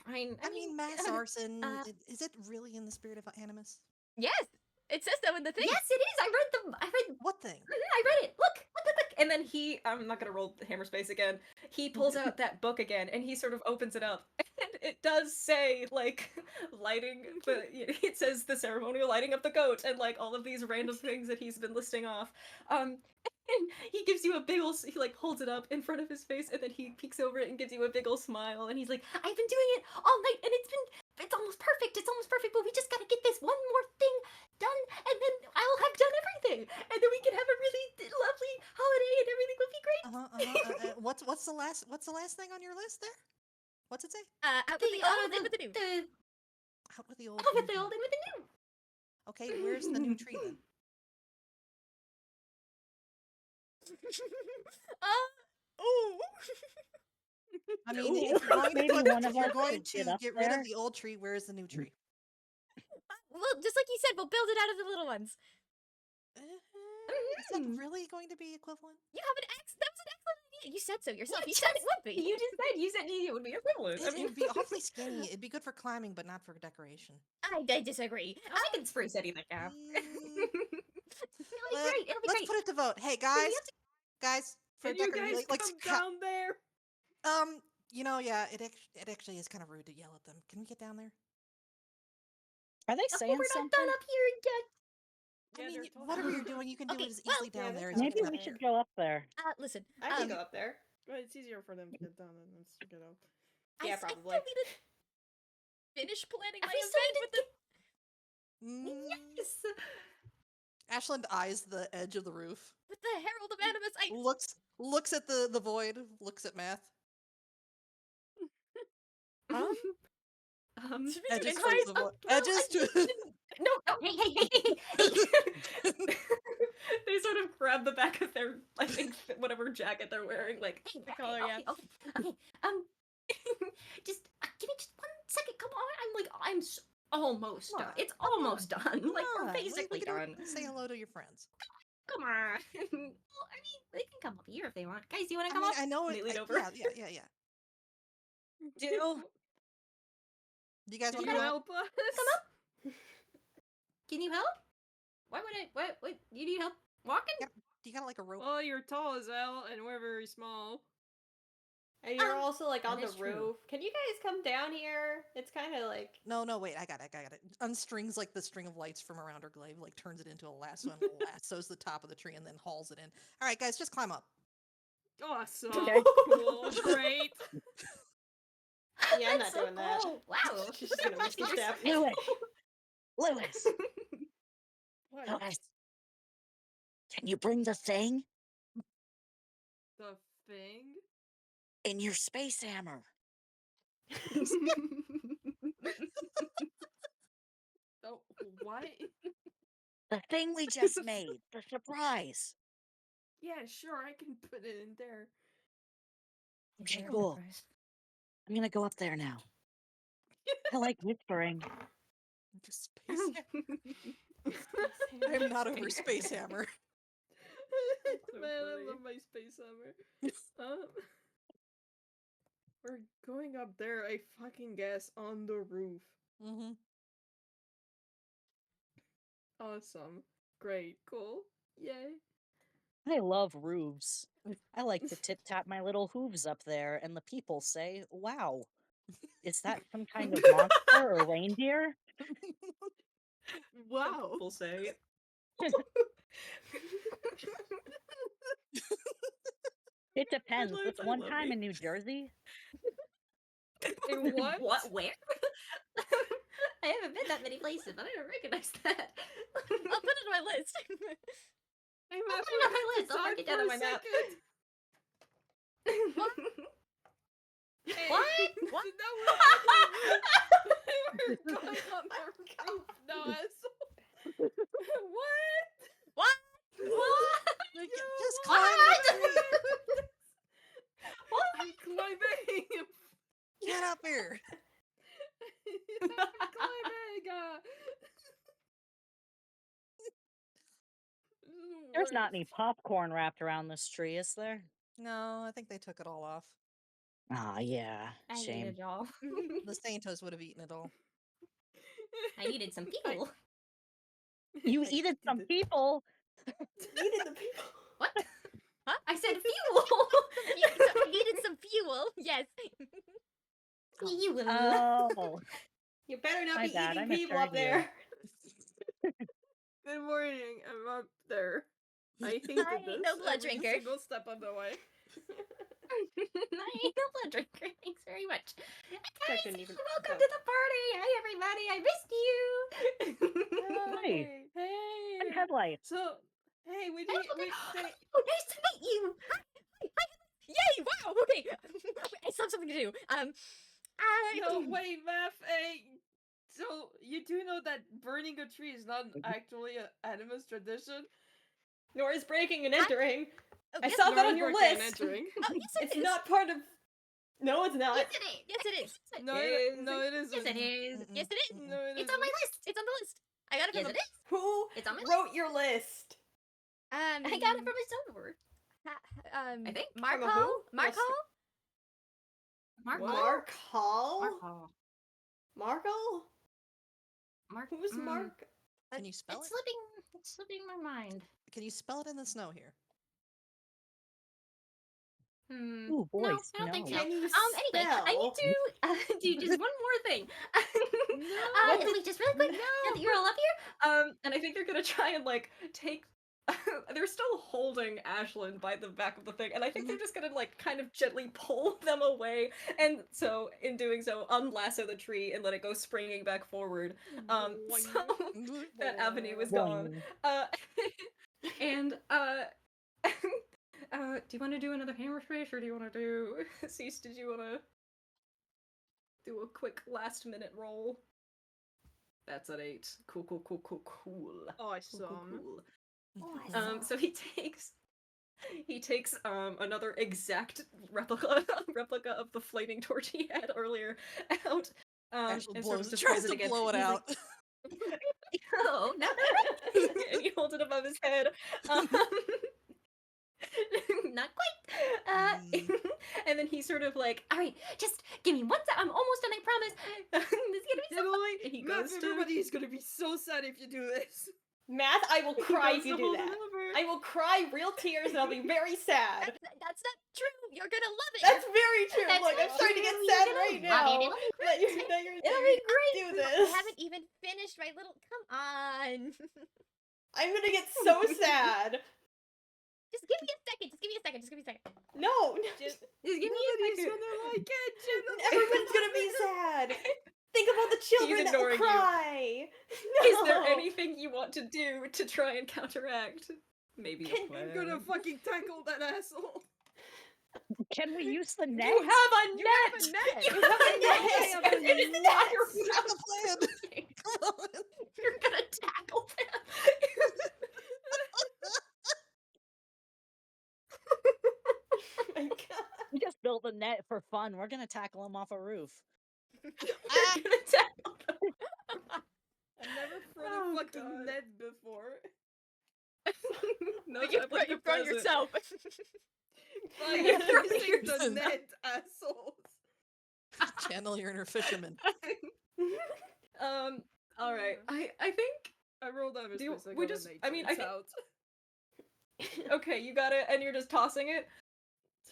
fine. I mean, mass uh, arson. Is it really in the spirit of Animas? yes, it says so in the thing. yes, it is. I read. What thing? I read it. Look. And then I'm not gonna roll the hammer space again. He pulls out that book again, and he sort of opens it up, and it does say like lighting. It says the ceremonial lighting of the goat, and like all of these random things that he's been listing off. And he gives you a big ol' he like holds it up in front of his face, and then he peeks over it and gives you a big ol' smile, and he's like, I've been doing it all night, and it's almost perfect, but we just gotta get this one more thing done, and then I'll have done everything, and then we can have a really lovely holiday, and everything will be great. What's the last thing on your list there? What's it say? Out with the old, in with the new. Out with the old. Out with the in old and with the new. Okay, where's the new tree then? Oh. I mean, if you're going Maybe to, one if of you're us going could to get up get rid there. of the old tree, where's the new tree? Well, just like you said, we'll build it out of the little ones. Is that really going to be equivalent? You have an that was an excellent idea. You said so yourself. You said it would be. You said it would be equivalent. It would be awfully skinny. It'd be good for climbing, but not for decoration. I disagree. I can spray setting that gap. Let- It'll be Let's great. put it to vote. Hey guys, for Can you decoration, guys like, come down there? you know, yeah, it actually is kind of rude to yell at them. Can we get down there? Are they saying We're not something? done up here yet. I Yeah, mean, they're whatever tall. you're doing, you can do Okay, it as easily well, down yeah, there as that's you Maybe can we up should here. go up there. Listen. I can go up there. But it's easier for them to get down than us to get up. Yeah, I still probably. need to finish planning my We still event with the. Yes. Ashland eyes the edge of the roof, With the Herald of Animus. looks at the void, looks at Math. Should we do Edges insight? towards the void. Edges to. No, hey. They sort of grab the back of their, I think, whatever jacket they're wearing, like, The collar, yeah. Okay. Just give me just 1 second. Come on. I'm almost done. It's almost done. Like we're basically done. Say hello to your friends. Come on. Well, I mean, they can come up here if they want. Guys, do you want to I come mean, up? I know They it. lean over. Yeah. Do Do you guys Can want you to come up? help us? Come up. Can you help? Why would I? What? You need help walking? Yeah. Do you got like a rope? Well, you're tall as hell, and we're very small. And you're also like on that the is true. roof. Can you guys come down here? It's kind of like. No, wait, I got it. Unstrings like the string of lights from around her glaive, like turns it into a lasso and lassos the top of the tree and then hauls it in. All right, guys, just climb up. Awesome. Okay. Cool. Great. Yeah, I'm not so doing that. cool. Wow, she's just gonna whiskey step. Lewis! Lewis! What? Lewis! Can you bring the thing The thing? in your space hammer? Oh, what? The thing we just made. The surprise. Yeah, sure, I can put it in there. Okay, cool. I'm gonna go up there now. I like whispering. Just space hammer. I'm not over space hammer. Man, I love my space hammer. We're going up there, I fucking guess, on the roof. Mm-hmm. Awesome. Great. Cool. Yay. I love roofs. I like to tip tap my little hooves up there, and the people say, "Wow, is that some kind of monster or reindeer?" Wow. People say. It depends. Headlights, This I one love time you. in New Jersey, In what? What? Where? I haven't been that many places, but I don't recognize that. I'll put it on my list. I'm I'll put it on my list. I'll mark it down on my map. Hey, What? What? No, we're going on the roof now, asshole. What? What? Like, You just what? climb the tree. What? I'm climbing. Get up here. I'm climbing. there's not any popcorn wrapped around this tree, is there? No, I think they took it all off. Ah, yeah. I Shame. needed y'all. The Saintos would have eaten it all. I needed some people. You eated some people. Needed the people. What? Huh? I said fuel. I needed some fuel. Yes. Fuel. Oh, You better not my be bad, I eating people up misheard you. there. Good morning. I'm up there. I hated I ain't this. no blood every drinker. single step of the way. I ain't no blood drinker. Thanks very much. I Guys, shouldn't even- welcome to the party. Hi, everybody. I missed you. Hey. Hey. And headlights. So, hey, we Hey, did. okay. We, they, Oh, nice to meet you. Yay! Wow. Okay. I still have something to do. no, wait, Math. Hey. So you do know that burning a tree is not actually an Animas tradition. Nor is breaking and entering. Oh, I yes, saw Nor that is on your breaking and list. entering. Oh, yes, it It's is. not part of. No, it's not. Yes, it is. Yes, it is. No, it isn't. Yes, it is. Yes, it is. No, it It's on my isn't. list. It's on the list. I got it from Yes, him. it is. Who It's on my wrote your list? I got it from his server. I think. From a Marco? who? Marco? What? Mark Hall? Marco. Marco? Mark. Who's Mark? Can you spell It's it? slipping my mind. Can you spell it in the snow here? Ooh, boy, No, I don't think so. no. Can you Anyway, I spell? need to do just one more thing. No. Wait, just really quick. Now that you're all up here, And I think they're gonna try and like take. They're still holding Ashlyn by the back of the thing, and I think they're just gonna like kind of gently pull them away, and so in doing so, unlasso the tree and let it go springing back forward. So that avenue is gone. Boing. And do you want to do another hammer space, or do you want to do? Cease, did you want to do a quick last minute roll? That's at 8. Cool. Awesome. Cool. So he takes another exact replica of the flaming torch he had earlier out. Ashley And sort of tries destroys to it again. blow it He's out. Like, oh no! And he holds it above his head. not quite. And then he's sort of like, all right, just give me 1 second. I'm almost done. I promise. This is gonna be so fun. And he Math, goes to everybody's gonna be so sad if you do this. Math, I will cry goes if you to do hold that. it over. I will cry real tears and I'll be very sad. That's not true. You're gonna love it. That's very true. That's Look, I'm not starting to get true. sad You're right gonna love now. it. It'll be That you're, great. that you're, It'll that be you're great. do I this. haven't even finished my little. Come on. I'm gonna get so sad. Just give me a second. Just give me a second. Just give me a second. No, Just give me a Nobody's second. gonna like it. everyone's gonna be sad. Think about the children that will ignoring you. cry. Is there No. anything you want to do to try and counteract? Maybe a plan. I'm gonna fucking tackle that asshole. Can we use the net? You have a You net. have a net. You have a net. I have a It is not your You got the plan. Come on. You're gonna tackle them. Oh my god. We just built a net for fun. We're gonna tackle him off a roof. You're gonna tackle them. I've never thrown Oh, a fucking God. net before. No, You've like you've thrown yourself. Fine, You're I'm using throwing the yourself. net, assholes. Channel your inner fisherman. All right. I think. I rolled out Do you- space. we just- I mean, I think- Okay, you got it, and you're just tossing it.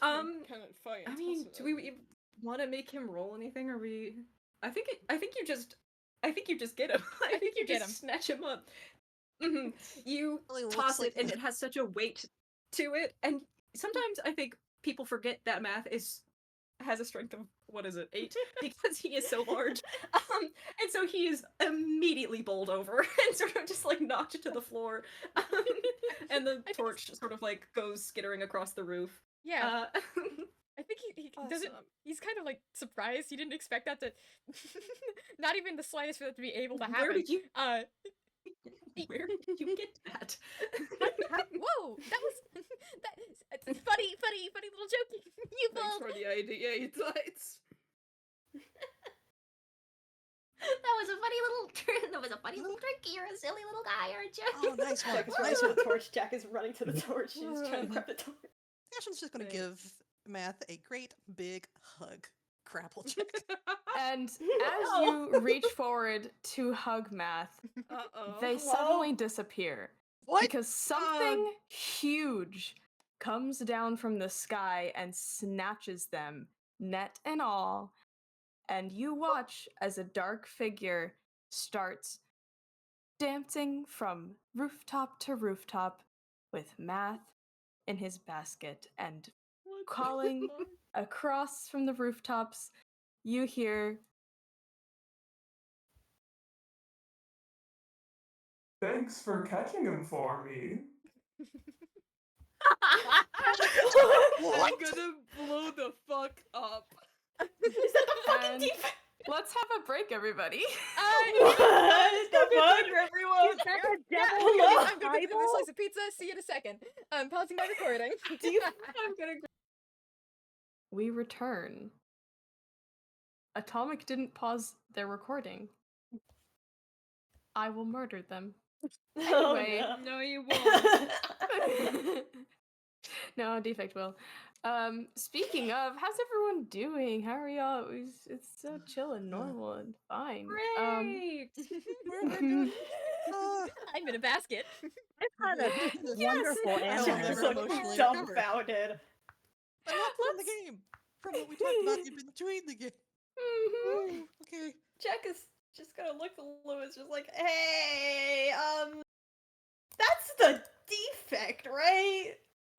Kind of fine. I mean, do we want to make him roll anything? Or we? I think you just get him. I think you get just him. snatch him up. Mhm. You Really looks toss like it, and it has such a weight to it. And sometimes I think people forget that Math has a strength of 8 because he is so large. And so he is immediately bowled over and sort of just like knocked to the floor. And the torch sort of like goes skittering across the roof. Yeah, I think he doesn't. Awesome. He's kind of like surprised. He didn't expect that to. Not even the slightest for that to be able to happen. Where did you He- Where did you get that? Whoa, that was that's funny little joke. You Thanks bold. for the idea, it lights. That was a funny little trick. You're a silly little guy, aren't you? Oh, nice one. Jack is running Nice to one. the torch. Jack is running to the torch. She's trying to grab the torch. Ashlyn's just gonna Right. give Math a great big hug. Grapple check. And as you reach forward to hug Math, Uh-oh. they suddenly disappear. What? Because something huge comes down from the sky and snatches them, net and all. And you watch as a dark figure starts dancing from rooftop to rooftop with Math in his basket. And calling across from the rooftops, you hear, Thanks for catching him for me. I'm gonna blow the fuck up. Is that the fucking And- defense? let's have a break, everybody. What the fuck, everyone? Is that a Yeah, devil I'm in a gonna go get a Bible? slice of pizza. See you in a second. I'm pausing my recording. Do you? I'm gonna We return. Atomic didn't pause their recording. I will murder them. Anyway. Oh, No, you won't. No, Defect will. Speaking of, how's everyone doing? How are y'all? It's so chill and normal and fine. Great. We're doing. I'm in a basket. I've had a wonderful I don't Jack anime. is never like emotionally dumbfounded. But not from the game. From what we talked about in between the game. Mhm. Okay. Jack is just gonna look at Lewis, just like, hey, that's the defect, right?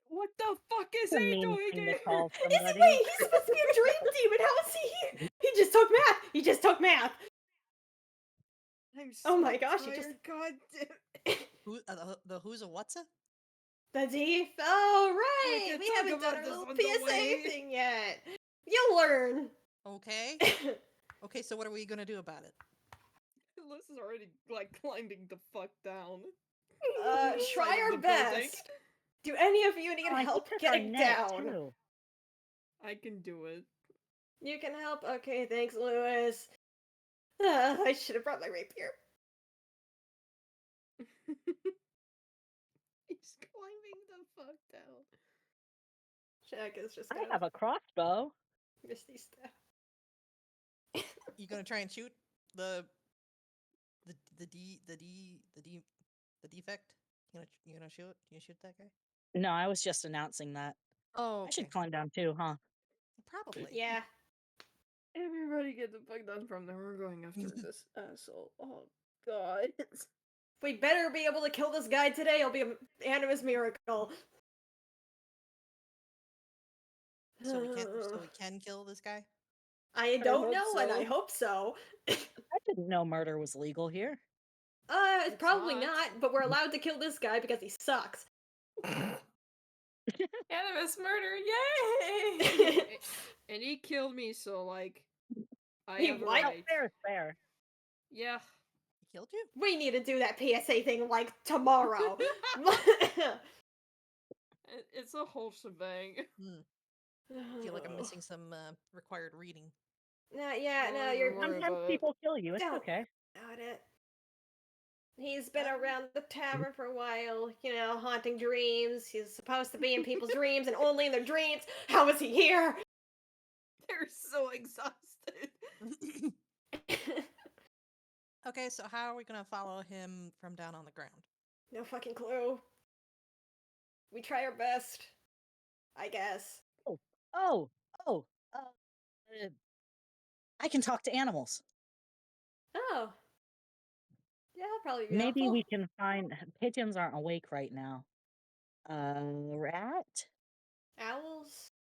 What the fuck is It's a he mean doing thing to here? call Is he? somebody. Wait, he's supposed to be a dream demon. How is he here? He just took math. He just took math. I'm Oh so my gosh, he tired. just God damn. Who the who's a what's a? the def. Oh We right, can we talk haven't done about our this little on the PSA way. thing yet. You'll learn. Okay. Okay, so what are we gonna do about it? Liz is already like climbing the fuck down. Try Side of our the building. best. Do any of you need Oh, I help think there's our getting net, down? too. I can do it. You can help? Okay, thanks, Lewis. I should have brought my rapier. He's climbing the fuck down. Jack is just I gonna have a crossbow. misty step. You gonna try and shoot the defect? You gonna shoot? You shoot that guy? No, I was just announcing that. Oh, I should okay. climb down too, huh? Probably. Yeah. Everybody get the fuck down from there. We're going after this asshole. Oh god. We better be able to kill this guy today. It'll be an Animas miracle. So we can kill this guy? I don't hope know, and I so. hope so. I didn't know murder was legal here. It's It's probably not. not, but we're allowed to kill this guy because he sucks. Animus murder, yay! And he killed me, so like I He have a what? right. Fair is fair. Yeah. He killed you? We need to do that PSA thing like tomorrow. It's a whole shebang. I feel like I'm missing some required reading. No, yeah, no, Don't you're even worry Sometimes about it. people kill you. It's Don't okay. about it. He's been around the tavern for a while, you know, haunting dreams. He's supposed to be in people's dreams and only in their dreams. How is he here? They're so exhausted. Okay, so how are we gonna follow him from down on the ground? No fucking clue. We try our best, I guess. Oh, uh, I can talk to animals. Oh. Yeah, that'll probably be Maybe helpful. we can find pigeons aren't awake right now. Rat? Owls?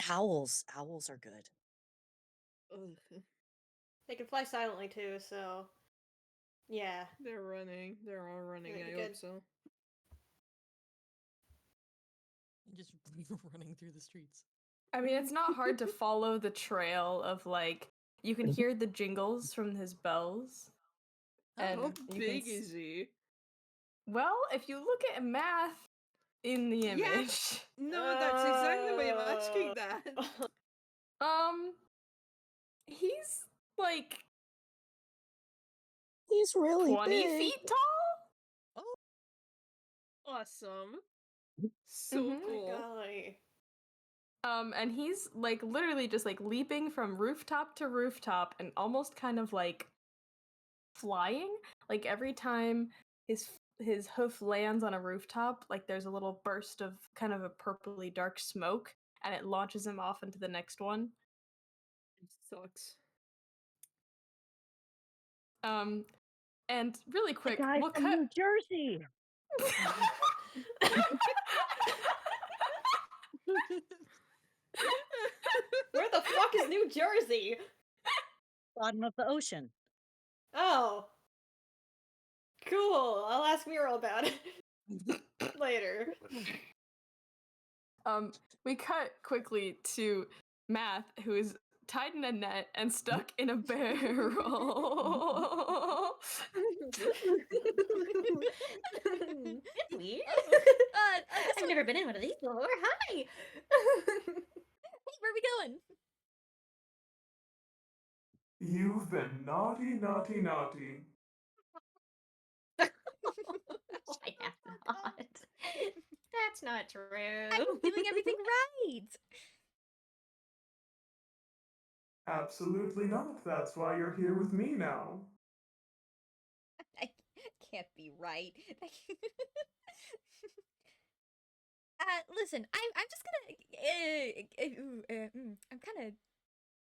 Owls are good. Ugh. They can fly silently too, so yeah. They're running. They're all running. That'd I be hope good. so. Just running through the streets. I mean, it's not hard to follow the trail of like you can hear the jingles from his bells. And How you big can is he? Well, if you look at math in the Yeah. image, No, that's exactly why I'm asking that. he's like He's really 20 big. feet tall. Awesome. So Mhm. cool. Golly. And he's like literally just like leaping from rooftop to rooftop and almost kind of like flying. Like every time his hoof lands on a rooftop, like there's a little burst of kind of a purpley dark smoke, and it launches him off into the next one. It sucks. And really The quick, guy we'll from cut. New Jersey. Where the fuck is New Jersey? Bottom of the ocean. Oh. Cool. I'll ask Muriel about it later. We cut quickly to Math, who is tied in a net and stuck in a barrel. It's weird. I've never been in one of these before. Hi. Hey, where are we going? You've been naughty, naughty, naughty. I have not. That's not true. I'm doing everything right. Absolutely not. That's why you're here with me now. I can't be right. Listen, I'm just gonna. I'm kind of a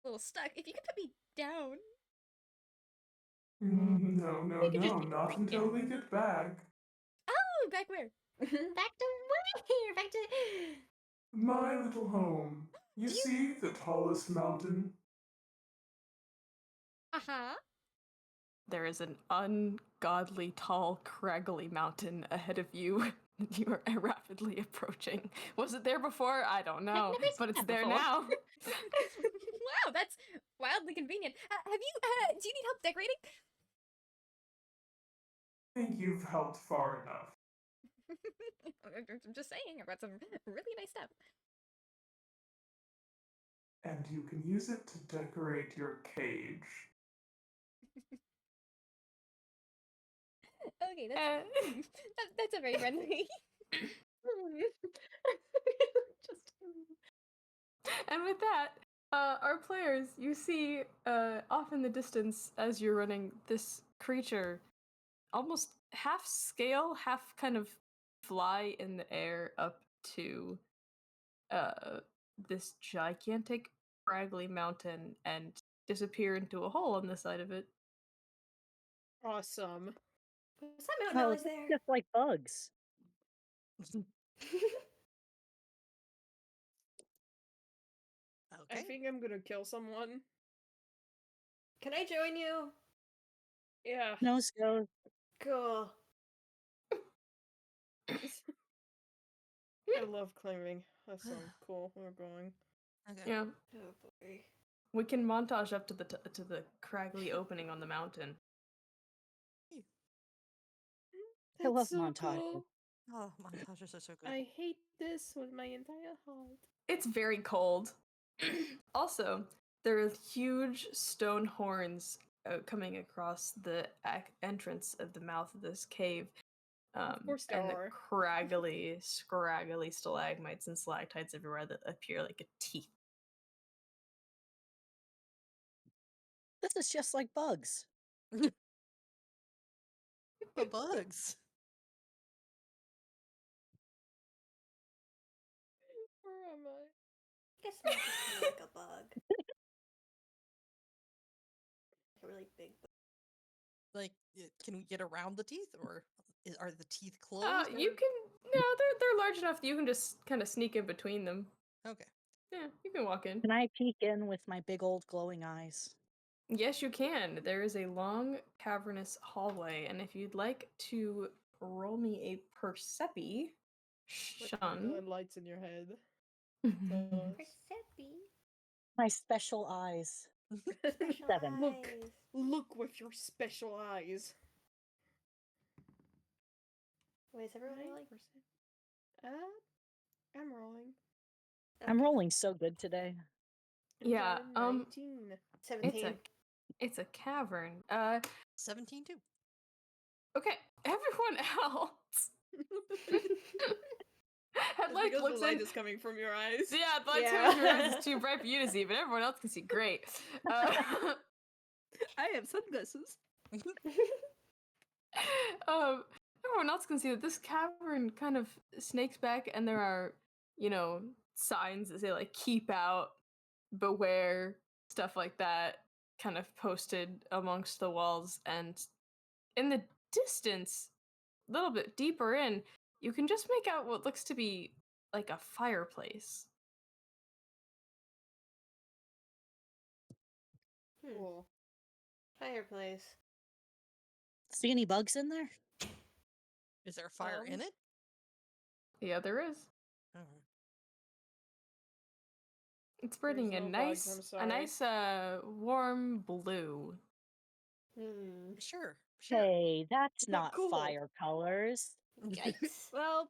little stuck. If you could put me down. No, no, We could just no, keep not until we get back. Oh, back where? Back to where? Back to. My little home. You Do you? see the tallest mountain? Uh-huh. There is an ungodly tall, craggly mountain ahead of you. You are rapidly approaching. Was it there before? I don't know, never seen but it's that there before. now. Wow, that's wildly convenient. Have you? Do you need help decorating? I think you've helped far enough. I'm just saying, I've got some really nice stuff. And you can use it to decorate your cage. Okay, that's a very friendly. Just... And with that, our players, you see off in the distance as you're running this creature, almost half scale, half kind of fly in the air up to this gigantic, scraggly mountain and disappear into a hole on the side of it. Awesome. Was that mountain Oh, always that's there? just like bugs. I Okay. think I'm gonna kill someone. Can I join you? Yeah. Nose goes. Cool. I love climbing. That sounds cool. We're going. Okay. Yeah, Oh boy. we can montage up to the craggly opening on the mountain. I love That's so montages. cool. Oh, montages are so good. I hate this with my entire heart. It's very cold. Also, there are huge stone horns coming across the entrance of the mouth of this cave. Of course there and the are. craggly, scraggly stalagmites and stalactites everywhere that appear like a teeth. This is just like bugs. The bugs. Where am I? I guess mine's just kind of like a bug. A really big bug. Like, can we get around the teeth, or are the teeth closed? You can no, they're large enough that you can just kind of sneak in between them. Okay. Yeah, you can walk in. Can I peek in with my big old glowing eyes? Yes, you can. There is a long cavernous hallway, and if you'd like to roll me a Percepi, Shun. Lights in your head. Persepi. My special eyes. Special 7. Look. eyes. Look with your special eyes. Wait, is everyone rolling? 9%. I'm rolling. I'm rolling so good today. Yeah, 19. 17. It's a cavern. 17 too. Okay, everyone else. Headlight Because looks the light in. is coming from your eyes. Yeah, the light's Yeah. coming from your eyes is too bright for you to see, but everyone else can see great. I have sunglasses. Everyone else can see that this cavern kind of snakes back, and there are, signs that say like "keep out," "beware," stuff like that, kind of posted amongst the walls. And in the distance, a little bit deeper in, you can just make out what looks to be like a fireplace. Cool. Fireplace. See any bugs in there? Is there a fire in it? Yeah, there is. Oh. It's burning There's a no bugs, I'm nice, sorry. warm blue. Sure. Hey, that's But not cool. fire colors. Yikes. Well,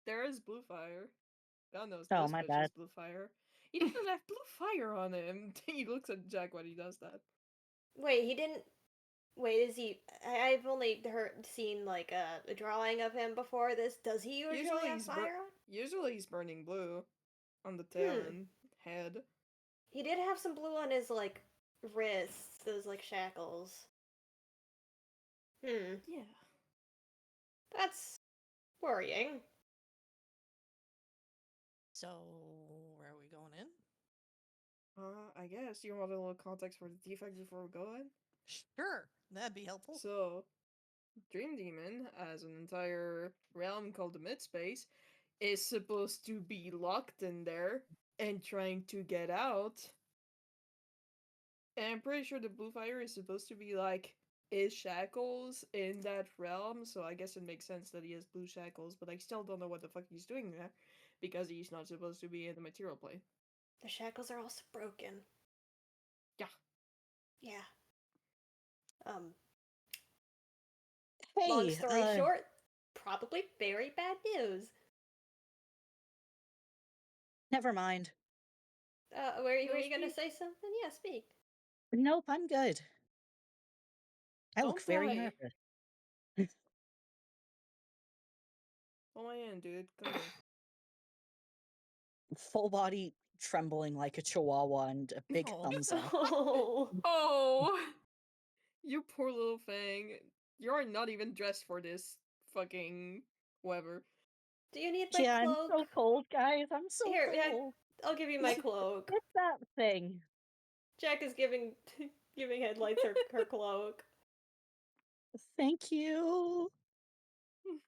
there is blue fire. God knows Oh, this my bitch bad. is blue fire. He doesn't have blue fire on him. He looks at Jack when he does that. Wait, he didn't. Wait, is he? I've only seen like a drawing of him before this. Does he usually have fire on? Usually he's burning blue on the tail and head. He did have some blue on his like wrists, those like shackles. Yeah. That's worrying. So, where are we going in? I guess you want a little context for the defect before we go in? Sure, that'd be helpful. So, Dream Demon, as an entire realm called the Midspace, is supposed to be locked in there and trying to get out. And I'm pretty sure the Blue Fire is supposed to be like his shackles in that realm, so I guess it makes sense that he has blue shackles, but I still don't know what the fuck he's doing there because he's not supposed to be in the material plane. The shackles are also broken. Yeah. Yeah. Hey, Long story short, probably very bad news. Never mind. Were you gonna say something? Yeah, speak. Nope, I'm good. I look Don't very die. nervous. Oh my end, dude. Come here. Full body trembling like a chihuahua and a big Aw. thumbs up. Oh. Oh! You poor little Fang. You're not even dressed for this fucking whatever. Do you need my Yeah, I'm cloak? so cold, guys. I'm so Here, yeah, cold. I'll give you my cloak. What's that thing? Jack is giving Headlights her cloak. Thank you.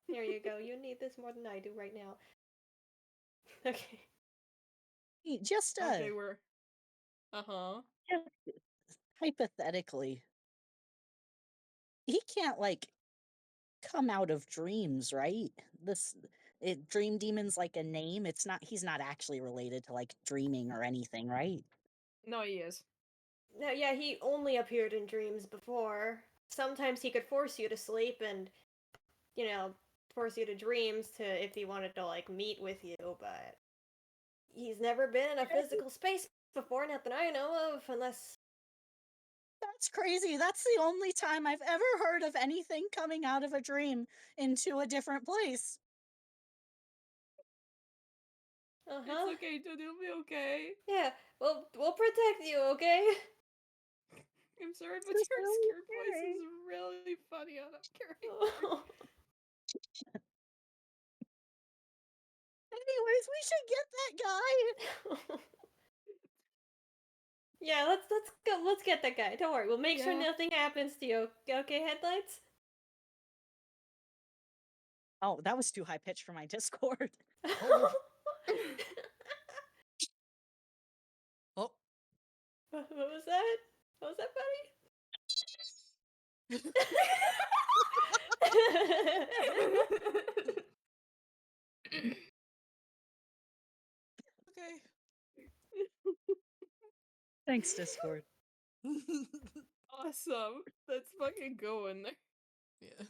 Here you go. You need this more than I do right now. Okay. Just Okay, we're. Uh-huh. just hypothetically, he can't like come out of dreams, right? Dream Demon's like a name. He's not actually related to like dreaming or anything, right? No, he is. No, yeah, he only appeared in dreams before. Sometimes he could force you to sleep and, force you to dreams to if he wanted to like meet with you, but he's never been in a physical space before, not that I know of, unless That's crazy. That's the only time I've ever heard of anything coming out of a dream into a different place. uh-huh. It's okay, dude. It'll be okay. Yeah, we'll protect you, okay? I'm sorry, but This is your really scared voice scary. is really funny on a character. Anyways, we should get that guy. Yeah, let's go. Let's get that guy. Don't worry. We'll make sure Yeah. nothing happens to you. Okay, Headlights? Oh, that was too high pitched for my Discord. Oh. Oh. What was that? What was that, buddy? Okay. Thanks, Discord. Awesome. Let's fucking go in there. Yeah.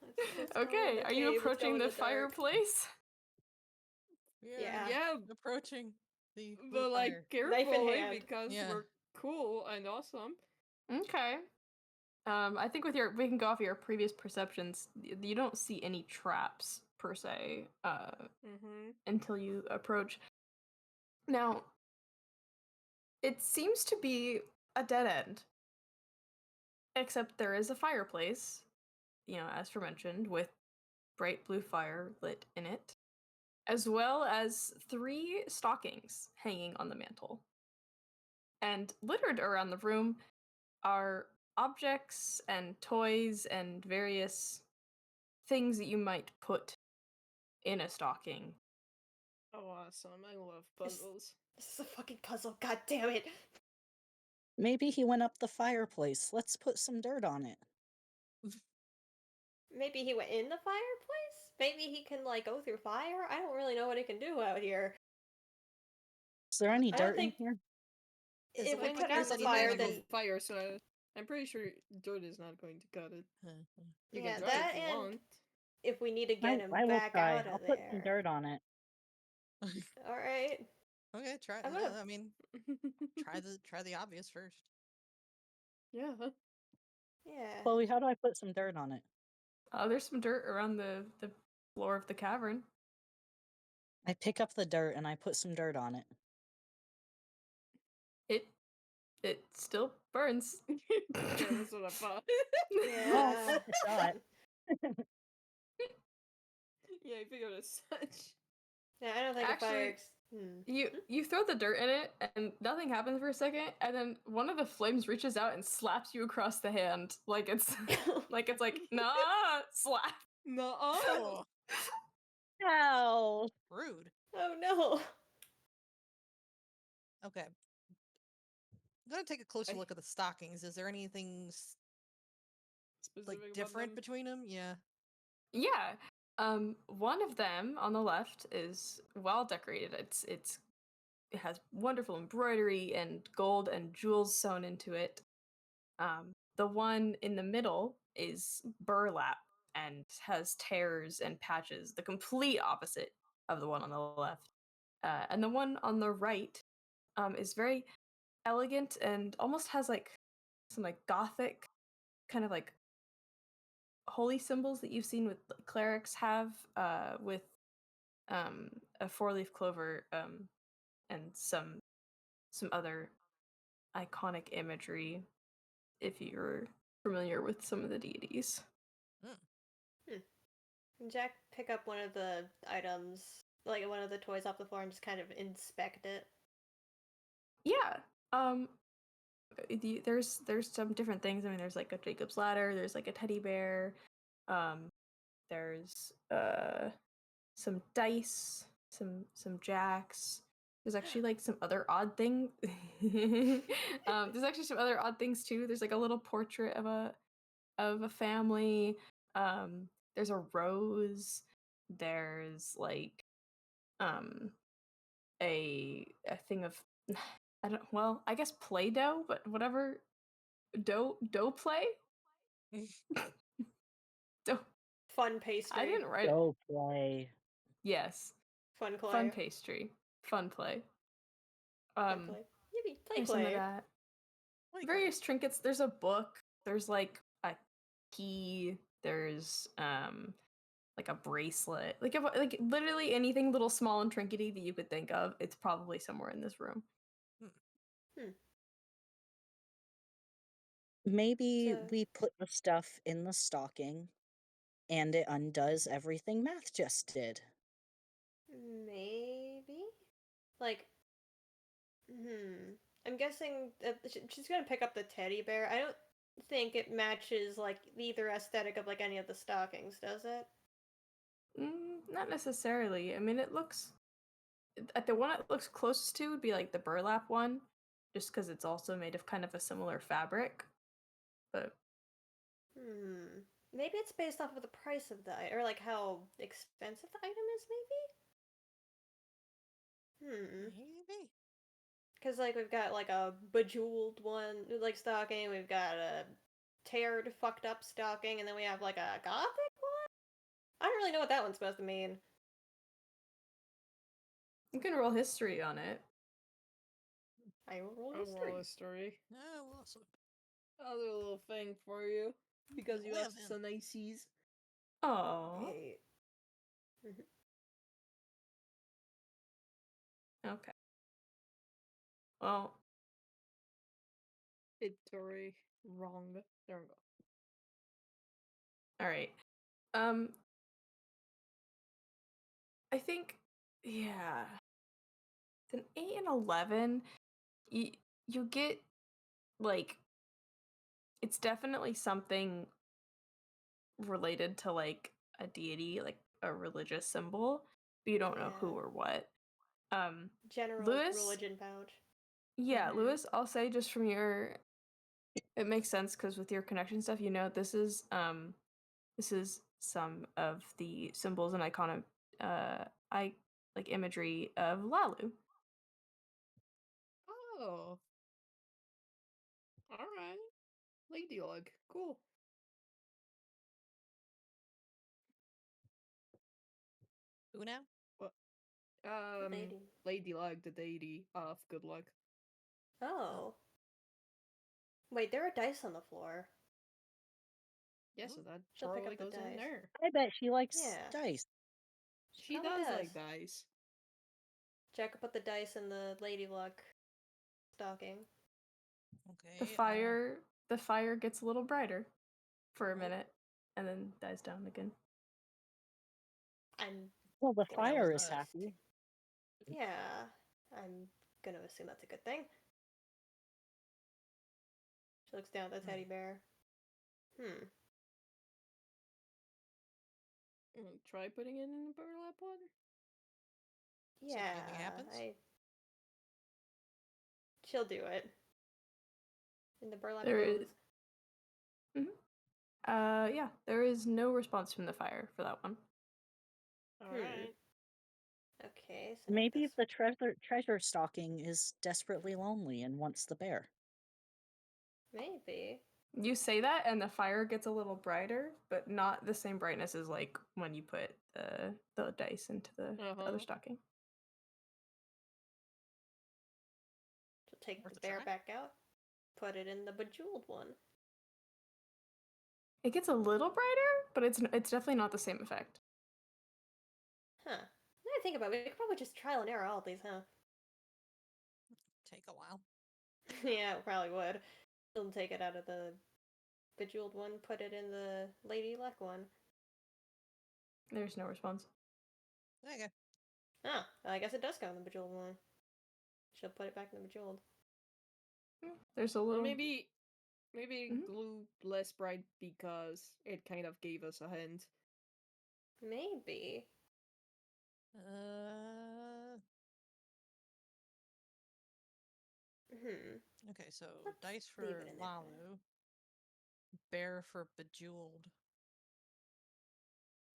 Let's go in Okay, the are you cave, let's go approaching in the dark. fireplace? Yeah. Yeah, Approaching the blue but like fire. Knife in carefully hand. because Yeah. we're cool and awesome. Okay. I think we can go off your previous perceptions. You don't see any traps per se, until you approach. Now, it seems to be a dead end. Except there is a fireplace, as aforementioned, with bright blue fire lit in it, as well as 3 stockings hanging on the mantle. And littered around the room are objects and toys and various things that you might put in a stocking. Oh, awesome. I love puzzles. This is a fucking puzzle, god damn it. Maybe he went up the fireplace. Let's put some dirt on it. Maybe he went in the fireplace? Maybe he can, like, go through fire? I don't really know what he can do out here. Is there any I don't dirt in think- here? Is If the we wind put cutting out the anything fire, in then... Fire, so I'm pretty sure dirt is not going to cut it. You Yeah, can try that if you and want. if we need to get him I will back try. out I'll of put some there. dirt on it. Alright. Okay, try. I'm gonna- I mean, try the obvious first. Yeah. Yeah. Chloe, how do I put some dirt on it? There's some dirt around the floor of the cavern. I pick up the dirt and I put some dirt on it. It still burns. Yeah, that's what I thought. Oh, Yeah. that's a shot. Yeah, I figured as such. Yeah, I don't think Actually, you throw the dirt in it and nothing happens for a second, and then one of the flames reaches out and slaps you across the hand, like it's like nah, slap. No. Oh, Ow. rude. Oh no. Okay. I'm gonna take a closer look at the stockings. Is there anything like Specific different between them? Yeah. Yeah. One of them on the left is well decorated. It has wonderful embroidery and gold and jewels sewn into it. The one in the middle is burlap and has tears and patches, the complete opposite of the one on the left. And the one on the right is very elegant and almost has like some like gothic kind of like holy symbols that you've seen with clerics have with a four-leaf clover and some other iconic imagery if you're familiar with some of the deities. Jack pick up one of the items, like one of the toys off the floor, and just kind of inspect it. Yeah. There's some different things. I mean, there's like a Jacob's ladder. There's like a teddy bear. There's some dice, some jacks. There's actually like some other odd thing. There's actually some other odd things too. There's like a little portrait of a family. There's a rose. There's like a thing of I guess Play-Doh, but whatever. Dough play? Dough. Fun pastry. I didn't write it. Go play. Yes. Fun clay. Fun pastry. Fun play. Fun play. Yippee, play There's some of play. that. Like Various trinkets. There's a book. There's like a key. There's like a bracelet. Like literally anything little small and trinkety that you could think of. It's probably somewhere in this room. Maybe So- we put the stuff in the stocking and it undoes everything Math just did. Maybe? Like, I'm guessing that she's gonna pick up the teddy bear. I don't think it matches, like, either aesthetic of, like, any of the stockings, does it? Not necessarily. I mean, it looks... The one it looks closest to would be, like, the burlap one, just because it's also made of kind of a similar fabric. But... Maybe it's based off of the price of the item, or, like, how expensive the item is, maybe? maybe. Because, like, we've got, like, a bejeweled one, like, stocking, we've got a teared, fucked up stocking, and then we have, like, a gothic one? I don't really know what that one's supposed to mean. You can roll history on it. I will roll I'll history. roll a story. Oh, awesome. I'll do a little thing for you because you have 11. some niceties. Oh. Hey. Okay. Well, History wrong. There we go. all right. I think, yeah. It's an 8 and 11. You get, like, it's definitely something related to, like, a deity, like a religious symbol, but you don't know who Yeah. or what. General Lewis, religion pouch. yeah, Mhm. Lewis, I'll say just from your, it makes sense because with your connection stuff, you know, this is some of the symbols and iconic, like imagery of Lalu. Oh. Alright. Lady Lug. Cool. Who now? What? Lady. Lady Lug, the deity of good luck. Oh. Wait, there are dice on the floor. Yeah, so that She'll pick probably up the goes in dice. there. I bet she likes Yeah. dice. She probably does like dice. Jack will put the dice in the Lady Luck stocking. Okay. The fire gets a little brighter for a Oh. minute and then dies down again. I'm Well, the gonna fire is assist. happy. Yeah, I'm gonna assume that's a good thing. She looks down at the teddy bear. Try putting it in the burlap one. Yeah, See if anything happens. She'll do it. In the burlap There goes. is. Yeah, there is no response from the fire for that one. All right. Okay, so Maybe the treasure stalking is desperately lonely and wants the bear. maybe. You say that, and the fire gets a little brighter, but not the same brightness as like when you put the dice into the other stocking. She'll take Worth the a bear try? back out, put it in the bejeweled one. It gets a little brighter, but it's definitely not the same effect. Huh. Now I think about it, we could probably just trial and error all of these, huh? Take a while. Yeah, it probably would. She'll take it out of the bejeweled one, put it in the Lady Luck one. There's no response. Okay. Oh, I guess it does go in the bejeweled one. She'll put it back in the bejeweled. There's a Well, little. maybe Mhm. glue less bright because it kind of gave us a hint. Maybe. Okay, so Let's dice leave for it in there for now. Lalu, bear for bejeweled.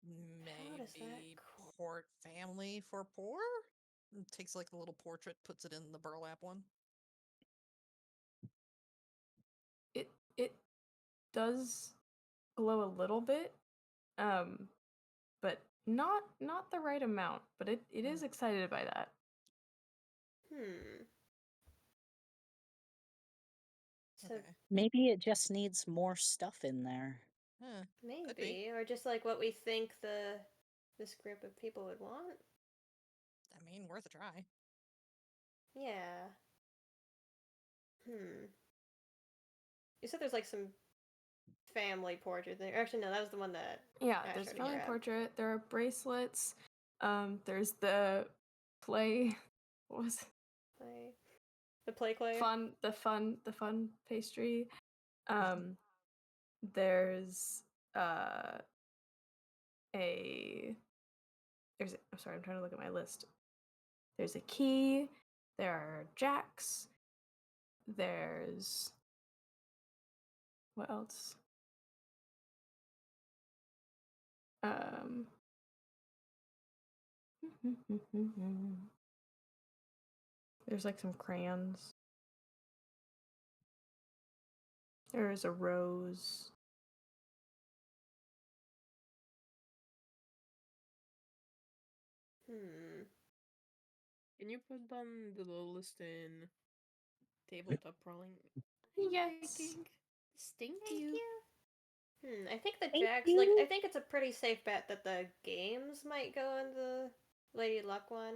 How does that Maybe port family for poor? Takes like the little portrait, puts it in the burlap one. It does glow a little bit, but not the right amount. But it is excited by that. So Okay. Maybe it just needs more stuff in there. maybe, or just like what we think this group of people would want. I mean, worth a try. Yeah. You said there's like some family portrait there. Actually, no, that was the one that. Yeah, Ash there's a already family grabbed. portrait. There are bracelets. There's the play. What was it? Play. The play clay. The fun pastry. There's I'm sorry, I'm trying to look at my list. There's a key. There are jacks. There's what else? There's like some crayons. There's a rose. Can you put on the little list in tabletop crawling? Yes. Thank you. I think the Thank jacks. you. Like, I think it's a pretty safe bet that the games might go in the Lady Luck one.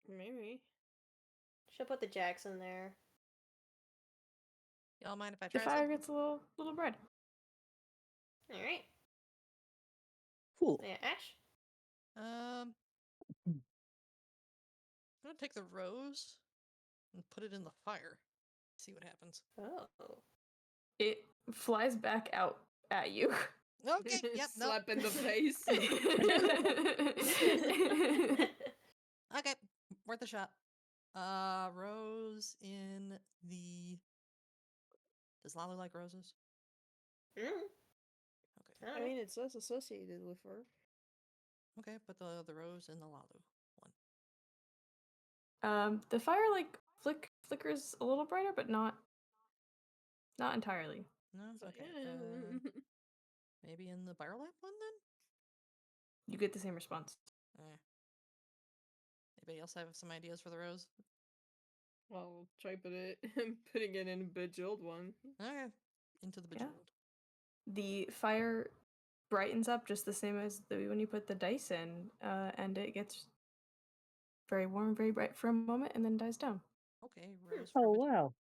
Maybe. She'll put the jacks in there. Y'all mind if I The try fire something? gets a little bright. All right. Cool. Yeah, Ash. I'm gonna take the rose and put it in the fire. See what happens. Oh. It flies back out at you. Okay, yep, nope. Slap in the face. Okay, worth a shot. Rose in the. Does Lalu like roses? Okay. I mean, it says associated with her. Okay, put the rose in the Lalu one. The fire like flickers a little brighter, but not entirely. No, okay. Maybe in the burlap one then. You get the same response. Anybody else have some ideas for the rose? I'll try putting it in a bejeweled one. Okay, into the bejeweled. The fire brightens up just the same as when you put the dice in, and it gets very warm, very bright for a moment, and then dies down. Okay, rose for Oh wow.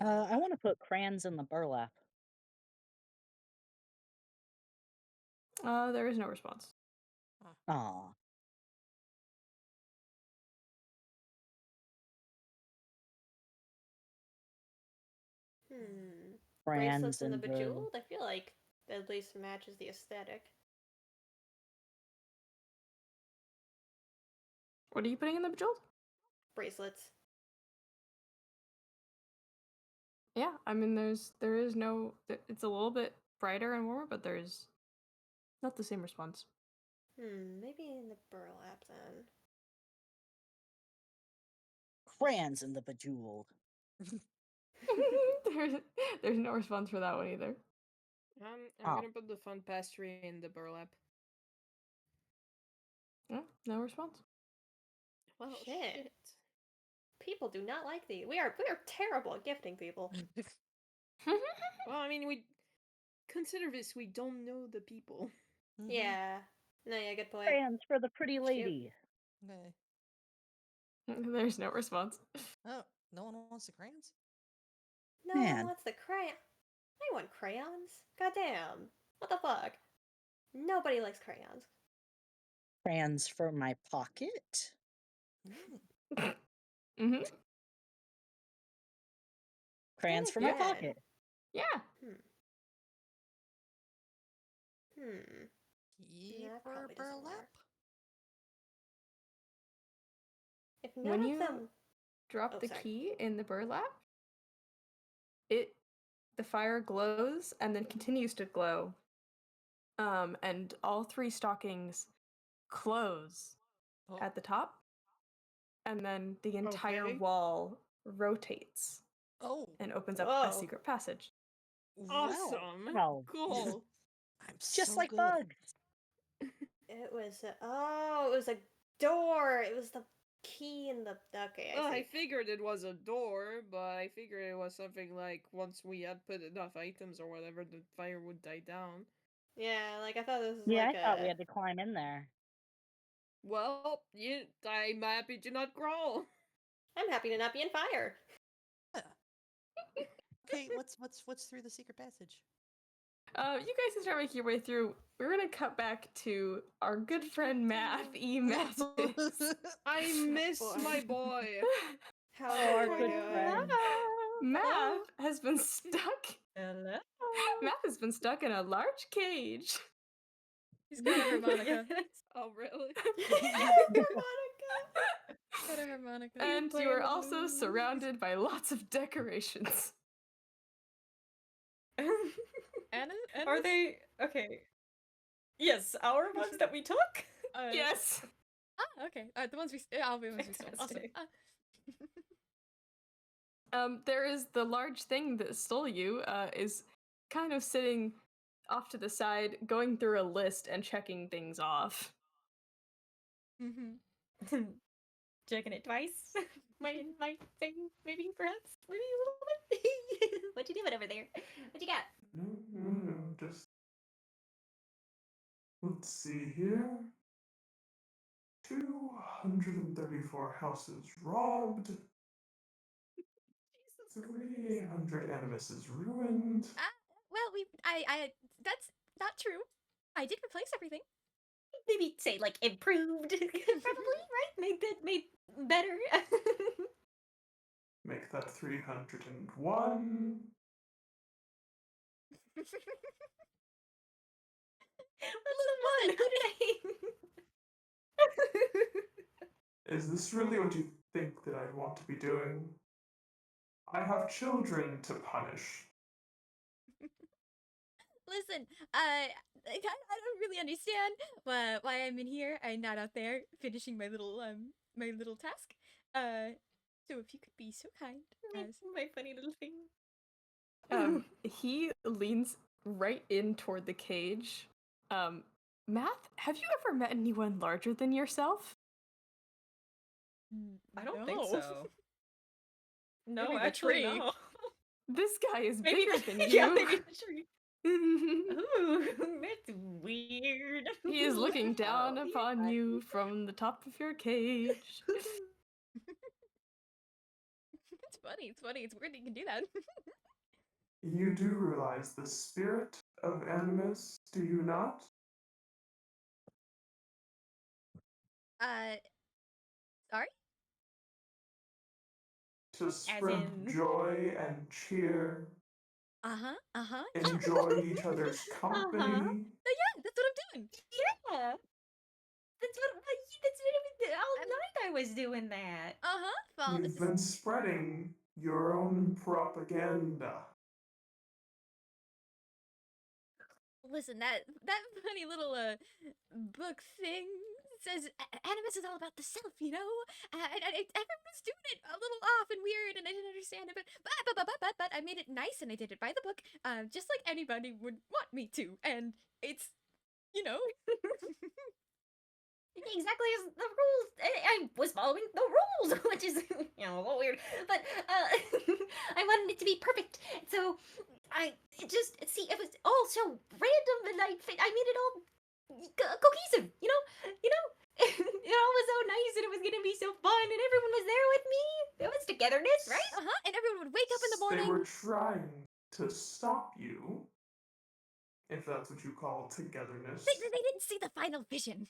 I want to put crayons in the burlap. There is no response. Aw. Bracelets Brands and the and the Bejeweled? I feel like that at least matches the aesthetic. What are you putting in the Bejeweled? Bracelets. Yeah, I mean, there is no. It's a little bit brighter and warmer, but there's not the same response. Maybe in the burlap then. crayons in the Bejeweled. There's no response for that one either. I'm gonna put the fun pastry in the burlap. Yeah, no response. Well, Shit. People do not like these. We are terrible at gifting people. Well, I mean, we consider this. We don't know the people. Yeah. No, yeah, good point. Crayons for the pretty lady. Okay. There's no response. Oh, no one wants the crayons? No one Man. wants the crayon. I want crayons. Goddamn. What the fuck? Nobody likes crayons. Crayons for my pocket. Mm-hmm. Crayons for Then my again- pocket. Yeah. Yeah, that For probably doesn't burlap? work. If none When of you them drop Oh, the sorry. key in the burlap, the fire glows and then continues to glow. And all three stockings close at the top, and then the entire Okay. wall rotates and opens up a Whoa. secret passage. Awesome. Wow. Cool. I'm Just so like good. bugs. It was it was a door. It was the key in the okay, Well, I I see. figured it was a door, but I figured it was something like once we had put enough items or whatever, the fire would die down. Yeah, like I thought this was Yeah, like I thought we had to climb in there. Well, I'm happy to not crawl. I'm happy to not be in fire. Okay, what's through the secret passage? You guys can start making your way through. We're gonna cut back to our good friend Math I miss my boy. How's Oh, our your boy good doing? friend. Math has been stuck. Hello. Math has been stuck in a large cage. He's got a harmonica. Oh, really? Got a harmonica. And you playing are the also blues. surrounded by lots of decorations. Anna? Are they okay? Yes, our ones that we took. Yes. Ah, okay. The ones we I'll be the ones we stole. Fantastic. There is the large thing that stole you, is kind of sitting off to the side, going through a list and checking things off. Mm-hmm. Checking it twice. my thing, maybe perhaps, maybe a little bit. What you doing over there? What you got? No, just. Let's see here. 234 houses robbed. 300 animuses ruined. Well, I that's not true. I did replace everything. Maybe say like improved, probably right? Made better. Make that 301. What's the one? Who did I? Is this really what you think that I'd want to be doing? I have children to punish. Listen, I don't really understand why I'm in here and not out there finishing my little task. So if you could be so kind as My funny little thing. He leans right in toward the cage. Math, have you ever met anyone larger than yourself? I don't think No. so. No, Maybe the actually, tree. no. This guy is Maybe bigger than yeah, you. maybe the tree. Ooh, that's weird. He is looking down Oh, upon you from the top of your cage. It's funny. It's funny. It's weird that you can do that. You do realize the spirit of Animus, do you not? Sorry? To spread joy and cheer, Uh-huh. enjoy each other's company. Yeah, that's what I'm doing. Yeah. That's what all night I was doing that. Well, You've been spreading your own propaganda. listen, that funny little book thing says Animus is all about the self, you know. Everyone was doing it a little off and weird, and I didn't understand it. But I made it nice, and I did it by the book, just like anybody would want me to. And it's, you know, Exactly as the rules. I was following the rules, which is a little weird. But I wanted it to be perfect, so it was all so random, and I made it all cohesive. It all was so nice, and it was gonna be so fun, and everyone was there with me. It was togetherness, right? And everyone would wake up in the morning. They were trying to stop you, if that's what you call togetherness. They didn't see the final vision.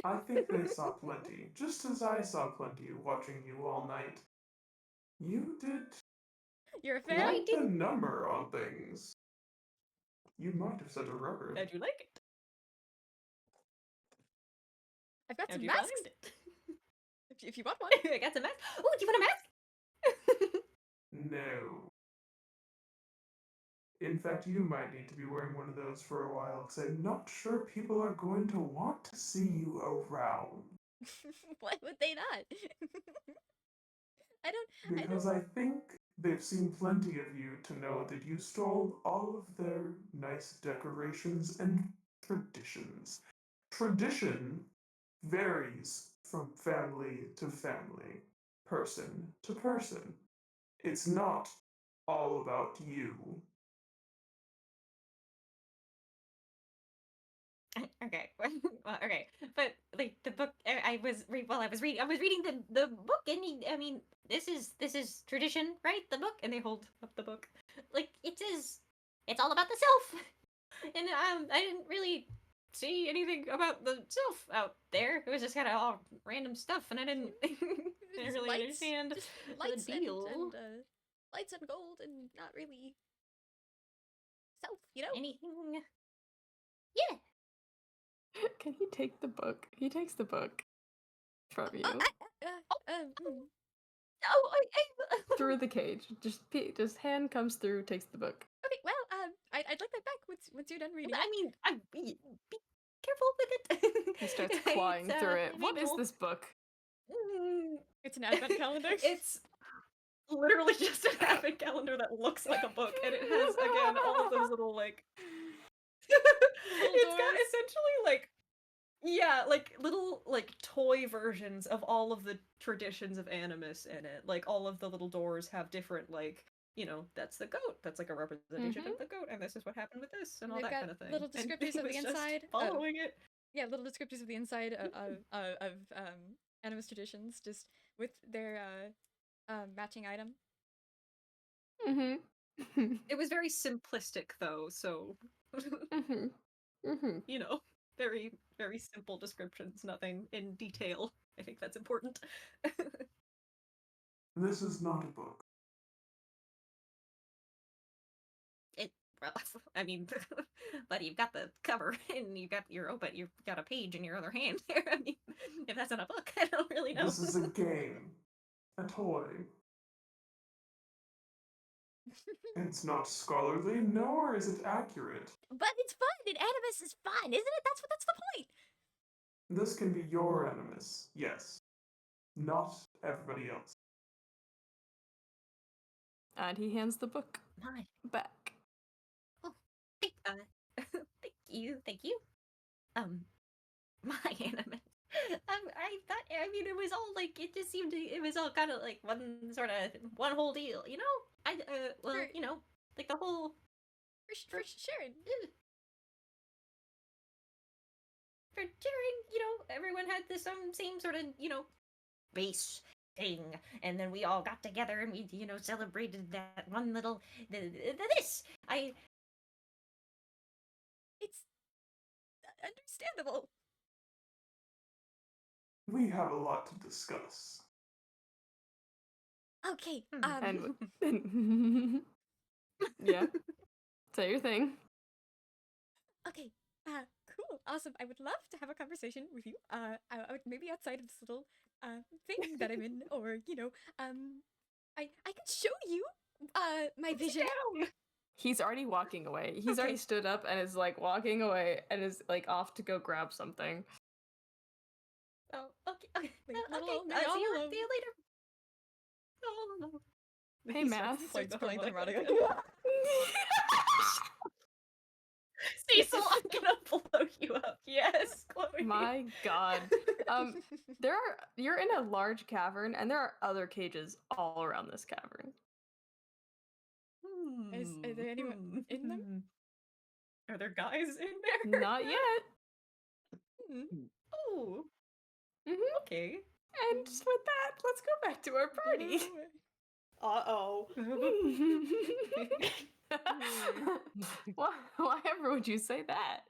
I think they saw plenty, just as I saw plenty watching you all night. You did You're a fan? quite the number on things. You might have set a record. How'd you like it? I've got How'd some you masks. find it? If you want one. I got some masks. Oh, do you want a mask? No. In fact, you might need to be wearing one of those for a while, because I'm not sure people are going to want to see you around. Why would they not? Because I think they've seen plenty of you to know that you stole all of their nice decorations and traditions. Tradition varies from family to family, person to person. It's not all about you. Okay, well, okay, but like the book, I was reading the book, and this is tradition, right? The book, and they hold up the book, like it's all about the self, and I didn't really see anything about the self out there. It was just kind of all random stuff, and I didn't really understand lights the deal. And lights and gold, and not really self, you know? Anything? Yeah. Can he take the book? He takes the book from you through the cage. Just hand comes through, takes the book. Okay, well, I'd like that back once you're done reading. Be careful with it. He starts clawing through it. What is this book? It's an advent calendar. It's literally just an advent calendar that looks like a book, and it has again all of those little like it's got essentially like little like toy versions of all of the traditions of Animus in it. Like all of the little doors have different that's the goat. That's like a representation of the goat, and this is what happened with this, and all that kind of thing. Little descriptors of the inside. Following it. Yeah, little descriptors of the inside of Animus traditions, just with their matching item. It was very simplistic though, so very, very simple descriptions, nothing in detail. I think that's important. This is not a book. But you've got the cover, and you've got a page in your other hand. If that's not a book, I don't really know. This is a game. A toy. It's not scholarly, nor is it accurate. But it's fun, and Animus is fun, isn't it? That's the point. This can be your Animus, yes. Not everybody else. And he hands the book back. Oh, thank you. My Animus. I thought, it was all like, it just seemed it was all kind of like one whole deal, you know? Like the whole... For sharing. For sharing, everyone had the same sort of, base thing, and then we all got together and we, celebrated that one little, this! It's understandable. We have a lot to discuss. Okay. And yeah, say your thing. Okay. Cool. Awesome. I would love to have a conversation with you. Maybe outside of this little thing that I'm in, or I can show you my vision. He's already walking away. He's Okay. already stood up and is like walking away and is like off to go grab something. Oh, okay. Wait, little Okay, old me all see you alone. later. Oh, no. Hey, He Math. starts playing the harmonica. Cecil, I'm gonna blow you up. Yes, Chloe. My God. You're in a large cavern and there are other cages all around this cavern. Is there anyone in them? Are there guys in there? Not yet. Oh, Mm-hmm. okay. And just with that, let's go back to our party. Uh-oh. Why would you say that?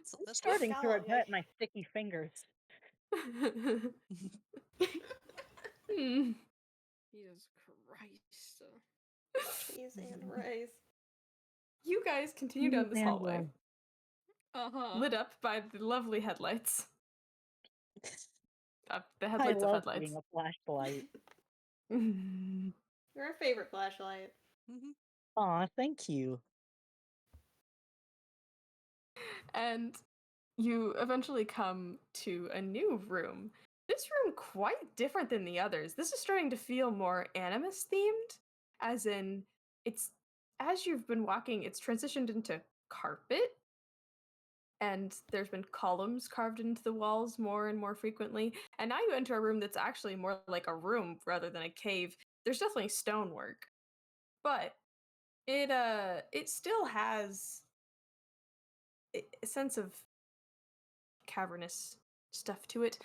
So that's Starting to Scarlet, regret my sticky fingers. Jesus Christ. Cheese and rice. You guys continue down this hallway, lit up by the lovely headlights. The I headlights of love headlights. being a flashlight. You're our favorite flashlight. Aw, thank you. And you eventually come to a new room. This room quite different than the others. This is starting to feel more Animas themed, as in it's as you've been walking, it's transitioned into carpet. And there's been columns carved into the walls more and more frequently. And now you enter a room that's actually more like a room rather than a cave. There's definitely stonework, but it still has a sense of cavernous stuff to it,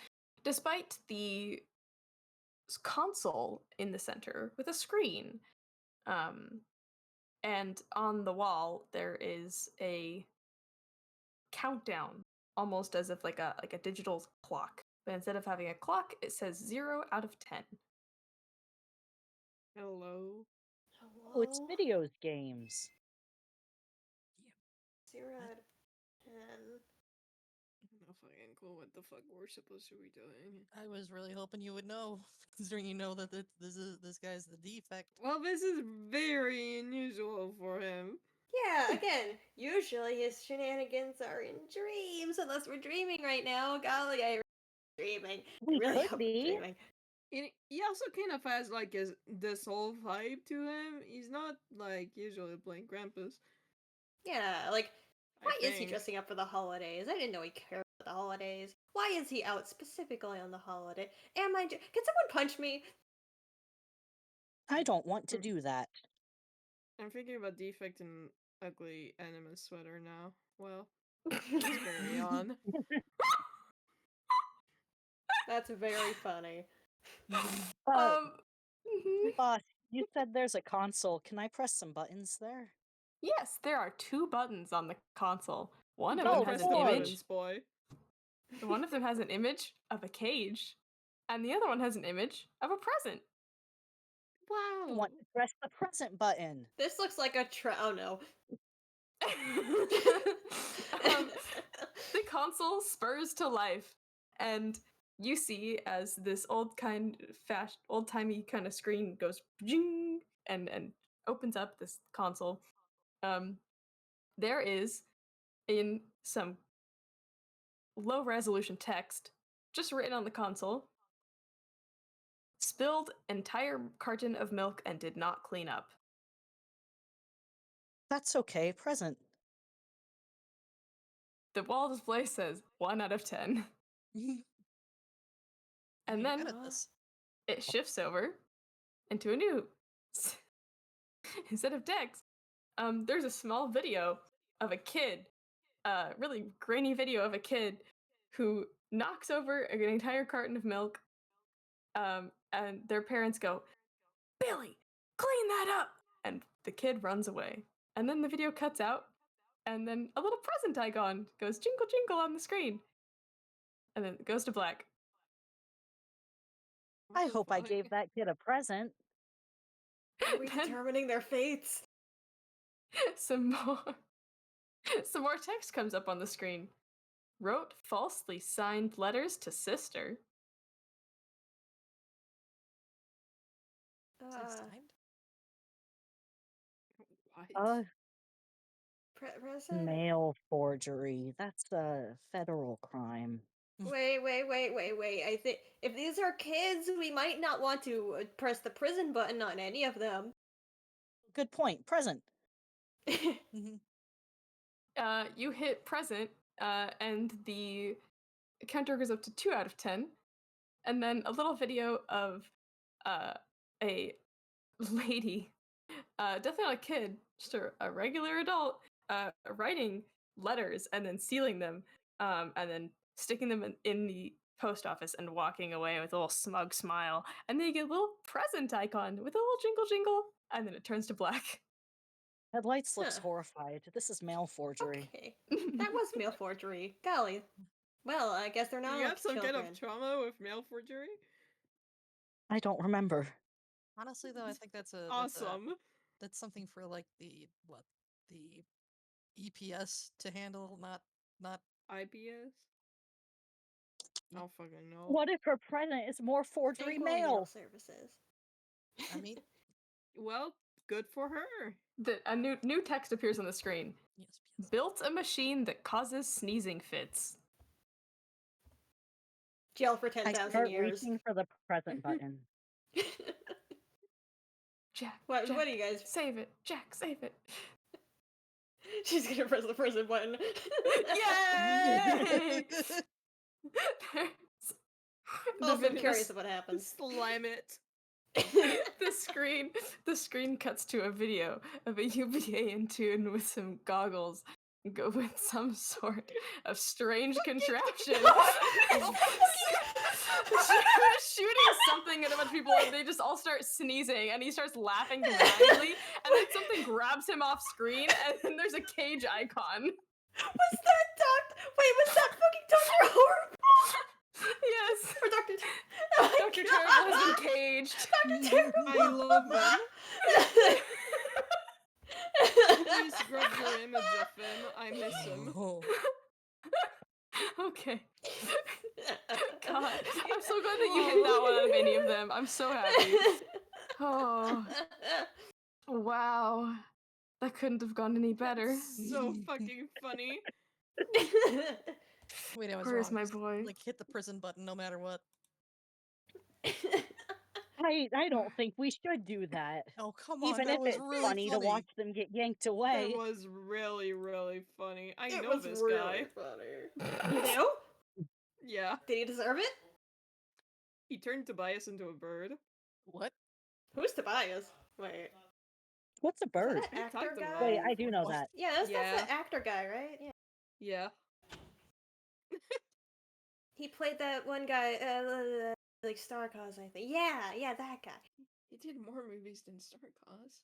despite the console in the center with a screen. And on the wall there is a countdown, almost as if like a digital clock. But instead of having a clock, it says 0 out of 10. Hello. Oh, it's videos games. 0 out of 10. No fucking clue what the fuck we're supposed to be doing. I was really hoping you would know, considering you know that this guy's the defect. Well, this is very unusual for him. Yeah, again, usually his shenanigans are in dreams, unless we're dreaming right now. Golly, I'm dreaming. We I really could hope be. I'm dreaming. He also kind of has like this whole vibe to him. He's not like usually playing Krampus. Yeah, like, why is he think. dressing up for the holidays? I didn't know he cared about the holidays. Why is he out specifically on the holiday? Can someone punch me? I don't want to do that. I'm thinking about defect and ugly Animas sweater now. Well, let's carry on. That's very funny. Boss, you said there's a console. Can I press some buttons there? Yes, there are 2 buttons on the console. One of Oh, them has boy. an image. One of them has an image of a cage, and the other one has an image of a present. I Wow. want to press the present button. This looks like a oh no. The console spurs to life, and you see as this old-timey kind of screen goes jing and opens up this console. There is in some low resolution text just written on the console: spilled entire carton of milk and did not clean up. That's okay. Present. The wall display says 1 out of 10. And then it shifts over into a new instead of text. There's a small video of a kid, really grainy video of a kid who knocks over an entire carton of milk. And their parents go, "Billy, clean that up!" And the kid runs away. And then the video cuts out, and then a little present icon goes jingle jingle on the screen. And then it goes to black. I the hope I fuck? gave that kid a present. Are we Then- determining their fates? some more text comes up on the screen. Wrote falsely signed letters to sister. Is it signed? What? Present? Mail forgery. That's a federal crime. Wait. I think if these are kids, we might not want to press the prison button on any of them. Good point. Present. Mhm. You hit present, and the counter goes up to 2 out of 10. And then a little video of a lady, definitely not a kid, just a regular adult, writing letters and then sealing them, and then sticking them in the post office and walking away with a little smug smile. And then you get a little present icon with a little jingle jingle, and then it turns to black. Headlights looks Huh. horrified. This is mail forgery. Okay, that was mail forgery. Golly. Well, I guess they're Do not you have some children. kind of trauma with mail forgery? I don't remember. Honestly, though, I think that's Awesome. that's something for like the EPS to handle, not IPS? I don't fucking know. What if her present is more forgery Equal mail? services. I mean, Well, good for her. A new text appears on the screen. yes. Built a machine that causes sneezing fits. Jail for I 10,000 start years. reaching for the present button. Jack, What Jack, do you guys? save it. Jack, save it. She's gonna press the prison button. Yay! Also, I'm curious of what happens. Slam it. The screen cuts to a video of a UBA in tune with some goggles, go with some sort of strange contraption. Shooting something at a bunch of people, and they just all start sneezing, and he starts laughing maniacally, and then something grabs him off screen, and then there's a cage icon. Was that Wait, was that fucking Dr. Horrible? Yes. Or Dr. Dr. Terrible has been caged. Dr. Terrible. I love him. Please grab your image of him. I miss him. Oh. Okay. God, I'm so glad that you hit that one out of any of them. I'm so happy. Oh, wow. That couldn't have gone any better. So fucking funny. Wait, I was Where's wrong. my Just, boy? like, hit the prison button no matter what. I don't think we should do that. Oh, come on, Even that if was it's really funny to watch them get yanked away. That was really, really funny. I It know was this really guy. funny. You do? Yeah. Did he deserve it? He turned Tobias into a bird. What? Who's Tobias? Wait. What's a Is bird? that an actor talked guy? about Wait, it I do know What? that. Yeah, that's Yeah. the actor guy, right? Yeah. Yeah. He played that one guy, like Star Cause, I think. Yeah, that guy. He did more movies than Star Cause.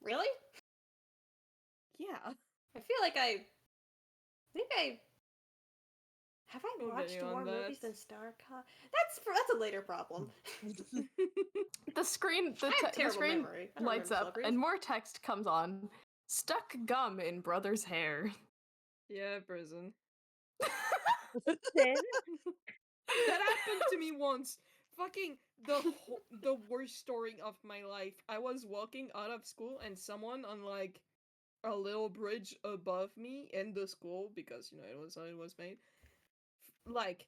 Really? Yeah. I feel like I have I We'll watched get you more on movies that. than Star Cause. That's a later problem. The screen, I have the terrible screen memory. I don't lights remember up, celebrities. and more text comes on. Stuck gum in brother's hair. Yeah, prison. Then That happened to me once. Fucking the worst story of my life. I was walking out of school and someone on like a little bridge above me in the school, because you know it was how it was made, like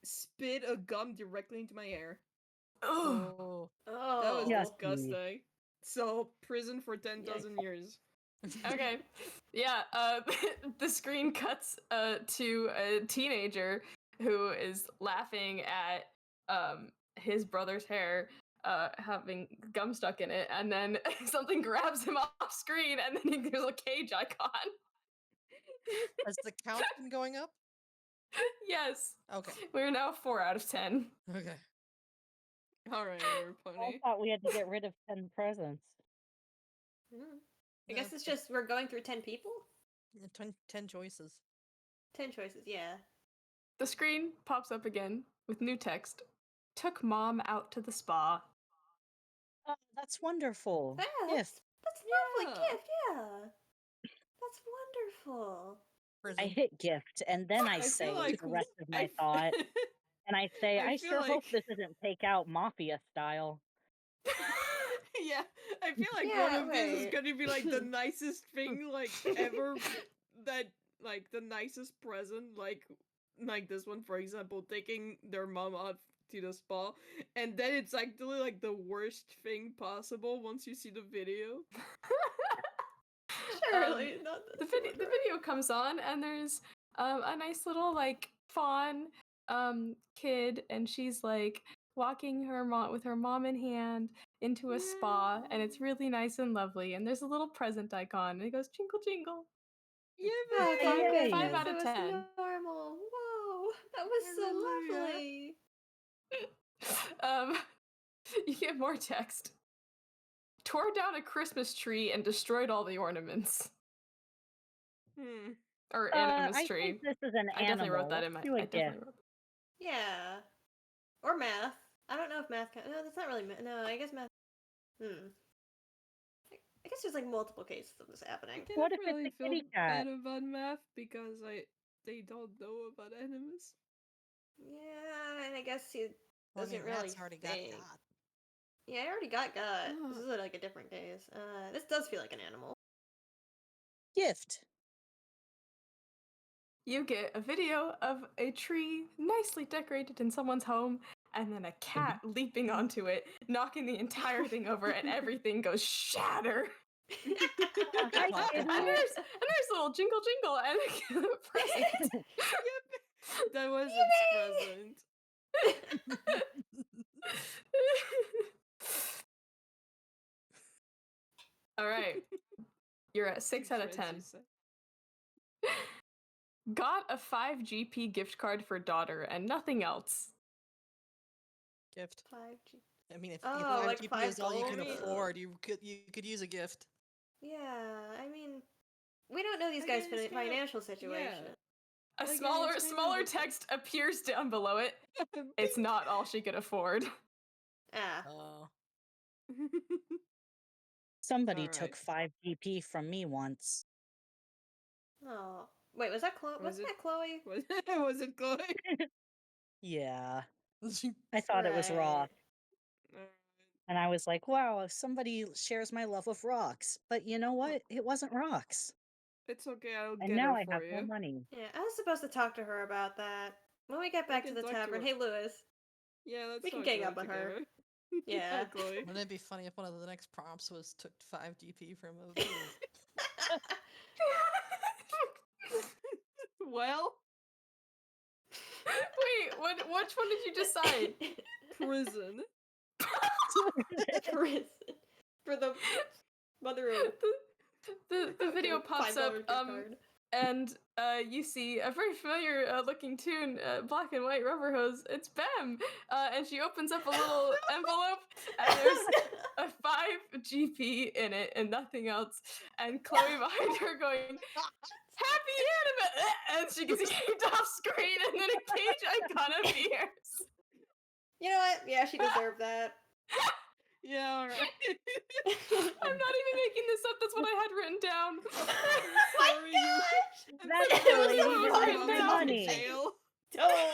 spit a gum directly into my hair. Oh. That was Oh. Yucky. disgusting. So prison for 10,000 years. Okay. Yeah, the screen cuts to a teenager who is laughing at his brother's hair having gum stuck in it, and then something grabs him off screen, and then there's a cage icon. Has the count been going up? Yes. Okay. We're now 4 out of 10. Okay. Alright, I Pony. thought we had to get rid of 10 presents. Hmm. I guess it's just we're going through 10 people? 10 choices. 10 choices, yeah. The screen pops up again with new text. took mom out to the spa. Oh, that's wonderful. Yeah, Gift. that's a lovely Yeah. gift, yeah. That's wonderful. I Prison. hit gift, and then I I say feel like the rest of my I thought, and I say, I I feel sure hope like- this isn't Takeout Mafia style. yeah, I feel like one Yeah, of these is wait. gonna be like the nicest thing like ever. That like the nicest present, like this one, for example, taking their mom out to the spa, and then it's actually like the worst thing possible once you see the video. Surely not The this video comes on, and there's a nice little like fawn kid, and she's like walking her mom with her mom in hand into a spa, and it's really nice and lovely. And there's a little present icon, and it goes jingle jingle. Yeah, Oh, Yay. thank Yay. goodness, 5 out it of was 10. normal. Whoa, that was Hallelujah. so lovely. You get more text. Tore down a Christmas tree and destroyed all the ornaments. Or Animas I tree. think this is an I definitely animal. wrote that in my. Let's do a I definitely gift. wrote. Yeah. Or math. I don't know if math. No, that's not really. No, I guess math. I guess there's like multiple cases of this happening. I What can't if it's really a feel kitty bad cat? about math because they don't know about Animas. Yeah, and I guess he Well, I doesn't mean, really Matt's already got think. God. Yeah, I already got gut. This Oh. is like a different case. This does feel like an animal. Gift. You get a video of a tree nicely decorated in someone's home, and then a cat leaping onto it, knocking the entire thing over, and everything goes shatter. Hi, Talk kitty. about- And there's a little jingle jingle and a present. Yep, that was its present. All right, you're at 6 out of 10. Got a 5 GP gift card for daughter and nothing else. Gift. 5G. I mean, if Oh, 5 like GP 5 is all you can gold? afford, you could use a gift. Yeah, I mean, we don't know these Again, guys' it's kind of- financial situation. A Again, smaller it's kind of a- text appears down below it. It's not all she could afford. Ah. Oh. Somebody Alright. took 5 GP from me once. Oh. Wait, was that Chloe? Was Wasn't it- that Chloe? Was it Chloe? Yeah. I thought it was raw. Right. And I was like, wow, if somebody shares my love of rocks. But you know what? It wasn't rocks. It's okay, I'll And get now her I for have you. no money. Yeah, I was supposed to talk to her about that. When we get back to can the talk to tavern, her. hey Lewis. Yeah, let's We can talk gang to up on her. together. Yeah. Hi, Chloe. Wouldn't it be funny if one of the next prompts was took 5 GP from a Well, Wait, which one did you decide? prison. Prison. For the mother of The video pops up, $5 gift card. and you see a very familiar looking toon, black and white rubber hose. It's Bem, and she opens up a little envelope, and there's a 5 GP in it and nothing else. And Chloe behind her going, "Happy Anima!" And she gets kicked off screen, and then a cage icon appears. You know what? Yeah, she deserved that. Yeah, alright. I'm not even making this up. That's what I had written down. My Sorry, you- gosh! I'm That's sorry the you lady were that wrong made about the in money. jail. Oh.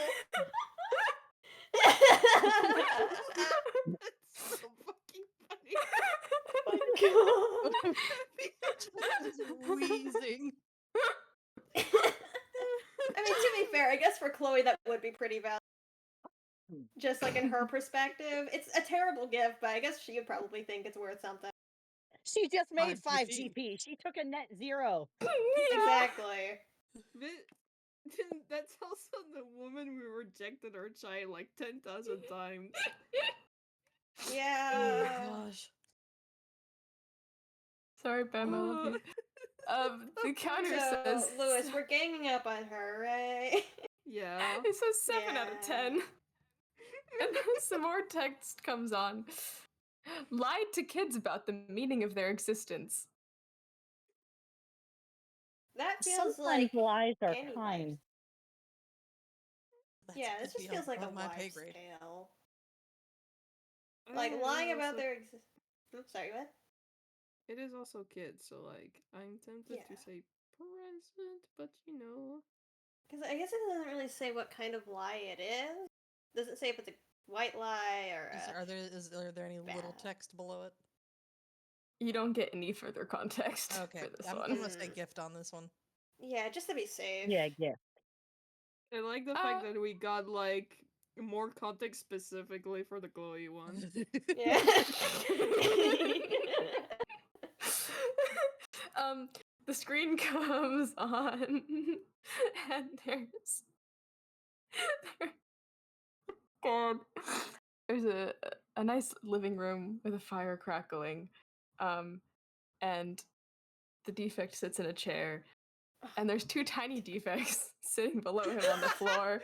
That's so fucking funny. My god. wheezing. I mean, to be fair, I guess for Chloe that would be pretty valid. Just like in her perspective, it's a terrible gift, but I guess she would probably think it's worth something. She just made 5 5 GP. GP. She took a net 0. Exactly. That's also the woman who rejected her child like 10,000 times. Yeah. Oh gosh. Sorry, Bam, I love you. The counter So, says, Lewis, we're ganging up on her, right? Yeah. it says 7 out of 10. Yeah. And then some more text comes on. Lied to kids about the meaning of their existence. That feels Sometimes like lies are any kind. life. Yeah, this That'd just be feels like a above my pay wise grade. tale. Like, it lying is about also- their sorry, what? It is also kids, so like I'm tempted Yeah. to say present, but you know. Because I guess it doesn't really say what kind of lie it is. Does it say if it's a white lie or a Are there any little bad. text below it? You don't get any further context Okay, for this I'm one. gonna say gift on this one. Yeah, just to be safe. Yeah, gift. I like the fact that we got like more context specifically for the Chloe one. Yeah. The screen comes on, and there's God, there's a nice living room with a fire crackling, and the defect sits in a chair, and there's two tiny defects sitting below him on the floor,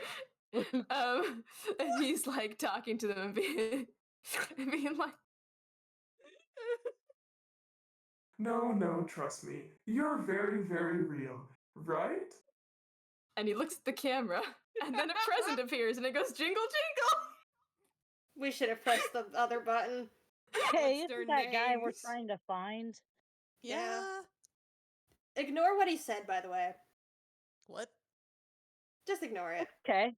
and he's like talking to them and being like, No, trust me. You're very, very real, right? and he looks at the camera, and then a present appears, and it goes jingle jingle. We should have pressed the other button. Hey, What's their isn't that guy we're names? trying to find? Yeah. Ignore what he said, by the way. What? Just ignore it. Okay.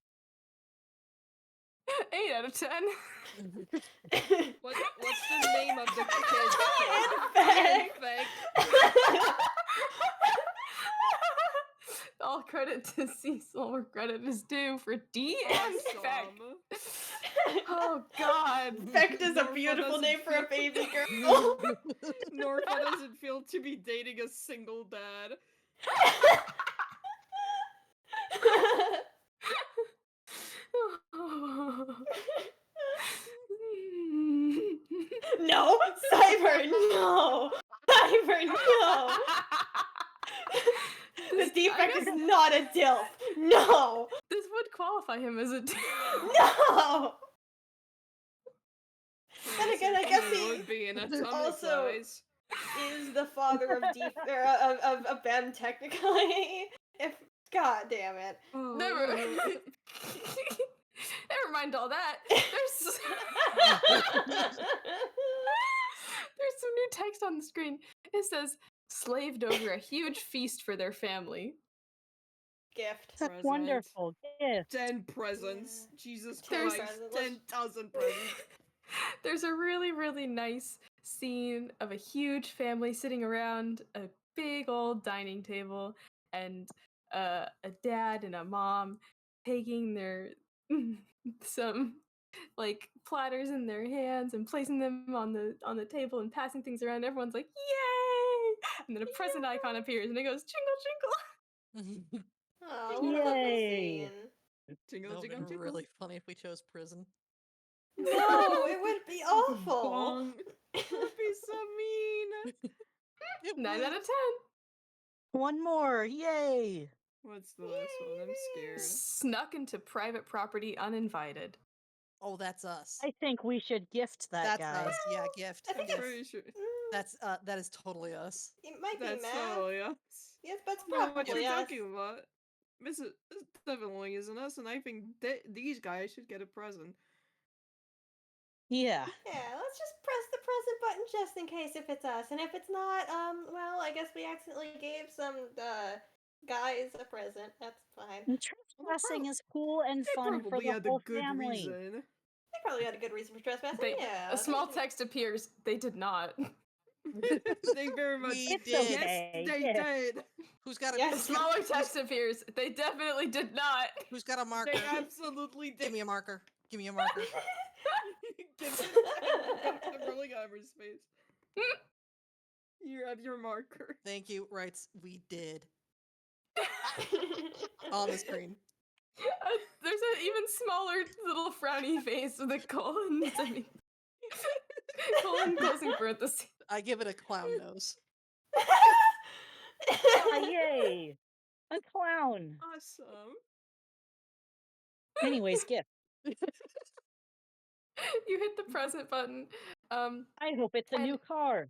8 out of 10. What's the name of the kids? Infect. All credit to Cecil where credit is due for D and Feck. Oh God. Infect is a Norfa beautiful doesn't name for a feel- baby girl. Norfa doesn't feel to be dating a single dad. No, Cyber, no. Cyber, no. This defect is not a DILF. No. This would qualify him as a No. Then again, I guess he would be in atomic also size. is the father of of Ben technically. If God damn it. Never. Never mind all that. There's some new text on the screen. It says slaved over a huge feast for their family. Gift. That's Present. wonderful. Gift. 10 presents. Jesus There's- Christ. 10,000 presents. There's a really, really nice scene of a huge family sitting around a big old dining table, and a dad and a mom taking their some like platters in their hands and placing them on the table and passing things around. Everyone's like, "Yay!" And then a present icon appears, and it goes jingle jingle. Oh, what a lovely Yay. scene. That Jingle, would jingle, have been jingle. really funny if we chose prison. No, it would be awful. Bong. Don't be so mean. It 9 out of 10. One more. Yay. What's the last one? I'm scared. Snuck into private property uninvited. Oh, that's us. I think we should gift that That's guy. us. Yeah, gift. I think I'm gift. pretty sure. That is totally us. It might be That's math. totally us. Yes, but it's No, what probably you're us. talking about. This definitely isn't us, and I think these guys should get a present. Yeah. Yeah, let's just press the present button just in case if it's us. And if it's not, well, I guess we accidentally gave some guys a present. That's fine. And trespassing is cool and They fun for probably the had whole a good family. reason. They probably had a good reason for trespassing. Yeah. A small text appears. They did not. Thank you very much. We It's did. okay. Yes, they Yeah. did. Who's got a Yes. A smaller text appears. They definitely did not. Who's got a marker? They absolutely did. Give me a marker. Give me a marker. Give it I'm rolling over space. You have your marker. Thank you. Right, we did. On the screen. There's an even smaller little frowny face with a colon. Colon closing parentheses. I give it a clown nose. Ah, yay. A clown. Awesome. Anyways, gift. You hit the present button. I hope it's a And- new car.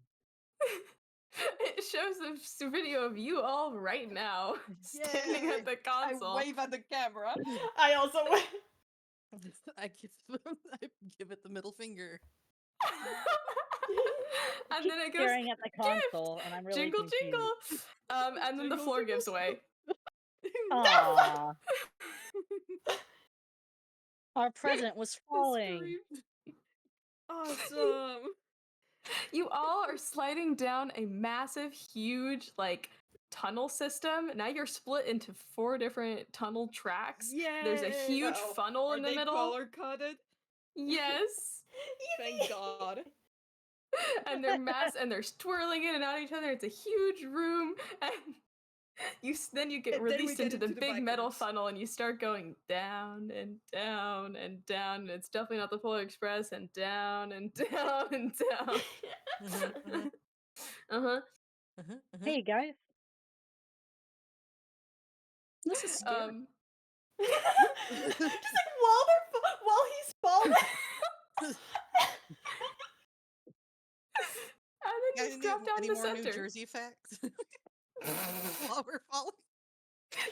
It shows a video of you all right now standing Yay! at the I console. wave at the camera. I also I give it the middle finger. And Keep then it goes staring at the console, and I'm really jingle confused. jingle. And then the floor gives way. Aww. Our present was falling. Awesome. You all are sliding down a massive, huge, like, tunnel system. Now you're split into 4 different tunnel tracks. There's a huge Uh-oh. funnel in the middle. Color coded? Yes. Thank God. And they're twirling in and out of each other. It's a huge room, and then you get And then we released get into the into the big metal bikers. funnel, and you start going down and down and down. And it's definitely not the Polar Express, and down and down and down. Uh-huh. Hey guys. This is scary. Just like while he's falling. And then you drop down any the more center. New Jersey facts while we're falling?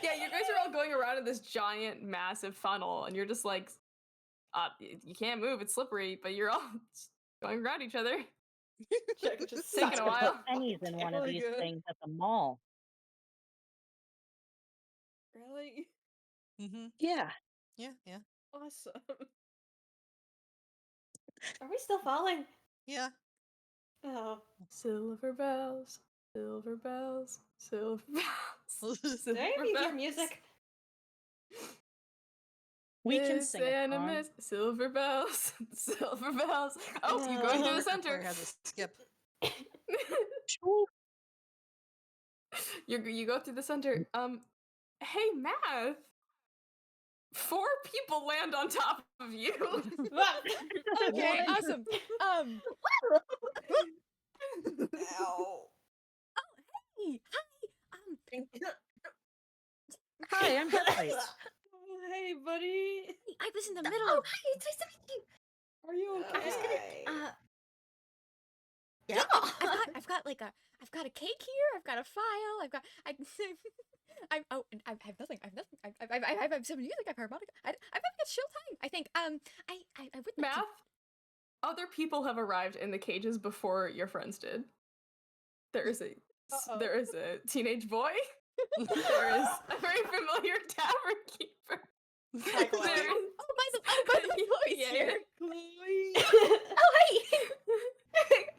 Yeah, you guys are all going around in this giant, massive funnel, and you're just like, you can't move, it's slippery, but you're all going around each other. Just taking a while. Put pennies in one of Really these good. things at the mall. Really? Yeah. Yeah, yeah. Awesome. Are we still falling? Yeah. Oh. Silver bells, silver bells, silver bells. Do I even hear music? We can Miss sing a song. Animas, silver bells, silver bells. Oh, you're going to the center. Has a skip. You go through the center. Hey, Math. 4 people land on top of you. Okay, awesome. Ow. Hey, Hi, I'm Headlights. Oh, hey, buddy. I was in the middle of. Hi, it's nice to meet you. Are you okay? Yeah, I've got a cake here. I've got a file. I have nothing. I have some music. I have harmonica. I'm having a chill time. I think. I would like Math. to. Other people have arrived in the cages before your friends did. There is a teenage boy. There is a very familiar tavern keeper. Hi, Chloe. By the way, Chloe's here. Chloe. Oh, hey!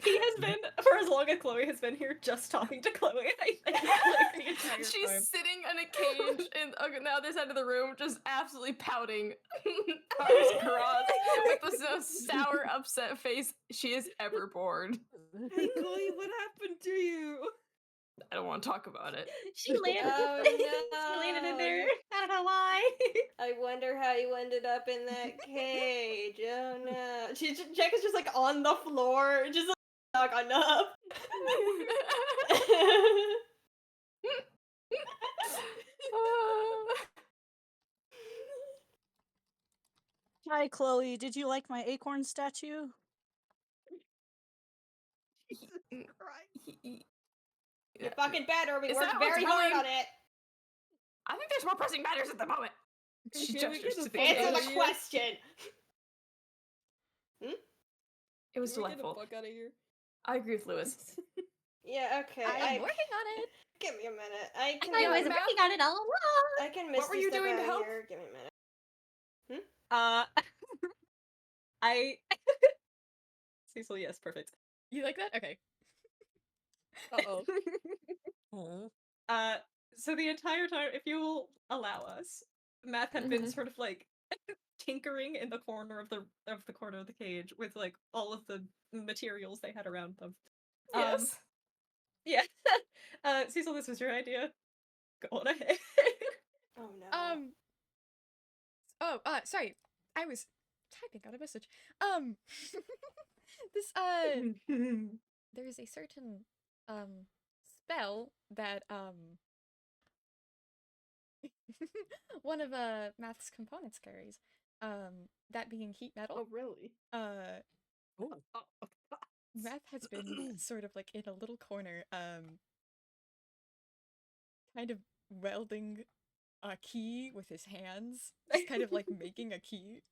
He has been, for as long as Chloe has been here, just talking to Chloe, I think. Like, the entire She's time. sitting in a cage on the other side of the room, just absolutely pouting. Arms crossed, with the most sour, upset face she has ever borne. Hey, Chloe, what happened to you? I don't want to talk about it. She landed. Oh, She landed in there. I don't know why. I wonder how you ended up in that cage. Oh no. Jack is just like on the floor, just like not enough. Hi, Chloe. Did you like my acorn statue? You fucking better. We Is worked that what's very really- hard on it. I think there's more pressing matters at the moment. She Can we gestures get to a the Answer cage. the question. It was Can we get the delightful. fuck out of here? I agree with Lewis. Yeah, okay. I'm working on it. Give me a minute. I can. thought you I was working on it all along. I can miss What were you doing to help? Here. Give me a minute. I Cecil, yes, perfect. You like that? Okay. Uh-oh. So the entire time, if you will allow us, Matt had been sort of like tinkering in the corner of the corner of the cage with like all of the materials they had around them. Yes. Yeah. Cecil, this was your idea. Go on ahead. Oh no. Sorry. I was typing out a message. This there is a certain spell that one of Math's components carries. That being heat metal. Oh, really? Math has been sort of like in a little corner, kind of welding a key with his hands, just kind of like making a key.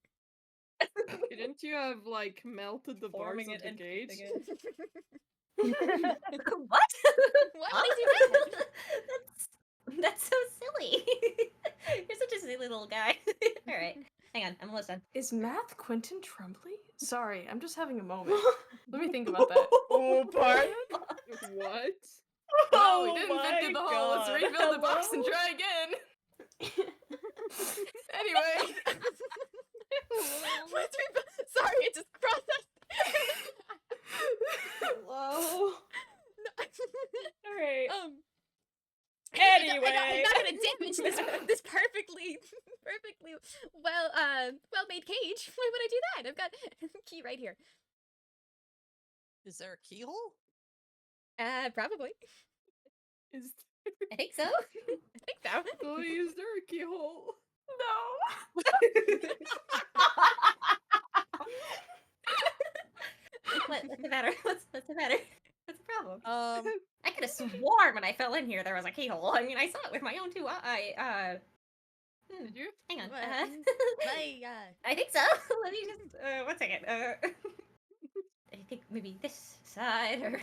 Didn't you have like melted the bars Forming of it the and gauge? keeping it. What? Why would he do that? That's so silly. You're such a silly little guy. All right, hang on, I'm almost done. Is math Quentin Tremblay? Sorry, I'm just having a moment. Let me think about that. Oh, pardon? What? Well, we Oh didn't fit my through the hole. Let's God. rebuild the box and Hello? try again. Anyway. Sorry, it just processed. Hello. All right. I'm Anyway. not gonna damage this perfectly well made cage. Why would I do that? I've got key right here. Is there a keyhole? Probably. Is I think so. I think so. Chloe, is there a keyhole? No. What's the matter? What's the matter? What's the problem? Um, I could have sworn when I fell in here there was a keyhole. I mean, I saw it with my own two eye. Did you? Hang on. My I think so. Let me just 1 second. I think maybe this side or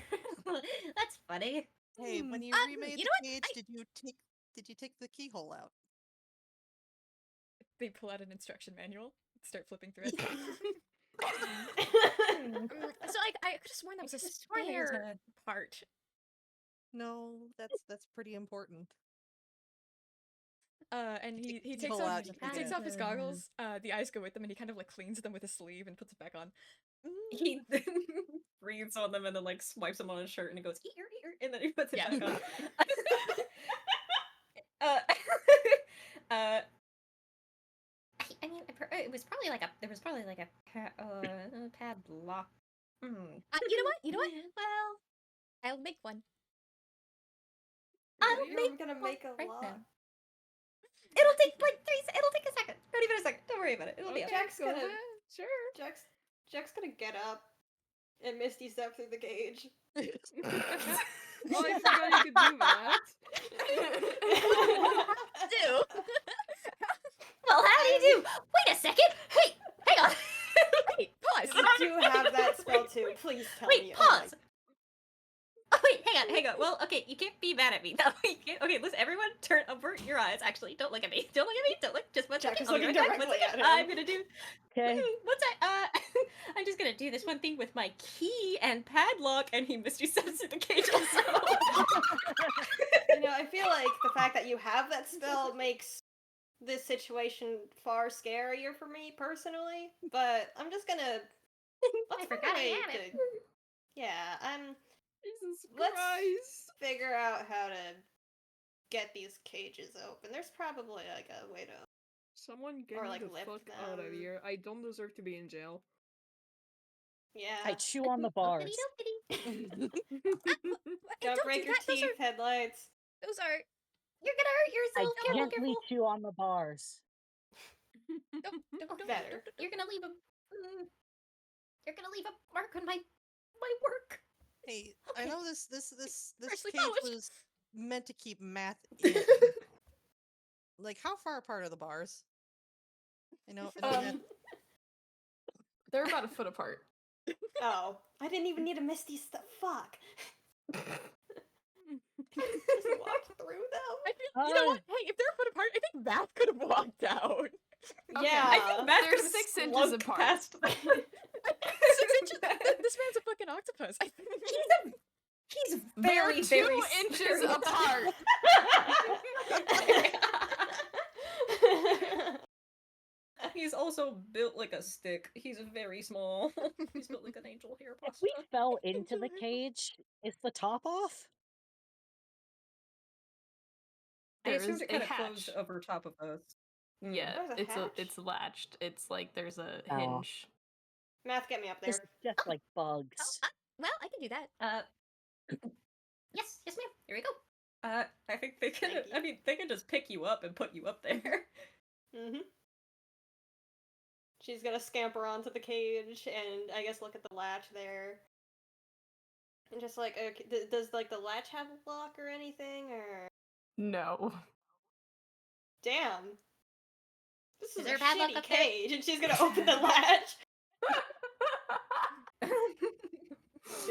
that's funny. hey, when you remade you the know what? cage, did you take the keyhole out? They pull out an instruction manual, start flipping through it. So I could have sworn that was a could've sworn there was spare part. No, that's pretty important. And he Take the takes keyhole off out, you he takes forget. off his goggles. The eyes go with them, and he kind of like cleans them with his sleeve and puts it back on. He breathes on them and then like swipes them on his shirt and he goes ear ear and then he puts it Yeah. back on. I mean, it was probably like there was probably like a padlock. You know what? You know what? Well, I'll make one. I'm gonna make a right lock. now. It'll take like it'll take a second. Not even a second. Don't worry about it. It'll be Okay, okay. go ahead. Sure. Jack's gonna get up and Misty step through the cage. Oh, I forgot you could do that. Do. Well, how do you do? Wait a second. Wait, hang on. Wait, pause. You do have that spell too. Please tell me. Wait, pause. Oh, wait, hang on. Well, okay, you can't be mad at me. No, you can't. Okay, listen, everyone, avert your eyes. Actually, don't look at me. Don't look at me. Don't look. Just 1 second. Jack is I'll be looking right back. 1 directly second. at him. I'm gonna do. Okay. I'm just gonna do this one thing with my key and padlock, and he mystery steps through the cage also. I feel like the fact that you have that spell makes this situation far scarier for me personally. But I'm just gonna. I forgot I had it. Yeah, Jesus Let's Christ. figure out how to get these cages open. There's probably like a way to. Someone get Or, me like, the lift fuck out of them. here. I don't deserve to be in jail. Yeah. I chew on the bars. Don't break do your that. Those teeth, headlights. Those are. You're gonna hurt I yourself. Careful, gently careful. chew on the bars. Don't Better. You're gonna leave a. You're gonna leave a mark on my work. Hey, I know this Freshly cage polished. was meant to keep math in. Like, how far apart are the bars? I know math- They're about a foot apart. Oh, I didn't even need a misty stuff. Fuck. Just walk through them. I feel, you know what? Hey, if they're a foot apart, I think Math could have walked out. Okay, Yeah. I think Matt they're could've 6 inches slunk apart. past 6 inches. This man's a fucking octopus. He's They're very, 2 very inches very- apart. He's also built like a stick. He's very small. He's built like an angel hair If pasta. we fell into the cage, is the top off? I There assumed is it a kind of hatch. closed over top of us. Yeah, There's a hatch. it's latched. It's like there's a Oh. hinge. Math, get me up there. Just like bugs. Well, I can do that. Yes, ma'am. Here we go. I think they can. Thank you. I mean, they can just pick you up and put you up there. Mm-hmm. She's gonna scamper onto the cage and I guess look at the latch there. And just like, okay, does like the latch have a lock or anything, or No. damn? This Is is there a a padlock shitty up there? cage, and she's gonna open the latch. Do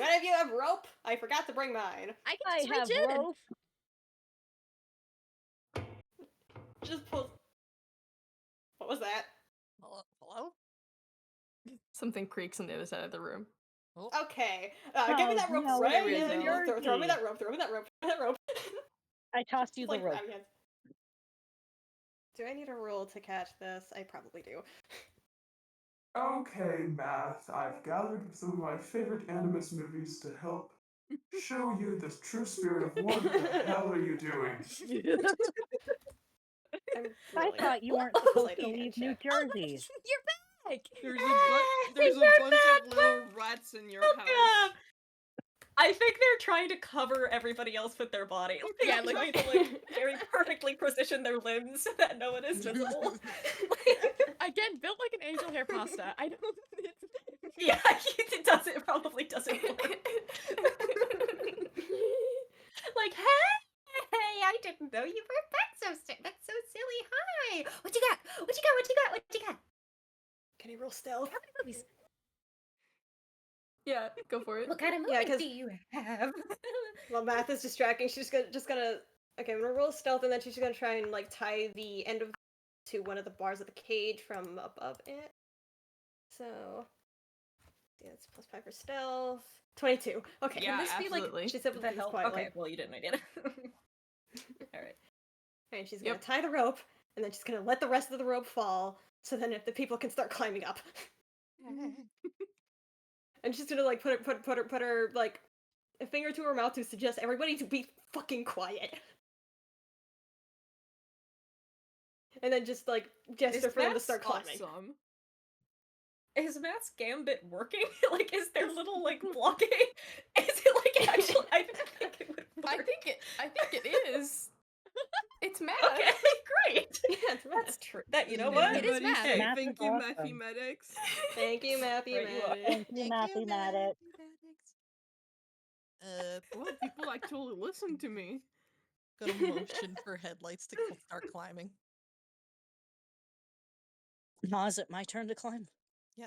any of you have rope? I forgot to bring mine. I can I just reach have in and rope. Just pull. What was that? Hello? Something creaks on the other side of the room. Okay, give me Oh, that rope no, right it's now. Throw me Jersey. that rope. Throw me that rope. Throw me that rope. I tossed you Just the like rope. grabbing it. Do I need a roll to catch this? I probably do. Okay, Math, I've gathered some of my favorite Animus movies to help show you the true spirit of what the hell are you doing? I'm I really thought you weren't sleight supposed of to hand leave New check. Jersey. you're back. There's a bunch of little rats in your house. I think they're trying to cover everybody else with their body. Like, Yeah, they're like- trying to like very perfectly position their limbs so that no one is visible. Again, built like an angel hair pasta. I don't. Yeah, it probably doesn't work. Like, hey, I didn't know you were back so soon. That's so silly. Hi. What you got? What you got? What you got? What you got? Can I roll stealth? How many movies? Yeah, go for it. What kind of movie Yeah, 'cause- do you have? Well, math is distracting. She's just gonna. Okay, I'm gonna roll stealth, and then she's gonna try and like tie the end of to one of the bars of the cage from above it. So, yeah, it's +5 for stealth. 22. Okay. Yeah, Can this be absolutely. like She said the this help? quietly. Okay, well you didn't. I did. All right. And she's gonna Yep. tie the rope, and then she's gonna let the rest of the rope fall, so then if the people can start climbing up. And she's gonna like put her like a finger to her mouth to suggest everybody to be fucking quiet. And then just like gesture for them to Matt's start climbing. Awesome. Is Matt's gambit working? Like, is there little like blocking? Is it like actually? I didn't think it would work. I think it is. It's mad. Okay, great. Yeah, it's That's math. true. That you know what? It is Everybody math. say Math is thank you, awesome. mathematics. Thank you, Matthew. Right, you are. Thank you, mathematics. Well, people actually listen to me. Gonna motion for headlights to start climbing. Now is it my turn to climb? Yeah.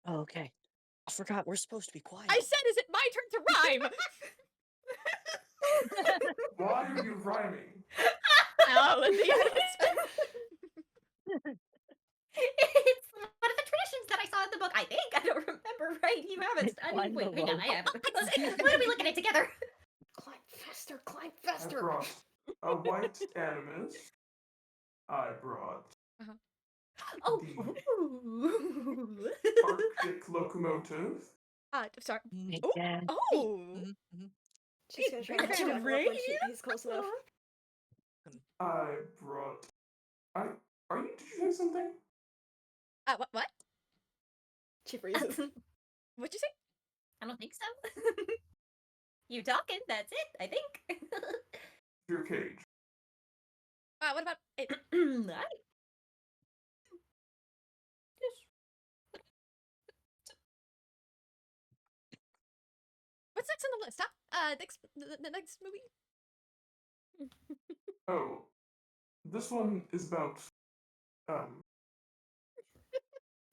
Oh, okay. I forgot we're supposed to be quiet. I said, is it my turn to rhyme? Why are you rhyming? Oh, and the It's one of the traditions that I saw in the book. I think I don't remember. Right? You haven't. I Climb mean, wait, the hang on. rope. I haven't. What are we looking at together? Climb faster, climb I faster. brought a white Animus. I brought Oh, the Arctic locomotive. sorry. Yeah. Oh. She's gonna try and It's catch Jack raining. when he's close enough. I brought. Are you? Did you say something? What? She freezes. What'd you say? I don't think so. You talking? That's it. I think. Your cage. What about it? What's next on the list? Huh? The next movie. Oh, this one is about.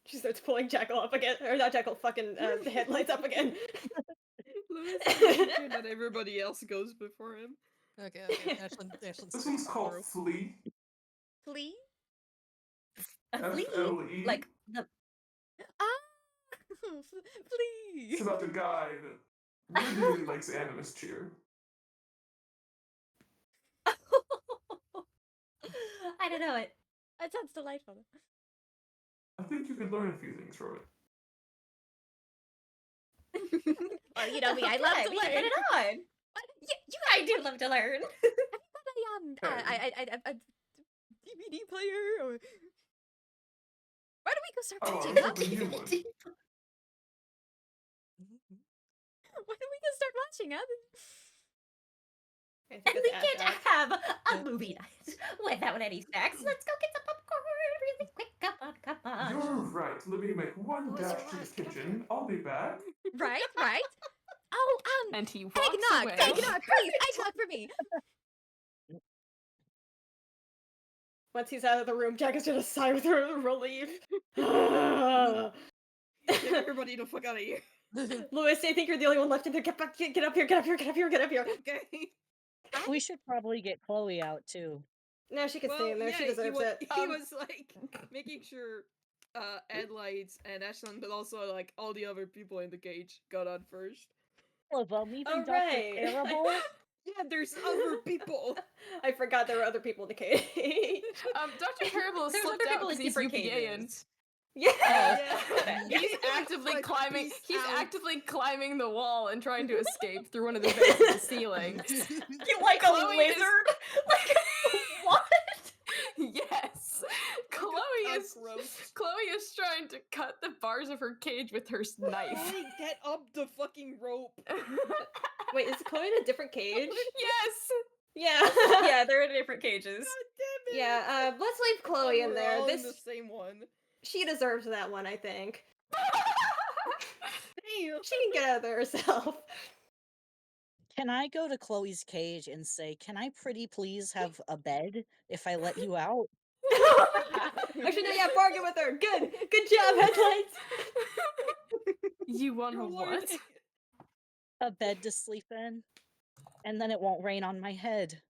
She starts pulling Jackal up again, or not Jackal, fucking the headlights up again. Louis is making sure that everybody else goes before him. Okay. Ashland This one's called Flea. Flea. A flea? F-L-E. Like the Flea. It's about a guy that really likes Animus cheer. I don't know it. That sounds delightful. I think you could learn a few things from it. Well, you know me, I love Okay, to we can learn. put it on. I do love to learn. A DVD player, or why don't we go start Oh, watching? I have a new one. Why don't we go start watching? Huh? I think And it's we Ash can Ash. have a movie night without any snacks. Let's go get some popcorn really quick. Come on. You're right. Let me make one What was dash your to last the kitchen. I'll be back. Right. Oh, And he walks eggnog, away. eggnog, please, eggnog for me. Once he's out of the room, Jack is gonna sigh with relief. Get everybody the fuck out of here. Lewis, I think you're the only one left in there. Get back, get up here, get up here, get up here, get up here. Okay. We should probably get Chloe out too. No, she can stay in there. Yeah, She deserves it. He was like making sure Ed Lights and Ashland, but also like all the other people in the cage got on first. All of them, even Oh, Dr. right. Terrible. Yeah, there's other people. I forgot there were other people in the cage. Dr. Terrible There's slipped other out people in because he's different UPA-ing. cages. Yeah. He's actively Like, climbing. peace He's out. actively climbing the wall and trying to escape through one of the vents in the ceiling. You like Chloe a lizard? Like what? Yes, Chloe is trying to cut the bars of her cage with her knife. Chloe, get up the fucking rope. Wait, is Chloe in a different cage? Yes. Yeah. Yeah, they're in different cages. God damn it. Yeah, let's leave Chloe in We're there. all This in the same one. she deserves that one, I think. Damn. She can get out of there herself. Can I go to Chloe's cage and say, "Can I pretty please have a bed if I let you out?" Actually, no, yeah, bargain with her. Good job, Headlights. You want a You're what? learning. A bed to sleep in, and then it won't rain on my head.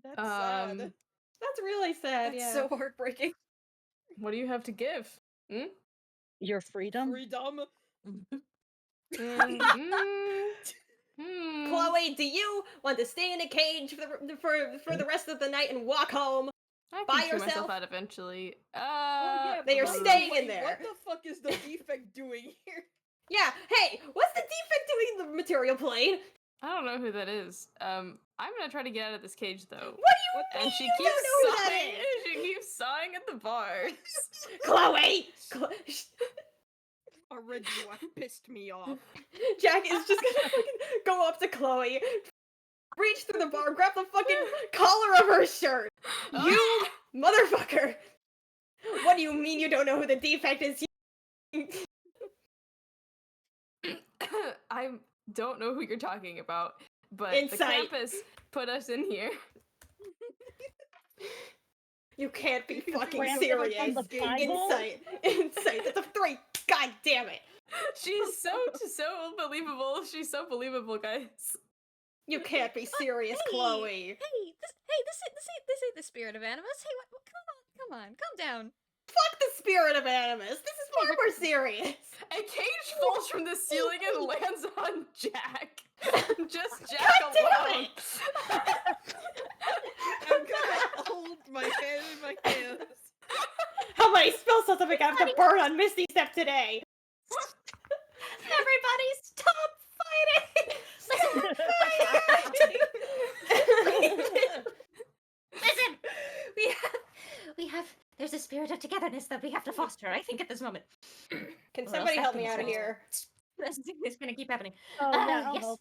That's sad. That's really sad. That's yeah. so heartbreaking. What do you have to give? Your freedom? Freedom. Chloe, do you want to stay in a cage for the rest of the night and walk home? I By can chew myself yourself? out eventually. They are but staying in wait, there. What the fuck is the defect doing here? Yeah. Hey, what's the defect doing in the material plane? I don't know who that is. I'm gonna try to get out of this cage though. What do you And mean she you keeps don't know who that sawing. is? She keeps sawing at the bars. Chloe! Already you have pissed me off. Jack is just gonna fucking go up to Chloe, reach through the bar, grab the fucking collar of her shirt. You motherfucker! What do you mean you don't know who the defect is? I don't know who you're talking about, but the Insight. campus put us in here. You can't be fucking Ran serious. from the Bible? Insight. That's a 3. God damn it. She's so believable. She's so believable, guys. You can't be serious, Hey, Chloe. Hey, this ain't the spirit of Animas. Hey, come on, calm down. Fuck the spirit of Animus. This is far more serious. A cage falls from the ceiling and lands on Jack. Just Jack God damn alone. it. I'm gonna hold my head in my hands. How many spell slots have I got to burn on Misty Step today? Everybody stop fighting! Listen, there's a spirit of togetherness that we have to foster, I think, at this moment. Can Or somebody else help that me thing's out of gonna- here? It's gonna keep happening. Oh, yeah, I'll yes. help.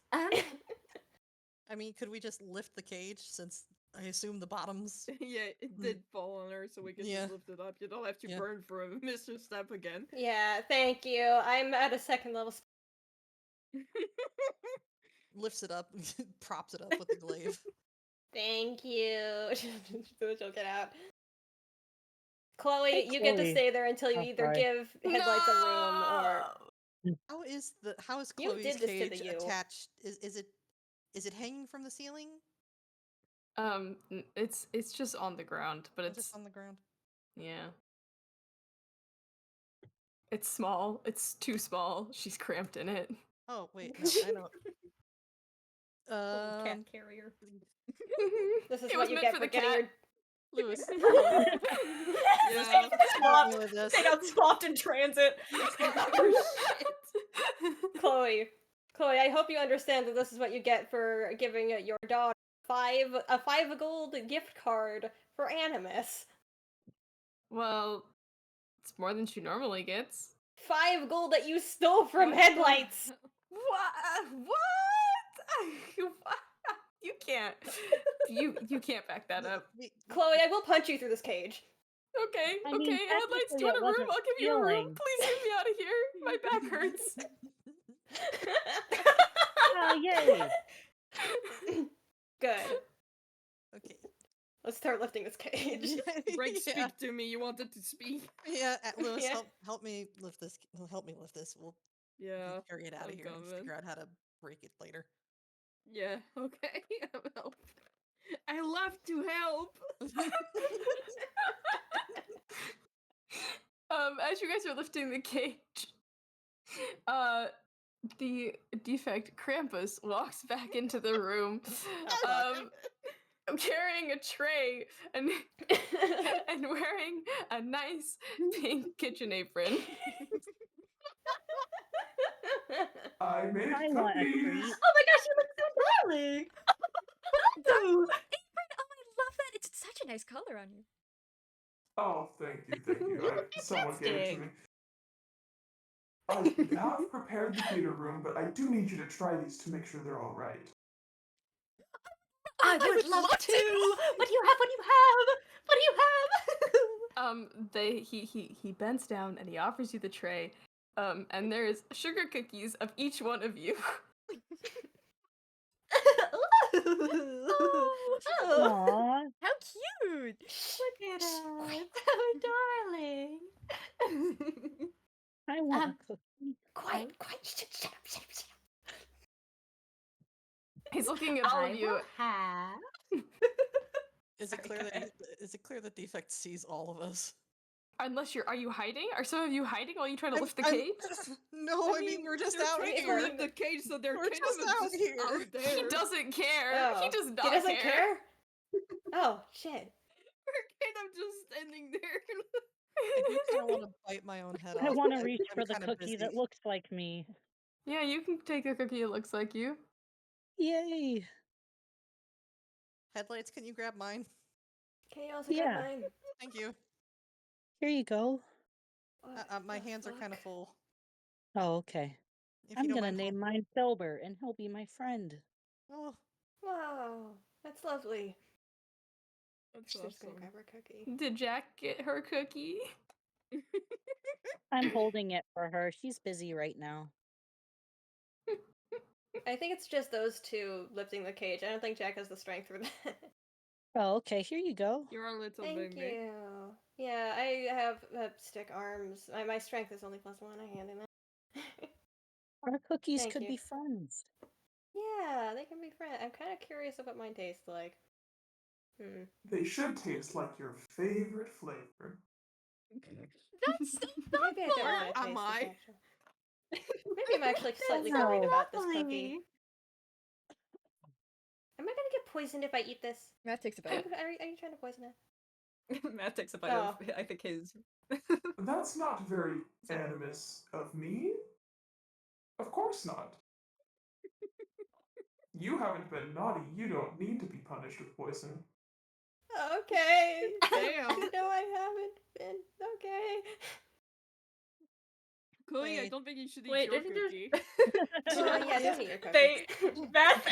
I mean, could we just lift the cage since I assume the bottoms? Yeah, it did fall on her, so we can Yeah. just lift it up. You don't have to Yeah. burn for a Mr. Step again. Yeah, thank you. I'm at a second level. Lifts it up, props it up with the glaive. Thank you. She'll get out. Chloe, Hey, you get to Chloe. stay there until you Oh, either sorry. give Headlights a room or. How is You Chloe's did this to the cage you. attached? Is it hanging from the ceiling? It's just on the ground, but it's Just on the ground. yeah. It's small. It's too small. She's cramped in it. Oh wait, no, I know. Little cat carrier. This is It what was you meant get for for the getting cat. your. Lewis. Yeah. Swap. with this. They got swapped in transit. Chloe, I hope you understand that this is what you get for giving your daughter a 5 gold gift card for Animus. Well, it's more than she normally gets. 5 gold that you stole from What the Headlights. What? You can't. You can't back that up. Chloe, I will punch you through this cage. Okay, I mean, okay. Headlights, do technically you want it a room? wasn't I'll give you a room. stealing. Please get me out of here. My back hurts. Oh, yay! Good. Okay. Let's start lifting this cage. Break, Yeah. speak to me. You wanted to speak. Yeah, Lewis, Yeah. help me lift this. Help me lift this. We'll Yeah. carry it out I'm of here and coming. figure out how to break it later. Yeah. Okay. I'll help. I love to help. As you guys are lifting the cage, the defect Krampus walks back into the room, carrying a tray and and wearing a nice pink kitchen apron. I made I want a cookies. treat. Oh my gosh, you look so darling! Apron! Oh, I love that! It's such a nice color on you. Oh, thank you, thank you. Someone gave it to me. Fantastic. I have prepared the theater room, but I do need you to try these to make sure they're all right. I would love to! What do you have? What do you have? What do you have? He bends down and he offers you the tray, and there's sugar cookies of each one of you. Oh, Aw, How cute! look at us. Oh, darling. I want a cookie. Quiet. Shut up. He's looking at all I of you. will have. Is it clear that Defect sees all of us? Unless are you hiding? Are some of you hiding while you try to lift the I'm- cage? No, I mean we're just they're out trying to here. lift the cage, so they're We're kind just of out here. out there. He doesn't care. Oh, He does not He doesn't care? Oh, shit. We're kind of just standing there. I do kind of want to bite my own head off. I want to but reach I'm for the kinda cookie that busy. looks like me. Yeah, you can take a cookie that looks like you. Yay! Headlights, can you grab mine? Can you also Yeah. grab mine? Thank you. Here you go. What My the hands are kind of fuck? full. Oh, okay. If I'm you don't gonna mind name mine Silver, and he'll be my friend. Oh, Wow, that's lovely. That's She's just gonna awesome. grab her cookie. Did Jack get her cookie? I'm holding it for her. She's busy right now. I think it's just those two lifting the cage. I don't think Jack has the strength for that. Oh, okay. Here you go. You're a little Thank baby. you. Yeah, I have stick arms. My strength is only +1. I hand him that. Our cookies Thank could you. be friends. Yeah, they can be friends. I'm kind of curious of what mine tastes like. They should taste like your favorite flavor. That's so Maybe I don't thoughtful! want to Am taste I? this actually. Maybe I'm actually slightly No. worried about this cookie. Lovely. Am I gonna get poisoned if I eat this? Matt takes a Are you, bite. are you trying to poison it? Matt takes a bite of, I think, his. That's not very animus of me. Of course not. You haven't been naughty. You don't need to be punished with poison. Okay. Damn. No, I haven't been. Okay. Chloe, I Wait. don't think you should eat Wait, your didn't you- cookie. Yeah, don't eat your cookie. They Matt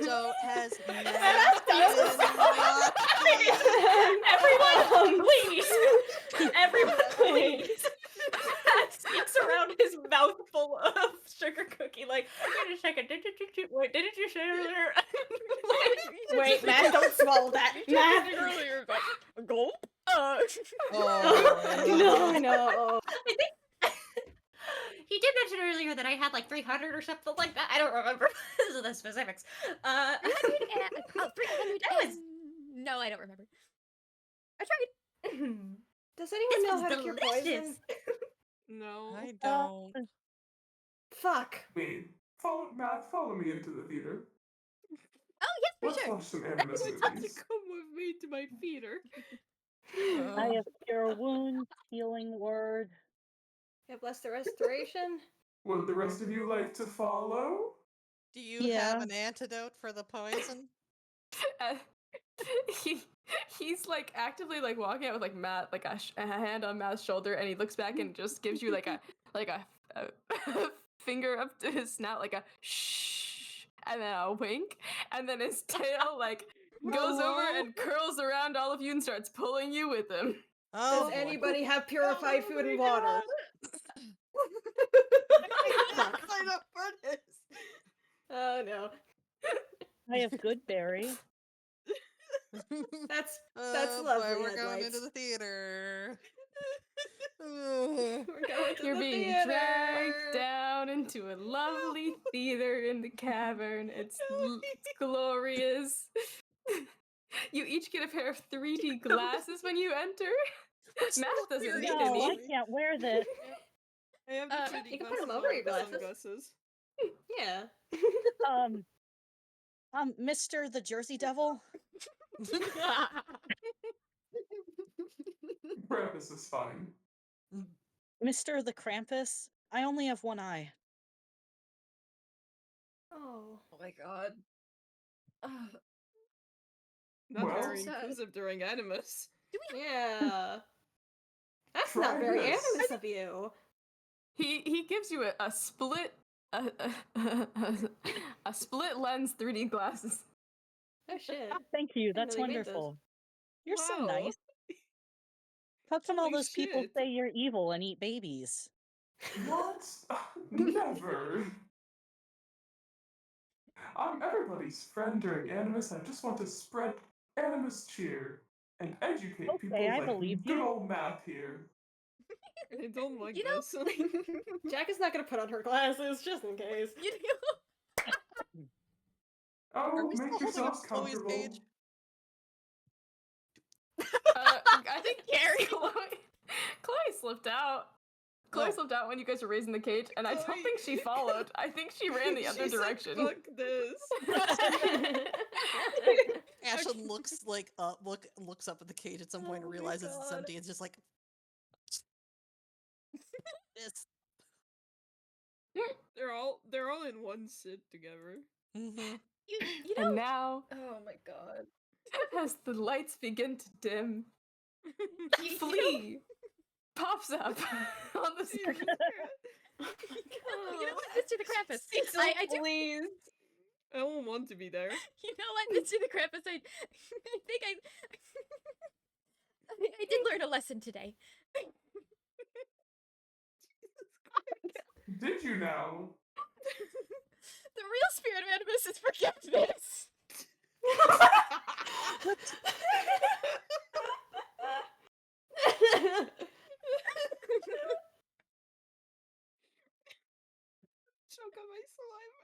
so has Matt Matt does. been naughty? Everyone, please! Everyone, please! Matt sneaks around his mouth full of sugar cookie, like, wait a second, wait, didn't you say earlier? Wait, Matt, don't swallow that. Matt. Earlier, but gulp. Oh, No. I think he did mention earlier that I had like 300 or something like that. I don't remember the specifics. 300 That was- No, I don't remember. I tried. Does anyone This know was how to cure poison? delicious. No. I don't. Fuck. Wait, follow me into the theater. Oh, yes, for Let's sure. watch some animus You have to movies. come with me to my theater. I have cure wounds, healing word. God bless the restoration. Would the rest of you like to follow? Do you Yeah. have an antidote for the poison? Uh, he's like actively like walking out with like Matt, like a hand on Matt's shoulder, and he looks back and just gives you like a finger up to his snout, like a shh, and then a wink, and then his tail like goes over and curls around all of you and starts pulling you with him. Oh, Does boy. anybody have purified food and water? Fuck. Sign up for this. Oh no. I have good berry. That's Oh lovely. boy, we're going Headlights. into the theater. We're going to You're the being theater. dragged down into a lovely theater in the cavern. It's glorious. You each get a pair of 3D glasses when you enter. Math doesn't need No, I any. can't wear this. I have the 3D You can put glasses 'em over on your with glasses. sunglasses. Yeah. Mr. the Jersey Devil. Krampus is fine. Mr. the Krampus. I only have one eye. Oh. Oh my god. Not Well- very inclusive during Animus. Yeah. That's Try not very this. Animus of you. He gives you a split a split lens 3D glasses. Oh shit. Thank you. That's really made those. wonderful. You're so Wow. nice. How come all Holy those people shit. say you're evil and eat babies? What? Never. I'm everybody's friend during Animus. I just want to spread Animus cheer and educate Okay, people I like believe good you. old math here. I don't like You know- this. Jack is not gonna put on her glasses just in case. You know, Are Oh, we still make holding yourselves up Chloe's comfortable. cage? I think Chloe slipped out. Chloe Oh. slipped out when you guys were raising the cage, and I don't Chloe- think she followed. I think she ran the other She said, direction. Fuck this. Ashlyn looks looks up at the cage at some point Oh and my realizes it's God. empty. It's just like this. They're all in one sit together. Mm-hmm. you And know, now, Oh my god. as the lights begin to dim, you know, Flea pops up on the screen. you know what, Mr. the Krampus? I do. Please. I don't want to be there. You know what, Mr. the Krampus? I think I did learn a lesson today. Did you now? The real spirit of Animus is forgiveness. Choke on my saliva.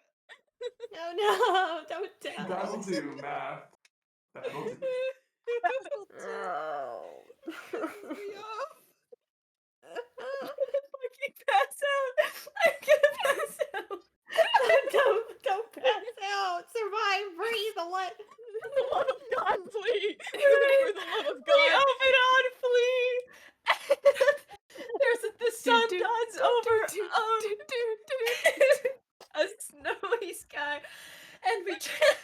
No, don't tell. That'll do, math. That'll do. Oh. Me off. Fucking pass out. I'm gonna pass out. Don't pass out. Survive, breathe, let. For the love of God, Flea! For the love of God! Open on, Flea. The sun dawns over a snowy sky, and we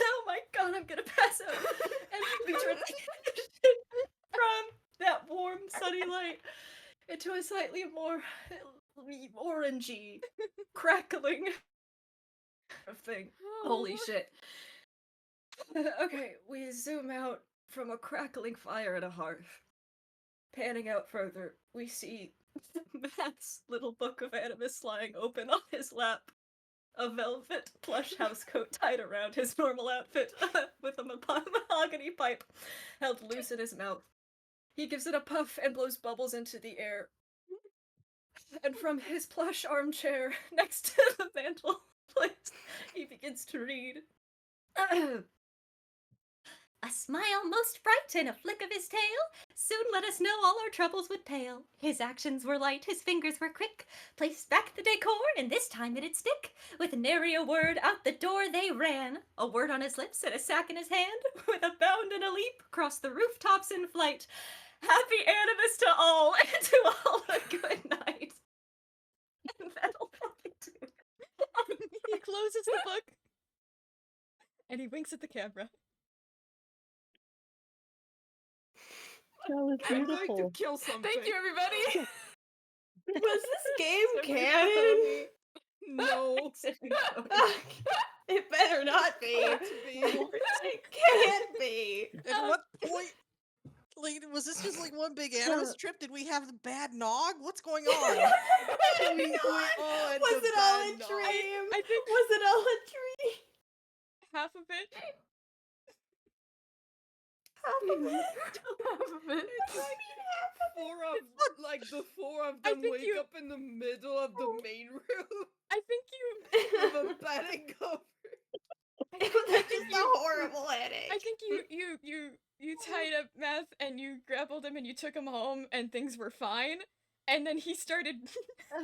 oh my god, I'm gonna pass out. And we transition from that warm sunny light into a slightly more orangey, crackling thing. Holy shit. Okay, we zoom out from a crackling fire and a hearth. Panning out further, we see Matt's little book of Animus lying open on his lap. A velvet plush housecoat tied around his normal outfit with a mahogany pipe held loose in his mouth. He gives it a puff and blows bubbles into the air. And from his plush armchair next to the mantelpiece, he begins to read. A smile most bright and a flick of his tail soon let us know all our troubles would pale. His actions were light, his fingers were quick, placed back the decor, and this time it'd stick. With nary a word, out the door they ran. A word on his lips and a sack in his hand. With a bound and a leap, across the rooftops in flight. Happy Animus to all, and to all a good night. And that'll probably do it. He closes the book and he winks at the camera. That was I'm going beautiful. to kill something. Thank you, everybody! Was this game canon? No. It better not be. It can't be. At what point? Like, was this just like one big Animus trip? Did we have the bad nog? What's going on? Was it all a dream? I think Was it all a dream? half of it. Half of it. The four of them wake up in the middle of the main room I think you. with a panic cover. It was just a horrible headache. I think you tied up Meth and you grappled him and you took him home and things were fine. And then he started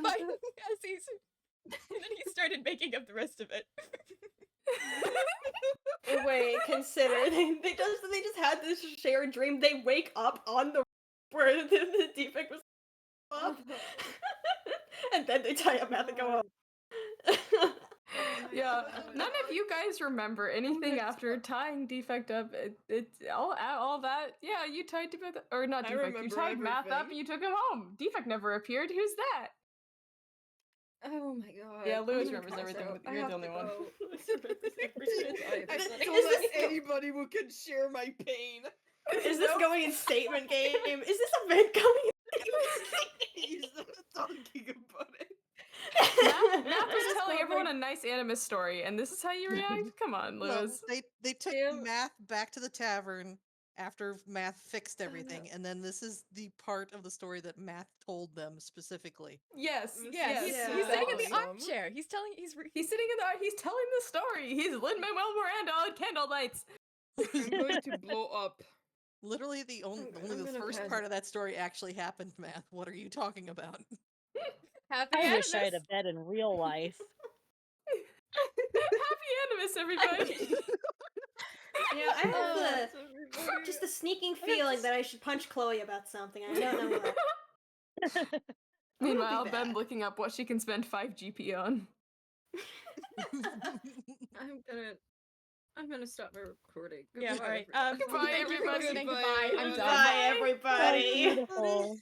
fighting as he's. And then he started making up the rest of it. Wait, consider they just had this shared dream. They wake up on the where the defect was up, and then they tie up Math and go home. Yeah, none of you guys remember anything after tying Defect up. It's all that. Yeah, you tied Defect up, or not I Defect. You remember tied Math up everything. and you took him home. Defect never appeared. Who's that? Oh my god. Yeah, Lewis I'm gonna remembers pass everything, out. but I you're the have only to one. go. Is Don't this let anybody who can share my pain. Is this going in statement game? Is this event going in He's not talking about it. Math was telling everyone a nice Animus story, and this is how you react? Come on, No, Lewis. they took Damn. Math back to the tavern after Math fixed everything, and then this is the part of the story that Math told them specifically. Yes, Yeah, yes, he's yeah. sitting in exactly. the armchair. He's telling. He's He's sitting in the. He's telling the story. He's Lin-Manuel Miranda on candle lights. I'm going to blow up. Literally, only I'm the gonna first pass part of that story actually happened. Math. What are you talking about? happy. I wish I had Animus. a bed in real life. Happy Animus, everybody. Yeah, I have just the sneaking feeling that I should punch Chloe about something. I don't know what. Meanwhile, be Ben back. looking up what she can spend 5 GP on. I'm gonna stop my recording. Yeah. Goodbye, All right. everyone. Goodbye, Thank you for everybody. listening. Goodbye, Goodbye. I'm everyone. done. Bye, So everybody. beautiful.